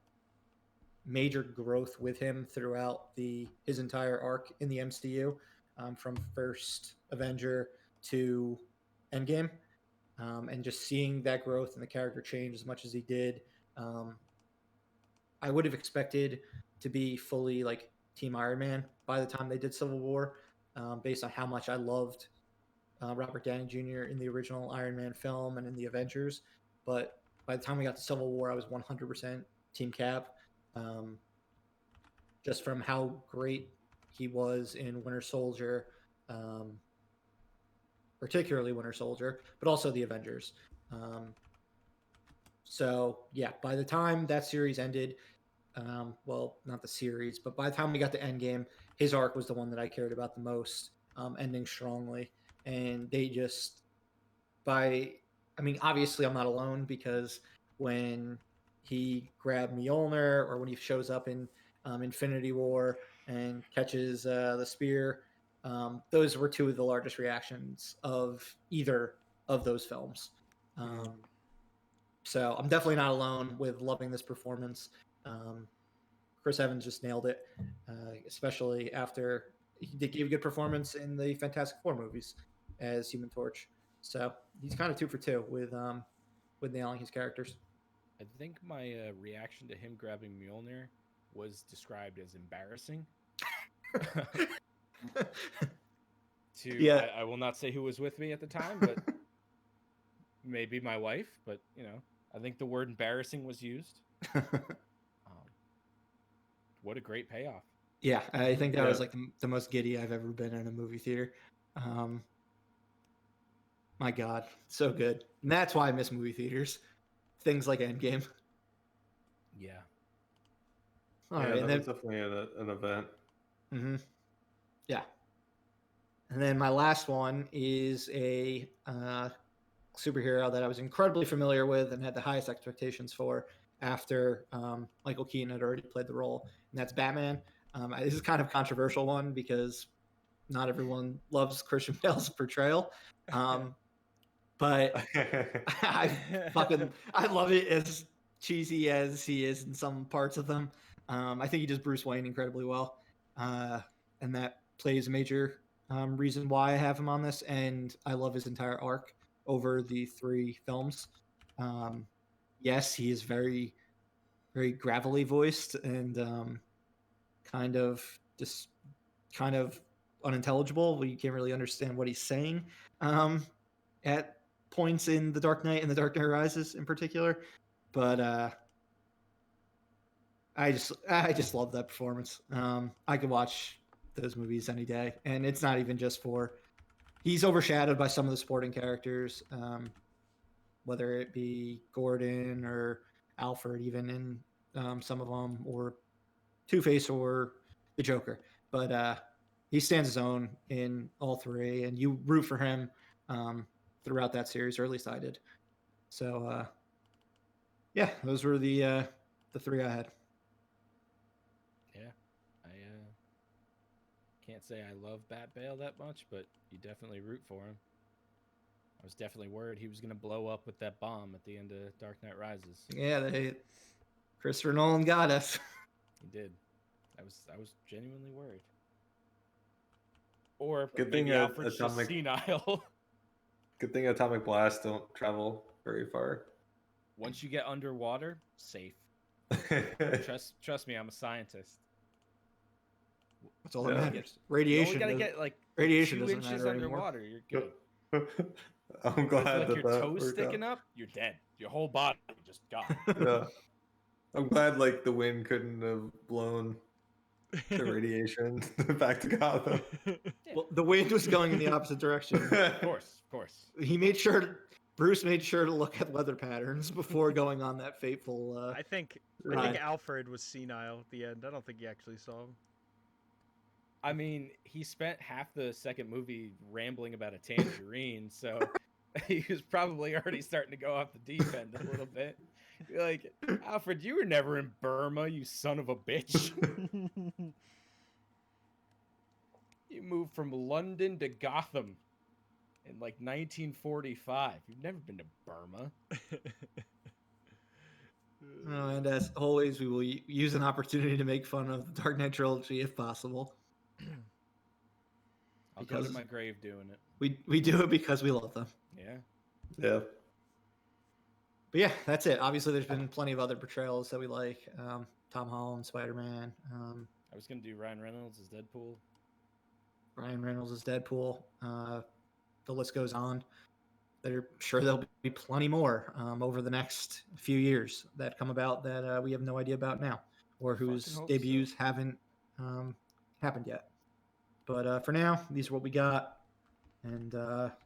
major growth with him throughout his entire arc in the MCU, from first Avenger to Endgame, and just seeing that growth and the character change as much as he did. I would have expected to be fully like Team Iron Man by the time they did Civil War, based on how much I loved Robert Downey Jr. in the original Iron Man film and in the Avengers. But by the time we got to Civil War, I was 100% Team Cap, just from how great he was in Winter Soldier, particularly Winter Soldier, but also the Avengers. So yeah, by the time that series ended, well, not the series, but by the time we got to Endgame, his arc was the one that I cared about the most, ending strongly. And they just, I mean, obviously I'm not alone, because when he grabbed Mjolnir, or when he shows up in Infinity War and catches the spear, those were two of the largest reactions of either of those films. So I'm definitely not alone with loving this performance. Chris Evans just nailed it, especially after he did give a good performance in the Fantastic Four movies as Human Torch. So he's kind of 2 for 2 with nailing his characters. I think my reaction to him grabbing Mjolnir was described as embarrassing. Yeah. I will not say who was with me at the time, but maybe my wife. But I think the word embarrassing was used. What a great payoff! Yeah, I think that was like the most giddy I've ever been in a movie theater. My God, so good. And that's why I miss movie theaters. Things like Endgame. Yeah. All yeah, right, that and then was definitely an event. Yeah. And then my last one is a superhero that I was incredibly familiar with and had the highest expectations for after Michael Keaton had already played the role, and that's Batman. This is kind of a controversial one because not everyone loves Christian Bale's portrayal, but I love it, as cheesy as he is in some parts of them. I think he does Bruce Wayne incredibly well, and that plays a major reason why I have him on this. And I love his entire arc over the 3 films. Yes, he is very, very gravelly voiced and kind of just kind of unintelligible. You can't really understand what he's saying at points in The Dark Knight and The Dark Knight Rises in particular. But I just love that performance. I could watch those movies any day, and it's not even just for. He's overshadowed by some of the supporting characters, whether it be Gordon or Alfred, even in some of them, or Two-Face or the Joker. But he stands his own in all 3, and you root for him throughout that series, or at least I did. So yeah, those were the 3 I had. Yeah, I can't say I love Bat Bale that much, but you definitely root for him. I was definitely worried he was going to blow up with that bomb at the end of Dark Knight Rises. Yeah, Christopher Nolan got us. He did. I was genuinely worried. Or Good maybe thing Alfred's just senile. Good thing atomic blasts don't travel very far. Once you get underwater, safe. Trust me, I'm a scientist. That's all that matters. You Radiation. only gotta get like radiation 2 doesn't inches matter underwater. anymore. You're good. I'm If glad like that your that toes worked sticking out. up, you're dead. Your whole body just gone. Yeah, I'm glad like the wind couldn't have blown the radiation back to Gotham. Well, the wind was going in the opposite direction. Of course. Bruce made sure to look at weather patterns before going on that fateful. I think ride. Alfred was senile at the end. I don't think he actually saw him. I mean, he spent half the second movie rambling about a tangerine, so he was probably already starting to go off the deep end a little bit. You're like, Alfred, you were never in Burma, you son of a bitch. You moved from London to Gotham in like 1945. You've never been to Burma. And as always, we will use an opportunity to make fun of the Dark Knight trilogy if possible. I'll go to my grave doing it. We do it because we love them. Yeah. Yeah. But yeah, that's it. Obviously, there's been plenty of other portrayals that we like. Tom Holland, Spider-Man. I was going to do Ryan Reynolds as Deadpool. Ryan Reynolds as Deadpool. The list goes on. They're sure there'll be plenty more over the next few years that come about that we have no idea about now, or whose debuts haven't happened yet. But for now, these are what we got. And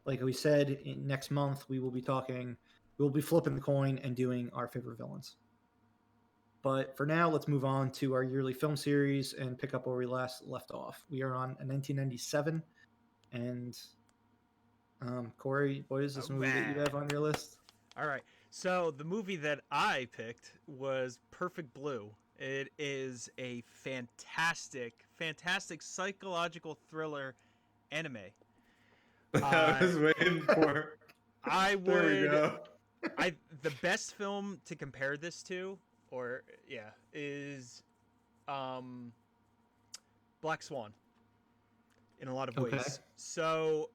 like we said, next month we'll be flipping the coin and doing our favorite villains. But for now, let's move on to our yearly film series and pick up where we last left off. We are on 1997, and Corey, what is this movie that you have on your list? All right. So the movie that I picked was Perfect Blue. It is a fantastic psychological thriller anime. I was waiting for. I would. There we go. The best film to compare this to, is Black Swan. In a lot of ways. Okay. So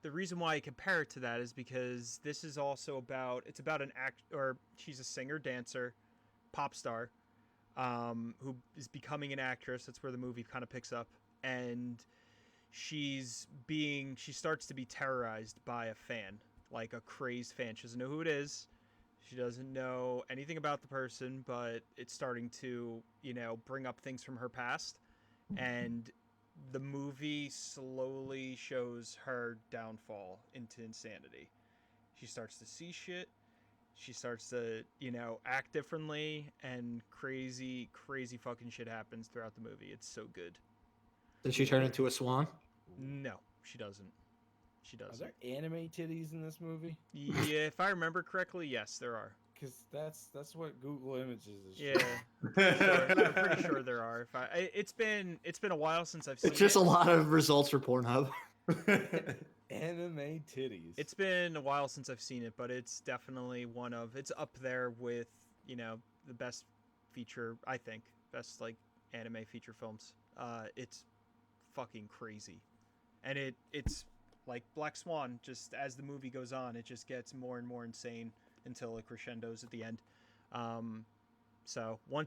the reason why I compare it to that is because this is also about an she's a singer, dancer, pop star. who is becoming an actress. That's where the movie kind of picks up, and she starts to be terrorized by a fan, like a crazed fan. She doesn't know who it is. She doesn't know anything about the person, but it's starting to, bring up things from her past. And the movie slowly shows her downfall into insanity. She starts to see shit. She starts to, act differently, and crazy, crazy fucking shit happens throughout the movie. It's so good. Does she turn into a swan? No, she doesn't. She Are doesn't. there anime titties in this movie? Yeah, if I remember correctly, yes, there are. Because that's what Google Images is. Yeah, sure. I'm pretty sure there are. It's been a while since I've seen It's just it. a lot of results for Pornhub. Anime titties. It's been a while since I've seen it, but it's definitely it's up there with, the best feature, I think, best like anime feature films. It's fucking crazy. And it's like Black Swan, just as the movie goes on, it just gets more and more insane until it crescendos at the end. So when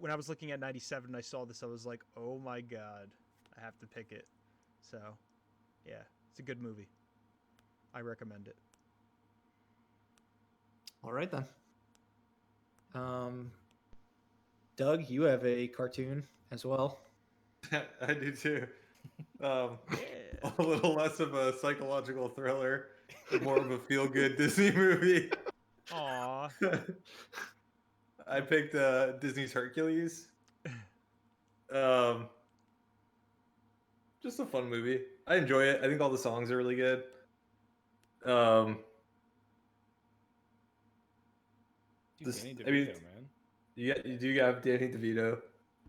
I was looking at 97 and I saw this, I was like, oh my god, I have to pick it. So yeah, it's a good movie. I recommend it. All right then. Doug, you have a cartoon as well. I do too. Yeah. A little less of a psychological thriller, more of a feel-good Disney movie. Aw. I picked Disney's Hercules. Just a fun movie. I enjoy it. I think all the songs are really good. Dude, this- Danny I mean, DeVito, man. You do have Danny DeVito.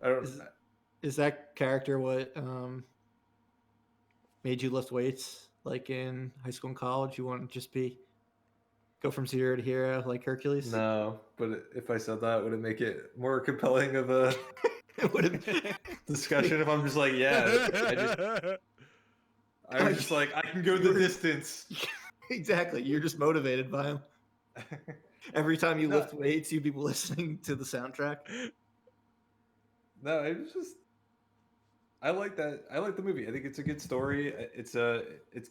I don't. Is that character what made you lift weights like in high school and college? You want to just go from zero to hero like Hercules? No, but if I said that, would it make it more compelling of a It would have. discussion if I'm just like, yeah, I was just like, I can go the distance. Exactly. You're just motivated by him. Every time you No. lift weights, you'd be listening to the soundtrack. No, it was just. I like that. I like the movie. I think it's a good story. It's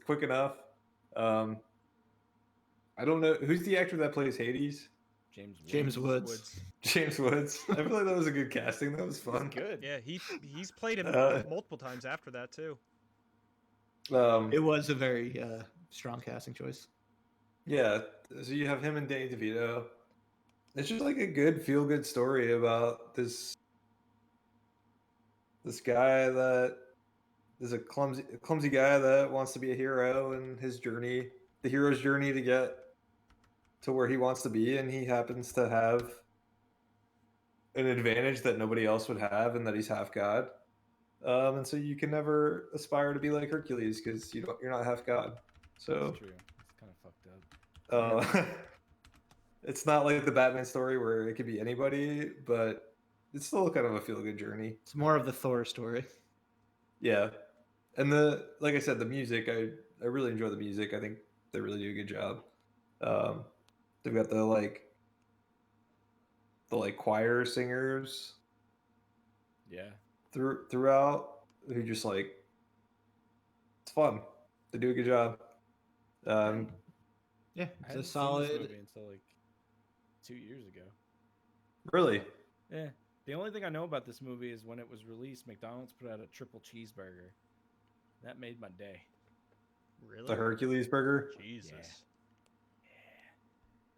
quick enough. I don't know who's the actor that plays Hades. James Woods. James Woods. I feel like that was a good casting. That was fun. Good. Yeah, he's played him multiple times after that too. It was a very strong casting choice. Yeah, so you have him and Danny DeVito. It's just like a good feel-good story about this guy that is a clumsy guy that wants to be a hero, and the hero's journey to get to where he wants to be, and he happens to have an advantage that nobody else would have, and that he's half god. And so you can never aspire to be like Hercules because you're not half god. So That's true. It's kind of fucked up. it's not like the Batman story where it could be anybody, but it's still kind of a feel-good journey. It's more of the Thor story. Yeah, and like I said, the music, I really enjoy the music. I think they really do a good job. They've got the choir singers Yeah. throughout who just like, it's fun. They do a good job. Yeah, I it's a hadn't seen this solid. movie until like 2 years ago. Really, Yeah. The only thing I know about this movie is when it was released, McDonald's put out a triple cheeseburger. That made my day. Really? the Hercules burger. Jesus.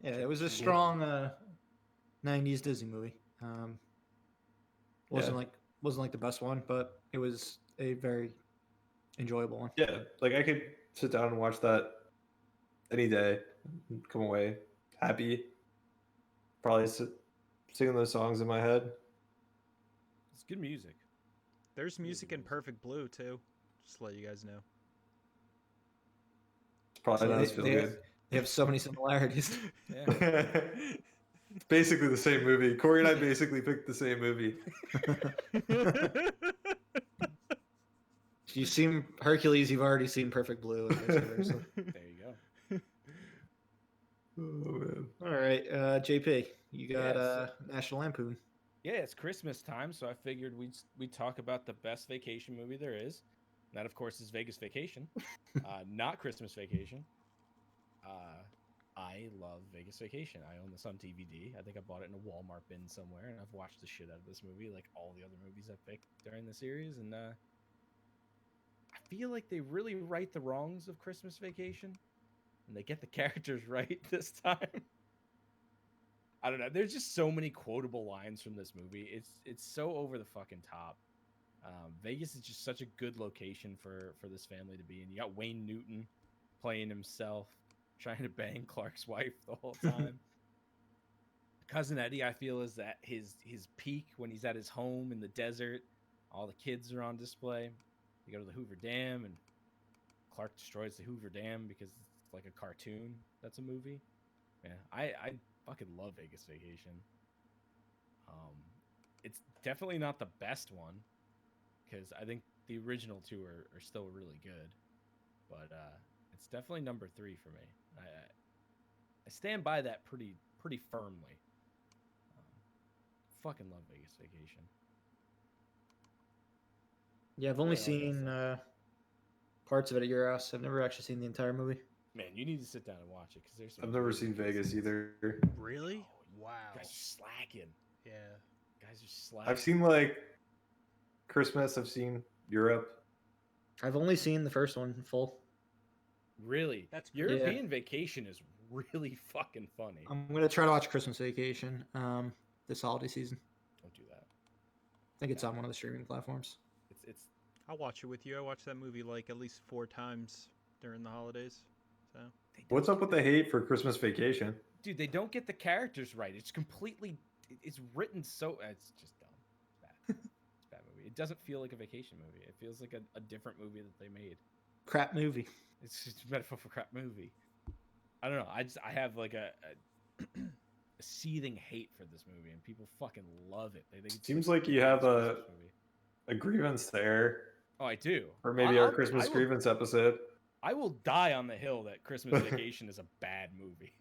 Yeah, it was a strong '90s Disney movie. Wasn't like the best one, but it was a very enjoyable one. Yeah, like I could sit down and watch that any day, and come away happy. Probably singing those songs in my head. It's good music. There's music in Perfect Blue too. Just to let you guys know. It's probably So not as feel good. They have so many similarities. Yeah. It's basically the same movie. Corey and I basically picked the same movie. If you've seen Hercules, you've already seen Perfect Blue. And vice versa. There you go. Oh man. All right, JP, you got Yeah, National Lampoon. Yeah, it's Christmas time, so I figured we'd talk about the best vacation movie there is. And that, of course, is Vegas Vacation, not Christmas Vacation. I love Vegas Vacation. I own this on DVD. I think I bought it in a Walmart bin somewhere, and I've watched the shit out of this movie, like all the other movies I've picked during the series. And I feel like they really right the wrongs of Christmas Vacation, and they get the characters right this time. I don't know. There's just so many quotable lines from this movie. It's so over the fucking top. Vegas is just such a good location for this family to be in. You got Wayne Newton playing himself, trying to bang Clark's wife the whole time. Cousin Eddie, I feel, is at his peak when he's at his home in the desert. All the kids are on display. They go to the Hoover Dam, and Clark destroys the Hoover Dam because it's like a cartoon. That's a movie. Yeah, I fucking love Vegas Vacation. It's definitely not the best one, because I think the original two are still really good, but it's definitely number 3 for me. I stand by that pretty firmly. Fucking love Vegas Vacation. Yeah, I've only What else I seen parts of it at your house. I've never actually seen the entire movie. Man, you need to sit down and watch it, because there's some I've never really seen good Vegas scenes. either. Really? You Wow. guys are slacking. Yeah. Guys are slacking. I've seen like Christmas. I've seen Europe. I've only seen the first one in full. Really. That's European Vacation is really fucking funny. I'm gonna try to watch Christmas Vacation this holiday season. Don't do that. I think it's on one of the streaming platforms. It's I'll watch it with you. I watched that movie like at least 4 times during the holidays. So What's up with the hate for Christmas Vacation? dude, they don't get the characters right. It's completely. It's written so. It's just dumb. It's bad. It's a bad movie. It doesn't feel like a vacation movie. It feels like a different movie that they made. Crap movie. It's just a metaphor for crap movie. I don't know. I have like a seething hate for this movie, and people fucking love it. They think it's Seems the like you have greatest Christmas movie. a grievance there, Oh, I do. or maybe our I'll- Christmas I will- grievance episode. I will die on the hill that Christmas Vacation is a bad movie.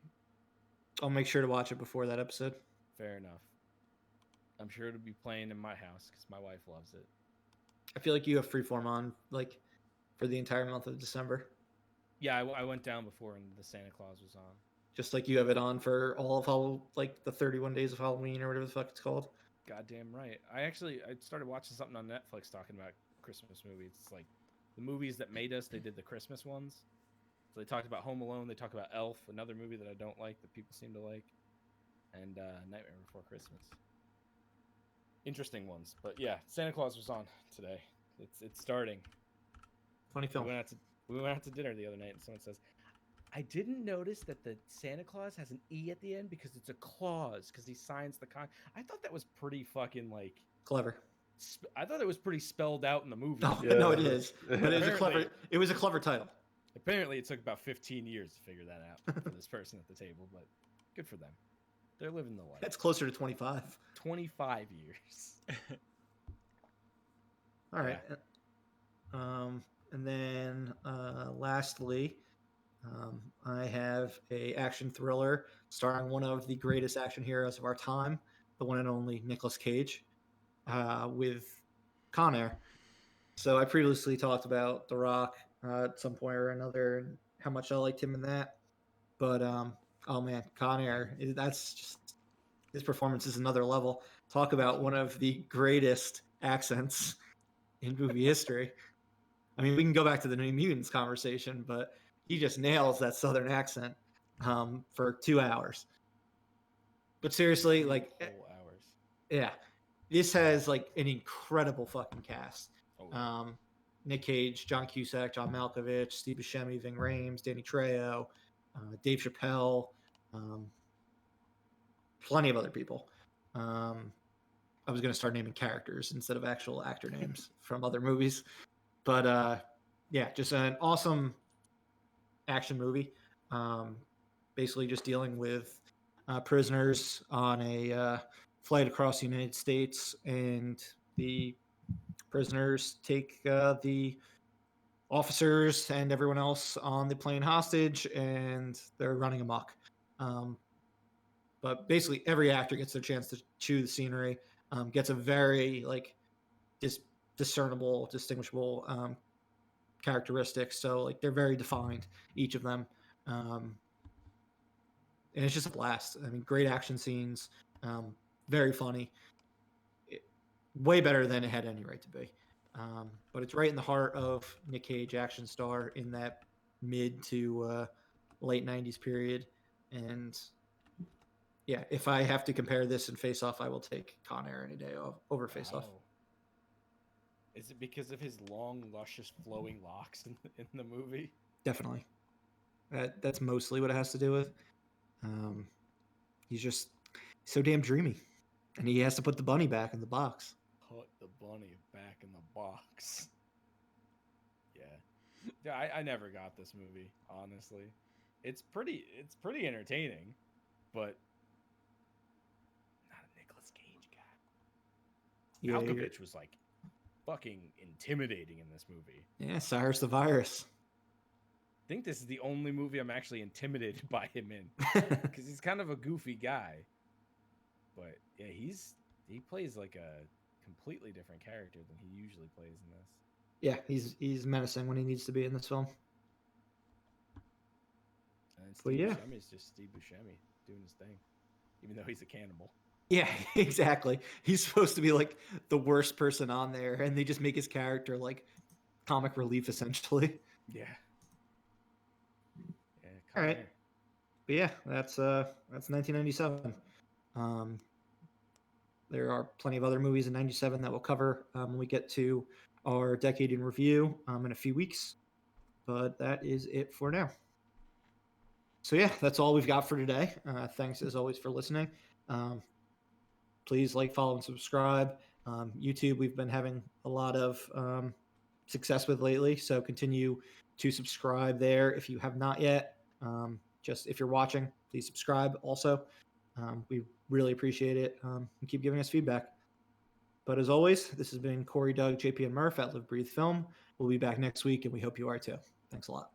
I'll make sure to watch it before that episode. Fair enough. I'm sure it'll be playing in my house because my wife loves it. I feel like you have Freeform on like for the entire month of December, Yeah, I went down before and the Santa Claus was on. just like you have it on for all of like the 31 days of Halloween or whatever the fuck it's called. Goddamn right. I started watching something on Netflix talking about Christmas movies. It's like the movies that made us. They did the Christmas ones. So they talked about Home Alone. They talked about Elf, another movie that I don't like that people seem to like, and Nightmare Before Christmas. Interesting ones, but yeah, Santa Claus was on today. It's starting. Funny film. We went out to dinner the other night, and someone says, "I didn't notice that the Santa Claus has an E at the end because it's a clause because he signs the con." I thought that was pretty fucking like. Clever. I thought it was pretty spelled out in the movie. No, Yeah. no, it is. But it was a clever. Apparently- It was a clever title. Apparently, it took about 15 years to figure that out for this person at the table, but good for them. They're living the life. That's closer to 25. 25 years. All right. And then lastly, I have a action thriller starring one of the greatest action heroes of our time, the one and only Nicolas Cage, with Con Air. So I previously talked about The Rock at some point or another and how much I liked him in that. But oh man, Con Air, that's just his performance is another level. Talk about one of the greatest accents in movie history. I mean, we can go back to the New Mutants conversation, but he just nails that Southern accent for 2 hours. But seriously, like, Whole hours. yeah, this has like an incredible fucking cast. Oh, yeah. Nick Cage, John Cusack, John Malkovich, Steve Buscemi, Ving Rhames, Danny Trejo, Dave Chappelle, plenty of other people. I was going to start naming characters instead of actual actor names from other movies. But yeah, just an awesome action movie. Basically just dealing with prisoners on a flight across the United States, and the prisoners take the officers and everyone else on the plane hostage, and they're running amok. But basically every actor gets their chance to chew the scenery. gets a very like discernible, distinguishable characteristics. So like they're very defined, each of them. And it's just a blast. I mean, great action scenes, very funny, way better than it had any right to be. But it's right in the heart of Nick Cage, action star in that mid to late '90s period. And yeah, if I have to compare this and Face Off, I will take Con Air any day over Face Off. Wow. Is it because of his long, luscious, flowing locks in the movie? Definitely. That's mostly what it has to do with. He's just so damn dreamy, and he has to put the bunny back in the box. Put the bunny back in the box. Yeah, I never got this movie, honestly. It's pretty entertaining, but not a Nicolas Cage guy. Yeah, Malkovich was like fucking intimidating in this movie. Yeah, Cyrus the Virus. I think this is the only movie I'm actually intimidated by him in, because he's kind of a goofy guy. But yeah, he plays like a completely different character than he usually plays in this. Yeah, he's menacing when he needs to be in this film. And But Steve yeah. Buscemi's just Steve Buscemi doing his thing, even though he's a cannibal. Yeah, exactly. He's supposed to be like the worst person on there, and they just make his character like comic relief essentially. Yeah. All right. But yeah, that's 1997. There are plenty of other movies in '97 that we'll cover when we get to our decade in review in a few weeks. But that is it for now. So yeah, that's all we've got for today. Thanks as always for listening. Please like, follow, and subscribe. YouTube, we've been having a lot of success with lately, so continue to subscribe there if you have not yet. Just if you're watching, please subscribe also. We really appreciate it. And keep giving us feedback. But as always, this has been Corey, Doug, JP, and Murph at Live Breathe Film. We'll be back next week, and we hope you are too. Thanks a lot.